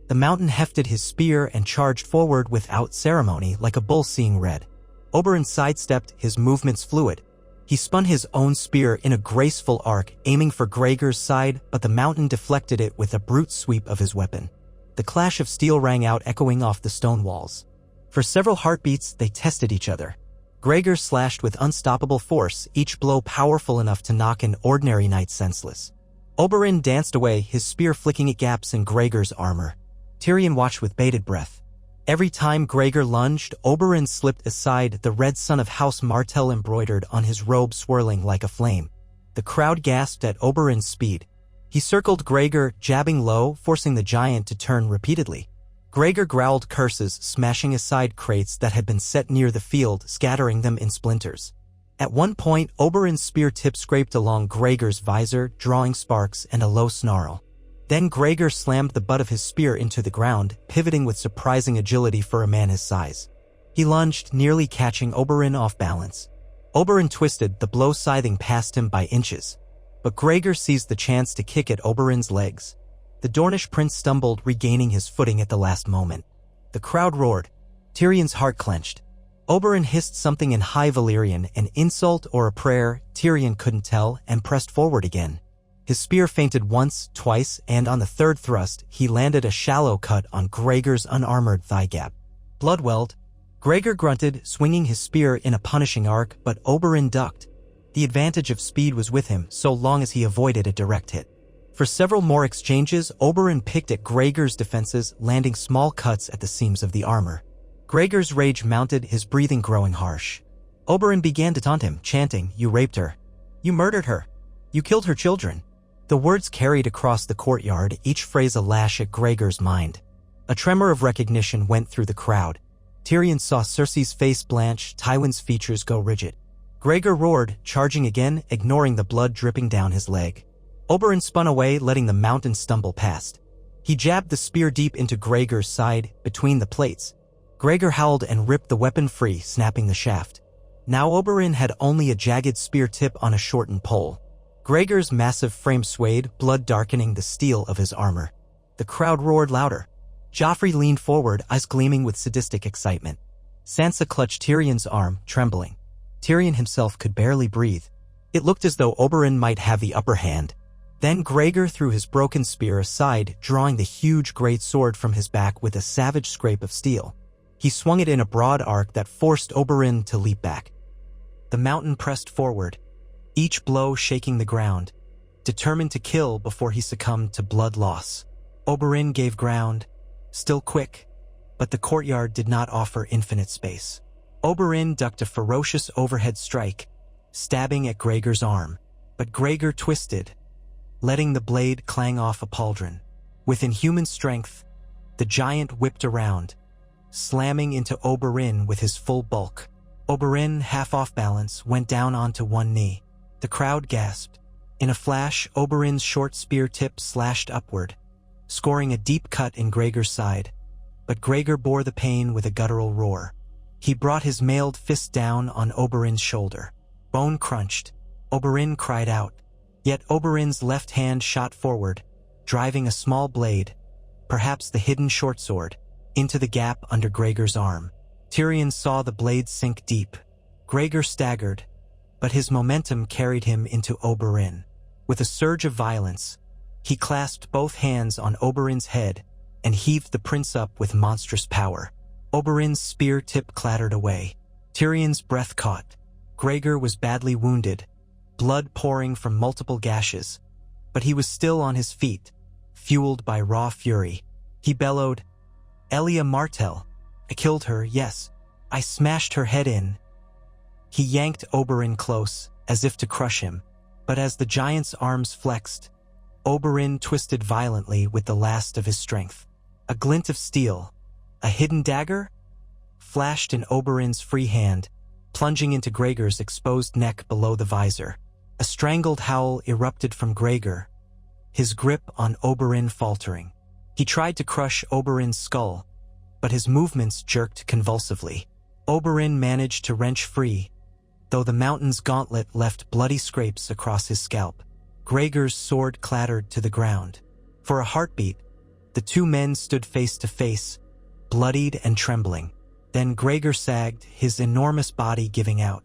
The mountain hefted his spear and charged forward without ceremony, like a bull seeing red. Oberyn sidestepped, his movements fluid. He spun his own spear in a graceful arc, aiming for Gregor's side, but the mountain deflected it with a brute sweep of his weapon. The clash of steel rang out, echoing off the stone walls. For several heartbeats, they tested each other. Gregor slashed with unstoppable force, each blow powerful enough to knock an ordinary knight senseless. Oberyn danced away, his spear flicking at gaps in Gregor's armor. Tyrion watched with bated breath. Every time Gregor lunged, Oberyn slipped aside, the red sun of House Martell embroidered on his robe swirling like a flame. The crowd gasped at Oberyn's speed. He circled Gregor, jabbing low, forcing the giant to turn repeatedly. Gregor growled curses, smashing aside crates that had been set near the field, scattering them in splinters. At one point, Oberyn's spear tip scraped along Gregor's visor, drawing sparks and a low snarl. Then Gregor slammed the butt of his spear into the ground, pivoting with surprising agility for a man his size. He lunged, nearly catching Oberyn off balance. Oberyn twisted, the blow scything past him by inches. But Gregor seized the chance to kick at Oberyn's legs. The Dornish prince stumbled, regaining his footing at the last moment. The crowd roared. Tyrion's heart clenched. Oberyn hissed something in High Valyrian, an insult or a prayer, Tyrion couldn't tell, and pressed forward again. His spear feinted once, twice, and on the third thrust, he landed a shallow cut on Gregor's unarmored thigh gap. Blood welled. Gregor grunted, swinging his spear in a punishing arc, but Oberyn ducked. The advantage of speed was with him, so long as he avoided a direct hit. For several more exchanges, Oberyn picked at Gregor's defenses, landing small cuts at the seams of the armor. Gregor's rage mounted, his breathing growing harsh. Oberyn began to taunt him, chanting, "You raped her. You murdered her. You killed her children." The words carried across the courtyard, each phrase a lash at Gregor's mind. A tremor of recognition went through the crowd. Tyrion saw Cersei's face blanch, Tywin's features go rigid. Gregor roared, charging again, ignoring the blood dripping down his leg. Oberyn spun away, letting the mountain stumble past. He jabbed the spear deep into Gregor's side, between the plates. Gregor howled and ripped the weapon free, snapping the shaft. Now Oberyn had only a jagged spear tip on a shortened pole. Gregor's massive frame swayed, blood darkening the steel of his armor. The crowd roared louder. Joffrey leaned forward, eyes gleaming with sadistic excitement. Sansa clutched Tyrion's arm, trembling. Tyrion himself could barely breathe. It looked as though Oberyn might have the upper hand. Then Gregor threw his broken spear aside, drawing the huge great sword from his back with a savage scrape of steel. He swung it in a broad arc that forced Oberyn to leap back. The mountain pressed forward, each blow shaking the ground, determined to kill before he succumbed to blood loss. Oberyn gave ground, still quick, but the courtyard did not offer infinite space. Oberyn ducked a ferocious overhead strike, stabbing at Gregor's arm, but Gregor twisted, letting the blade clang off a pauldron. With inhuman strength, the giant whipped around, slamming into Oberyn with his full bulk. Oberyn, half off balance, went down onto one knee. The crowd gasped. In a flash, Oberyn's short spear tip slashed upward, scoring a deep cut in Gregor's side. But Gregor bore the pain with a guttural roar. He brought his mailed fist down on Oberyn's shoulder. Bone crunched. Oberyn cried out. Yet Oberyn's left hand shot forward, driving a small blade, perhaps the hidden short sword, into the gap under Gregor's arm. Tyrion saw the blade sink deep. Gregor staggered, but his momentum carried him into Oberyn. With a surge of violence, he clasped both hands on Oberyn's head and heaved the prince up with monstrous power. Oberyn's spear tip clattered away. Tyrion's breath caught. Gregor was badly wounded, blood pouring from multiple gashes, but he was still on his feet, fueled by raw fury. He bellowed, "Elia Martell. I killed her, yes. I smashed her head in." He yanked Oberyn close, as if to crush him, but as the giant's arms flexed, Oberyn twisted violently with the last of his strength. A glint of steel, a hidden dagger, flashed in Oberyn's free hand, plunging into Gregor's exposed neck below the visor. A strangled howl erupted from Gregor, his grip on Oberyn faltering. He tried to crush Oberyn's skull, but his movements jerked convulsively. Oberyn managed to wrench free, though the mountain's gauntlet left bloody scrapes across his scalp. Gregor's sword clattered to the ground. For a heartbeat, the two men stood face to face, bloodied and trembling. Then Gregor sagged, his enormous body giving out.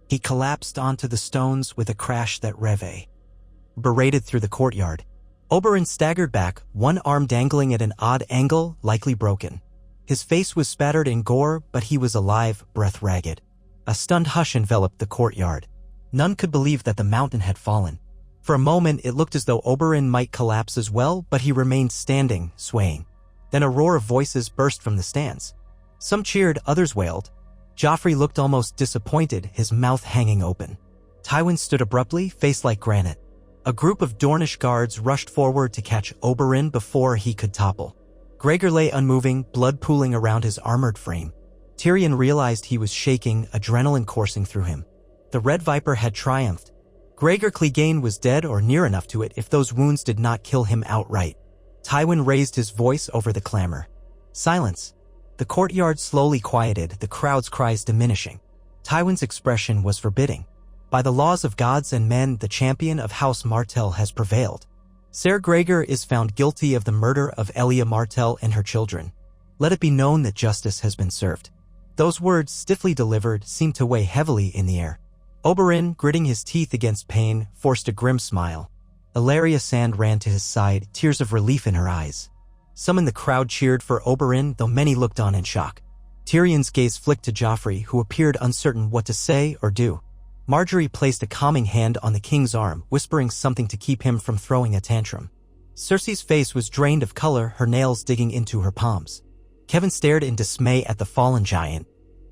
He collapsed onto the stones with a crash that reverberated through the courtyard. Oberyn staggered back, one arm dangling at an odd angle, likely broken. His face was spattered in gore, but he was alive, breath ragged. A stunned hush enveloped the courtyard. None could believe that the mountain had fallen. For a moment, it looked as though Oberyn might collapse as well, but he remained standing, swaying. Then a roar of voices burst from the stands. Some cheered, others wailed. Joffrey looked almost disappointed, his mouth hanging open. Tywin stood abruptly, face like granite. A group of Dornish guards rushed forward to catch Oberyn before he could topple. Gregor lay unmoving, blood pooling around his armored frame. Tyrion realized he was shaking, adrenaline coursing through him. The Red Viper had triumphed. Gregor Clegane was dead or near enough to it if those wounds did not kill him outright. Tywin raised his voice over the clamor. Silence. The courtyard slowly quieted, the crowd's cries diminishing. Tywin's expression was forbidding. By the laws of gods and men, the champion of House Martell has prevailed. Ser Gregor is found guilty of the murder of Elia Martell and her children. Let it be known that justice has been served. Those words, stiffly delivered, seemed to weigh heavily in the air. Oberyn, gritting his teeth against pain, forced a grim smile. Ilaria Sand ran to his side, tears of relief in her eyes. Some in the crowd cheered for Oberyn, though many looked on in shock. Tyrion's gaze flicked to Joffrey, who appeared uncertain what to say or do. Margaery placed a calming hand on the king's arm, whispering something to keep him from throwing a tantrum. Cersei's face was drained of color, her nails digging into her palms. Kevin stared in dismay at the fallen giant.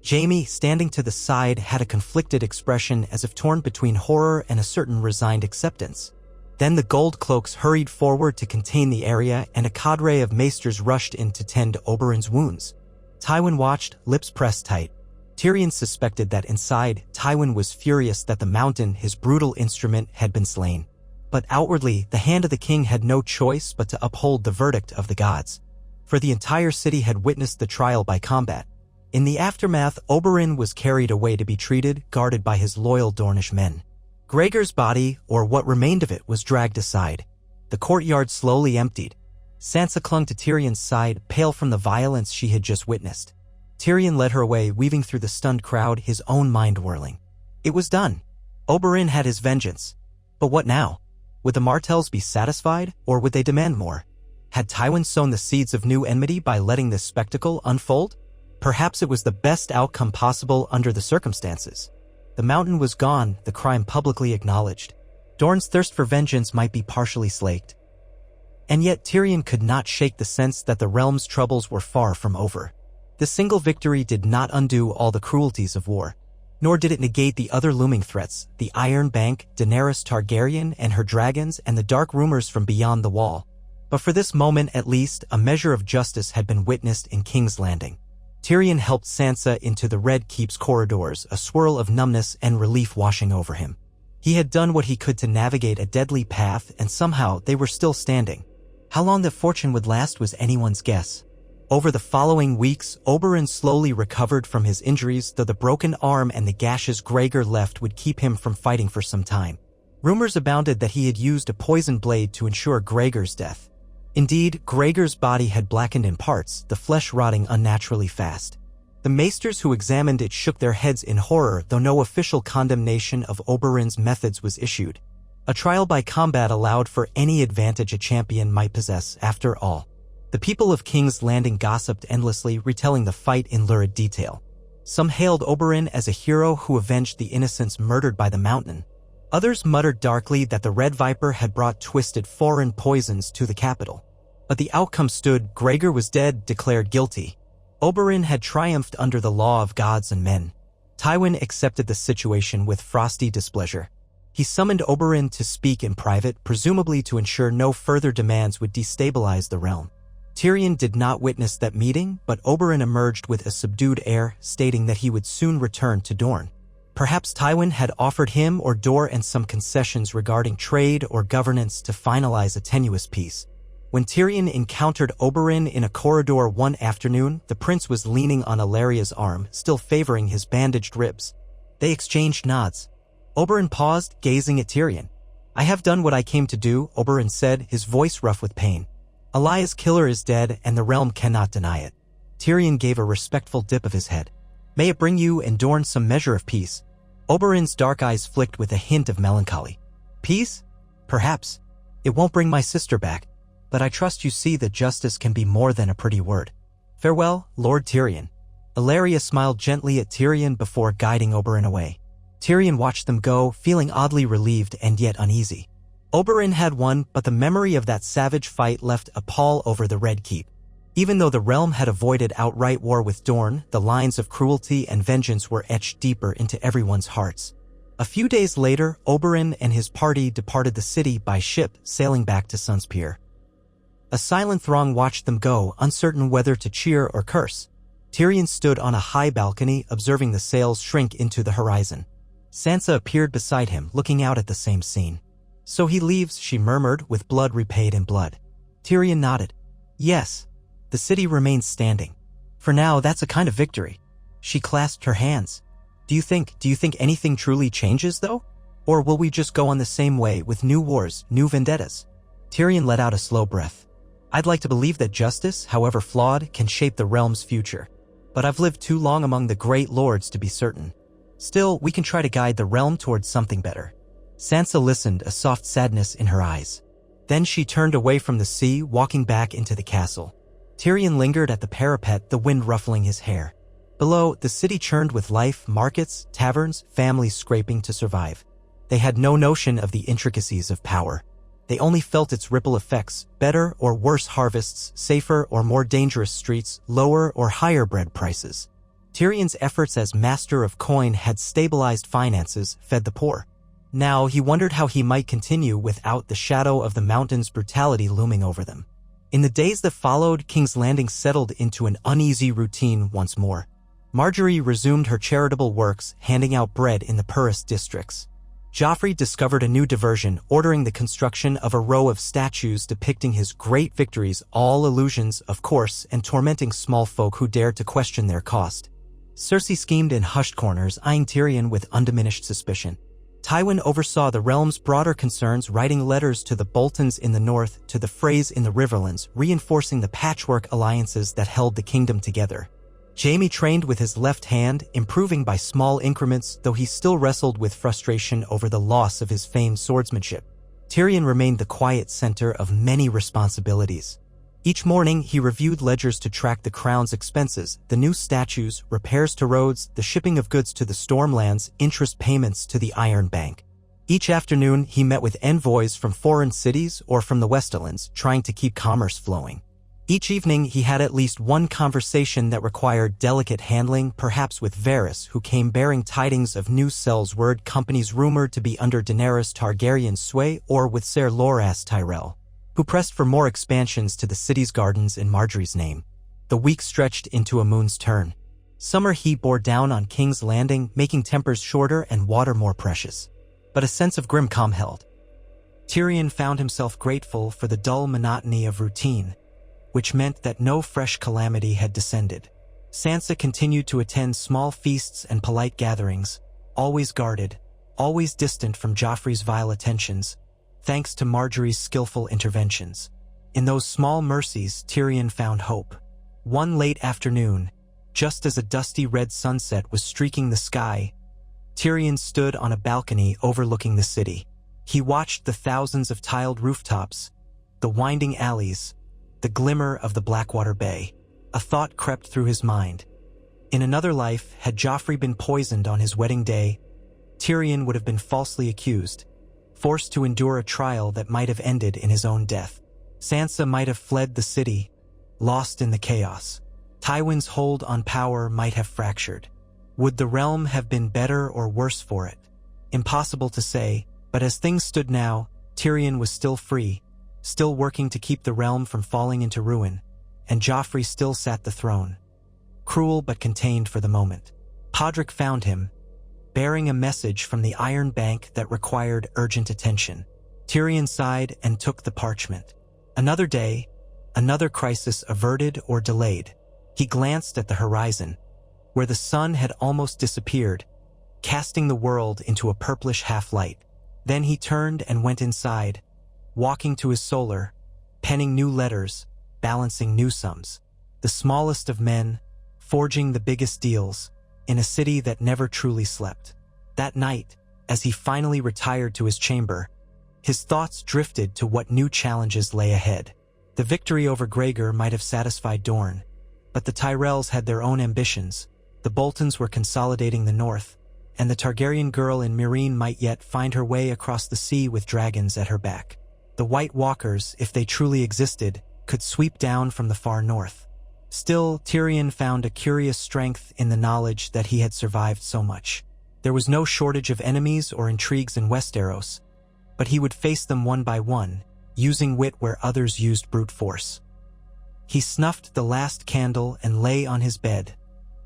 Jaime, standing to the side, had a conflicted expression as if torn between horror and a certain resigned acceptance. Then the gold cloaks hurried forward to contain the area, and a cadre of maesters rushed in to tend to Oberyn's wounds. Tywin watched, lips pressed tight. Tyrion suspected that inside, Tywin was furious that the mountain, his brutal instrument, had been slain. But outwardly, the hand of the king had no choice but to uphold the verdict of the gods. For the entire city had witnessed the trial by combat. In the aftermath, Oberyn was carried away to be treated, guarded by his loyal Dornish men. Gregor's body, or what remained of it, was dragged aside. The courtyard slowly emptied. Sansa clung to Tyrion's side, pale from the violence she had just witnessed. Tyrion led her away, weaving through the stunned crowd, his own mind whirling. It was done. Oberyn had his vengeance. But what now? Would the Martells be satisfied, or would they demand more? Had Tywin sown the seeds of new enmity by letting this spectacle unfold? Perhaps it was the best outcome possible under the circumstances. The mountain was gone, the crime publicly acknowledged. Dorne's thirst for vengeance might be partially slaked. And yet Tyrion could not shake the sense that the realm's troubles were far from over. The single victory did not undo all the cruelties of war, nor did it negate the other looming threats, the Iron Bank, Daenerys Targaryen and her dragons, and the dark rumors from beyond the wall. But for this moment at least, a measure of justice had been witnessed in King's Landing. Tyrion helped Sansa into the Red Keep's corridors, a swirl of numbness and relief washing over him. He had done what he could to navigate a deadly path, and somehow they were still standing. How long that fortune would last was anyone's guess. Over the following weeks, Oberyn slowly recovered from his injuries, though the broken arm and the gashes Gregor left would keep him from fighting for some time. Rumors abounded that he had used a poison blade to ensure Gregor's death. Indeed, Gregor's body had blackened in parts, the flesh rotting unnaturally fast. The maesters who examined it shook their heads in horror, though no official condemnation of Oberyn's methods was issued. A trial by combat allowed for any advantage a champion might possess, after all. The people of King's Landing gossiped endlessly, retelling the fight in lurid detail. Some hailed Oberyn as a hero who avenged the innocents murdered by the Mountain. Others muttered darkly that the Red Viper had brought twisted foreign poisons to the capital. But the outcome stood. Gregor was dead, declared guilty. Oberyn had triumphed under the law of gods and men. Tywin accepted the situation with frosty displeasure. He summoned Oberyn to speak in private, presumably to ensure no further demands would destabilize the realm. Tyrion did not witness that meeting, but Oberyn emerged with a subdued air, stating that he would soon return to Dorne. Perhaps Tywin had offered him or Dorne some concessions regarding trade or governance to finalize a tenuous peace. When Tyrion encountered Oberyn in a corridor one afternoon, the prince was leaning on Illyria's arm, still favoring his bandaged ribs. They exchanged nods. Oberyn paused, gazing at Tyrion. "I have done what I came to do," Oberyn said, his voice rough with pain. "Elias' killer is dead, and the realm cannot deny it." Tyrion gave a respectful dip of his head. "May it bring you and Dorne some measure of peace." Oberyn's dark eyes flicked with a hint of melancholy. "Peace? Perhaps. It won't bring my sister back, but I trust you see that justice can be more than a pretty word. Farewell, Lord Tyrion." Illyria smiled gently at Tyrion before guiding Oberyn away. Tyrion watched them go, feeling oddly relieved and yet uneasy. Oberyn had won, but the memory of that savage fight left a pall over the Red Keep. Even though the realm had avoided outright war with Dorne, the lines of cruelty and vengeance were etched deeper into everyone's hearts. A few days later, Oberyn and his party departed the city by ship, sailing back to Sunspear. A silent throng watched them go, uncertain whether to cheer or curse. Tyrion stood on a high balcony, observing the sails shrink into the horizon. Sansa appeared beside him, looking out at the same scene. "So he leaves," she murmured, "with blood repaid in blood." Tyrion nodded. "Yes. The city remains standing. For now, that's a kind of victory." She clasped her hands. Do you think anything truly changes, though? Or will we just go on the same way with new wars, new vendettas?" Tyrion let out a slow breath. "I'd like to believe that justice, however flawed, can shape the realm's future. But I've lived too long among the great lords to be certain. Still, we can try to guide the realm towards something better." Sansa listened, a soft sadness in her eyes. Then she turned away from the sea, walking back into the castle. Tyrion lingered at the parapet, the wind ruffling his hair. Below, the city churned with life, markets, taverns, families scraping to survive. They had no notion of the intricacies of power. They only felt its ripple effects: better or worse harvests, safer or more dangerous streets, lower or higher bread prices. Tyrion's efforts as master of coin had stabilized finances, fed the poor. Now he wondered how he might continue without the shadow of the Mountain's brutality looming over them. In the days that followed, King's Landing settled into an uneasy routine once more. Margaery resumed her charitable works, handing out bread in the poorest districts. Joffrey discovered a new diversion, ordering the construction of a row of statues depicting his great victories, all illusions, of course, and tormenting small folk who dared to question their cost. Cersei schemed in hushed corners, eyeing Tyrion with undiminished suspicion. Tywin oversaw the realm's broader concerns, writing letters to the Boltons in the north, to the Freys in the Riverlands, reinforcing the patchwork alliances that held the kingdom together. Jaime trained with his left hand, improving by small increments, though he still wrestled with frustration over the loss of his famed swordsmanship. Tyrion remained the quiet center of many responsibilities. Each morning, he reviewed ledgers to track the crown's expenses, the new statues, repairs to roads, the shipping of goods to the Stormlands, interest payments to the Iron Bank. Each afternoon, he met with envoys from foreign cities or from the Westerlands, trying to keep commerce flowing. Each evening, he had at least one conversation that required delicate handling, perhaps with Varys, who came bearing tidings of new Sel's word companies rumored to be under Daenerys Targaryen's sway, or with Ser Loras Tyrell, who pressed for more expansions to the city's gardens in Marjorie's name. The week stretched into a moon's turn. Summer heat bore down on King's Landing, making tempers shorter and water more precious. But a sense of grim calm held. Tyrion found himself grateful for the dull monotony of routine, which meant that no fresh calamity had descended. Sansa continued to attend small feasts and polite gatherings, always guarded, always distant from Joffrey's vile attentions, thanks to Marjorie's skillful interventions. In those small mercies, Tyrion found hope. One late afternoon, just as a dusty red sunset was streaking the sky, Tyrion stood on a balcony overlooking the city. He watched the thousands of tiled rooftops, the winding alleys, the glimmer of the Blackwater Bay. A thought crept through his mind. In another life, had Joffrey been poisoned on his wedding day, Tyrion would have been falsely accused, forced to endure a trial that might have ended in his own death. Sansa might have fled the city, lost in the chaos. Tywin's hold on power might have fractured. Would the realm have been better or worse for it? Impossible to say, but as things stood now, Tyrion was still free, still working to keep the realm from falling into ruin, and Joffrey still sat the throne, cruel but contained for the moment. Podrick found him, bearing a message from the Iron Bank that required urgent attention. Tyrion sighed and took the parchment. Another day, another crisis averted or delayed. He glanced at the horizon, where the sun had almost disappeared, casting the world into a purplish half-light. Then he turned and went inside, walking to his solar, penning new letters, balancing new sums. The smallest of men, forging the biggest deals, in a city that never truly slept. That night, as he finally retired to his chamber, his thoughts drifted to what new challenges lay ahead. The victory over Gregor might have satisfied Dorne, but the Tyrells had their own ambitions. The Boltons were consolidating the north, and the Targaryen girl in Meereen might yet find her way across the sea with dragons at her back. The White Walkers, if they truly existed, could sweep down from the far north. Still, Tyrion found a curious strength in the knowledge that he had survived so much. There was no shortage of enemies or intrigues in Westeros, but he would face them one by one, using wit where others used brute force. He snuffed the last candle and lay on his bed,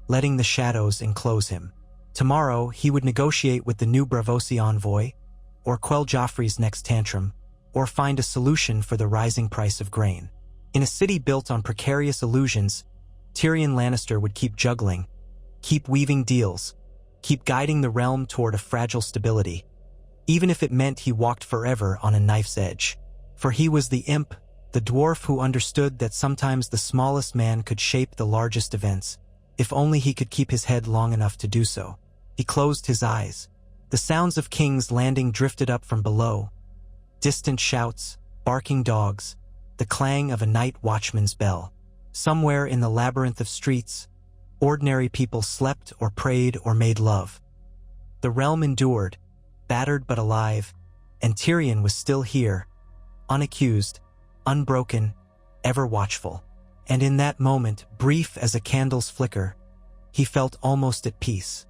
letting the shadows enclose him. Tomorrow, he would negotiate with the new Braavosi envoy, or quell Joffrey's next tantrum, or find a solution for the rising price of grain. In a city built on precarious illusions, Tyrion Lannister would keep juggling, keep weaving deals, keep guiding the realm toward a fragile stability, even if it meant he walked forever on a knife's edge. For he was the imp, the dwarf who understood that sometimes the smallest man could shape the largest events, if only he could keep his head long enough to do so. He closed his eyes. The sounds of King's Landing drifted up from below. Distant shouts, barking dogs, the clang of a night watchman's bell. Somewhere in the labyrinth of streets, ordinary people slept or prayed or made love. The realm endured, battered but alive, and Tyrion was still here, unaccused, unbroken, ever watchful. And in that moment, brief as a candle's flicker, he felt almost at peace.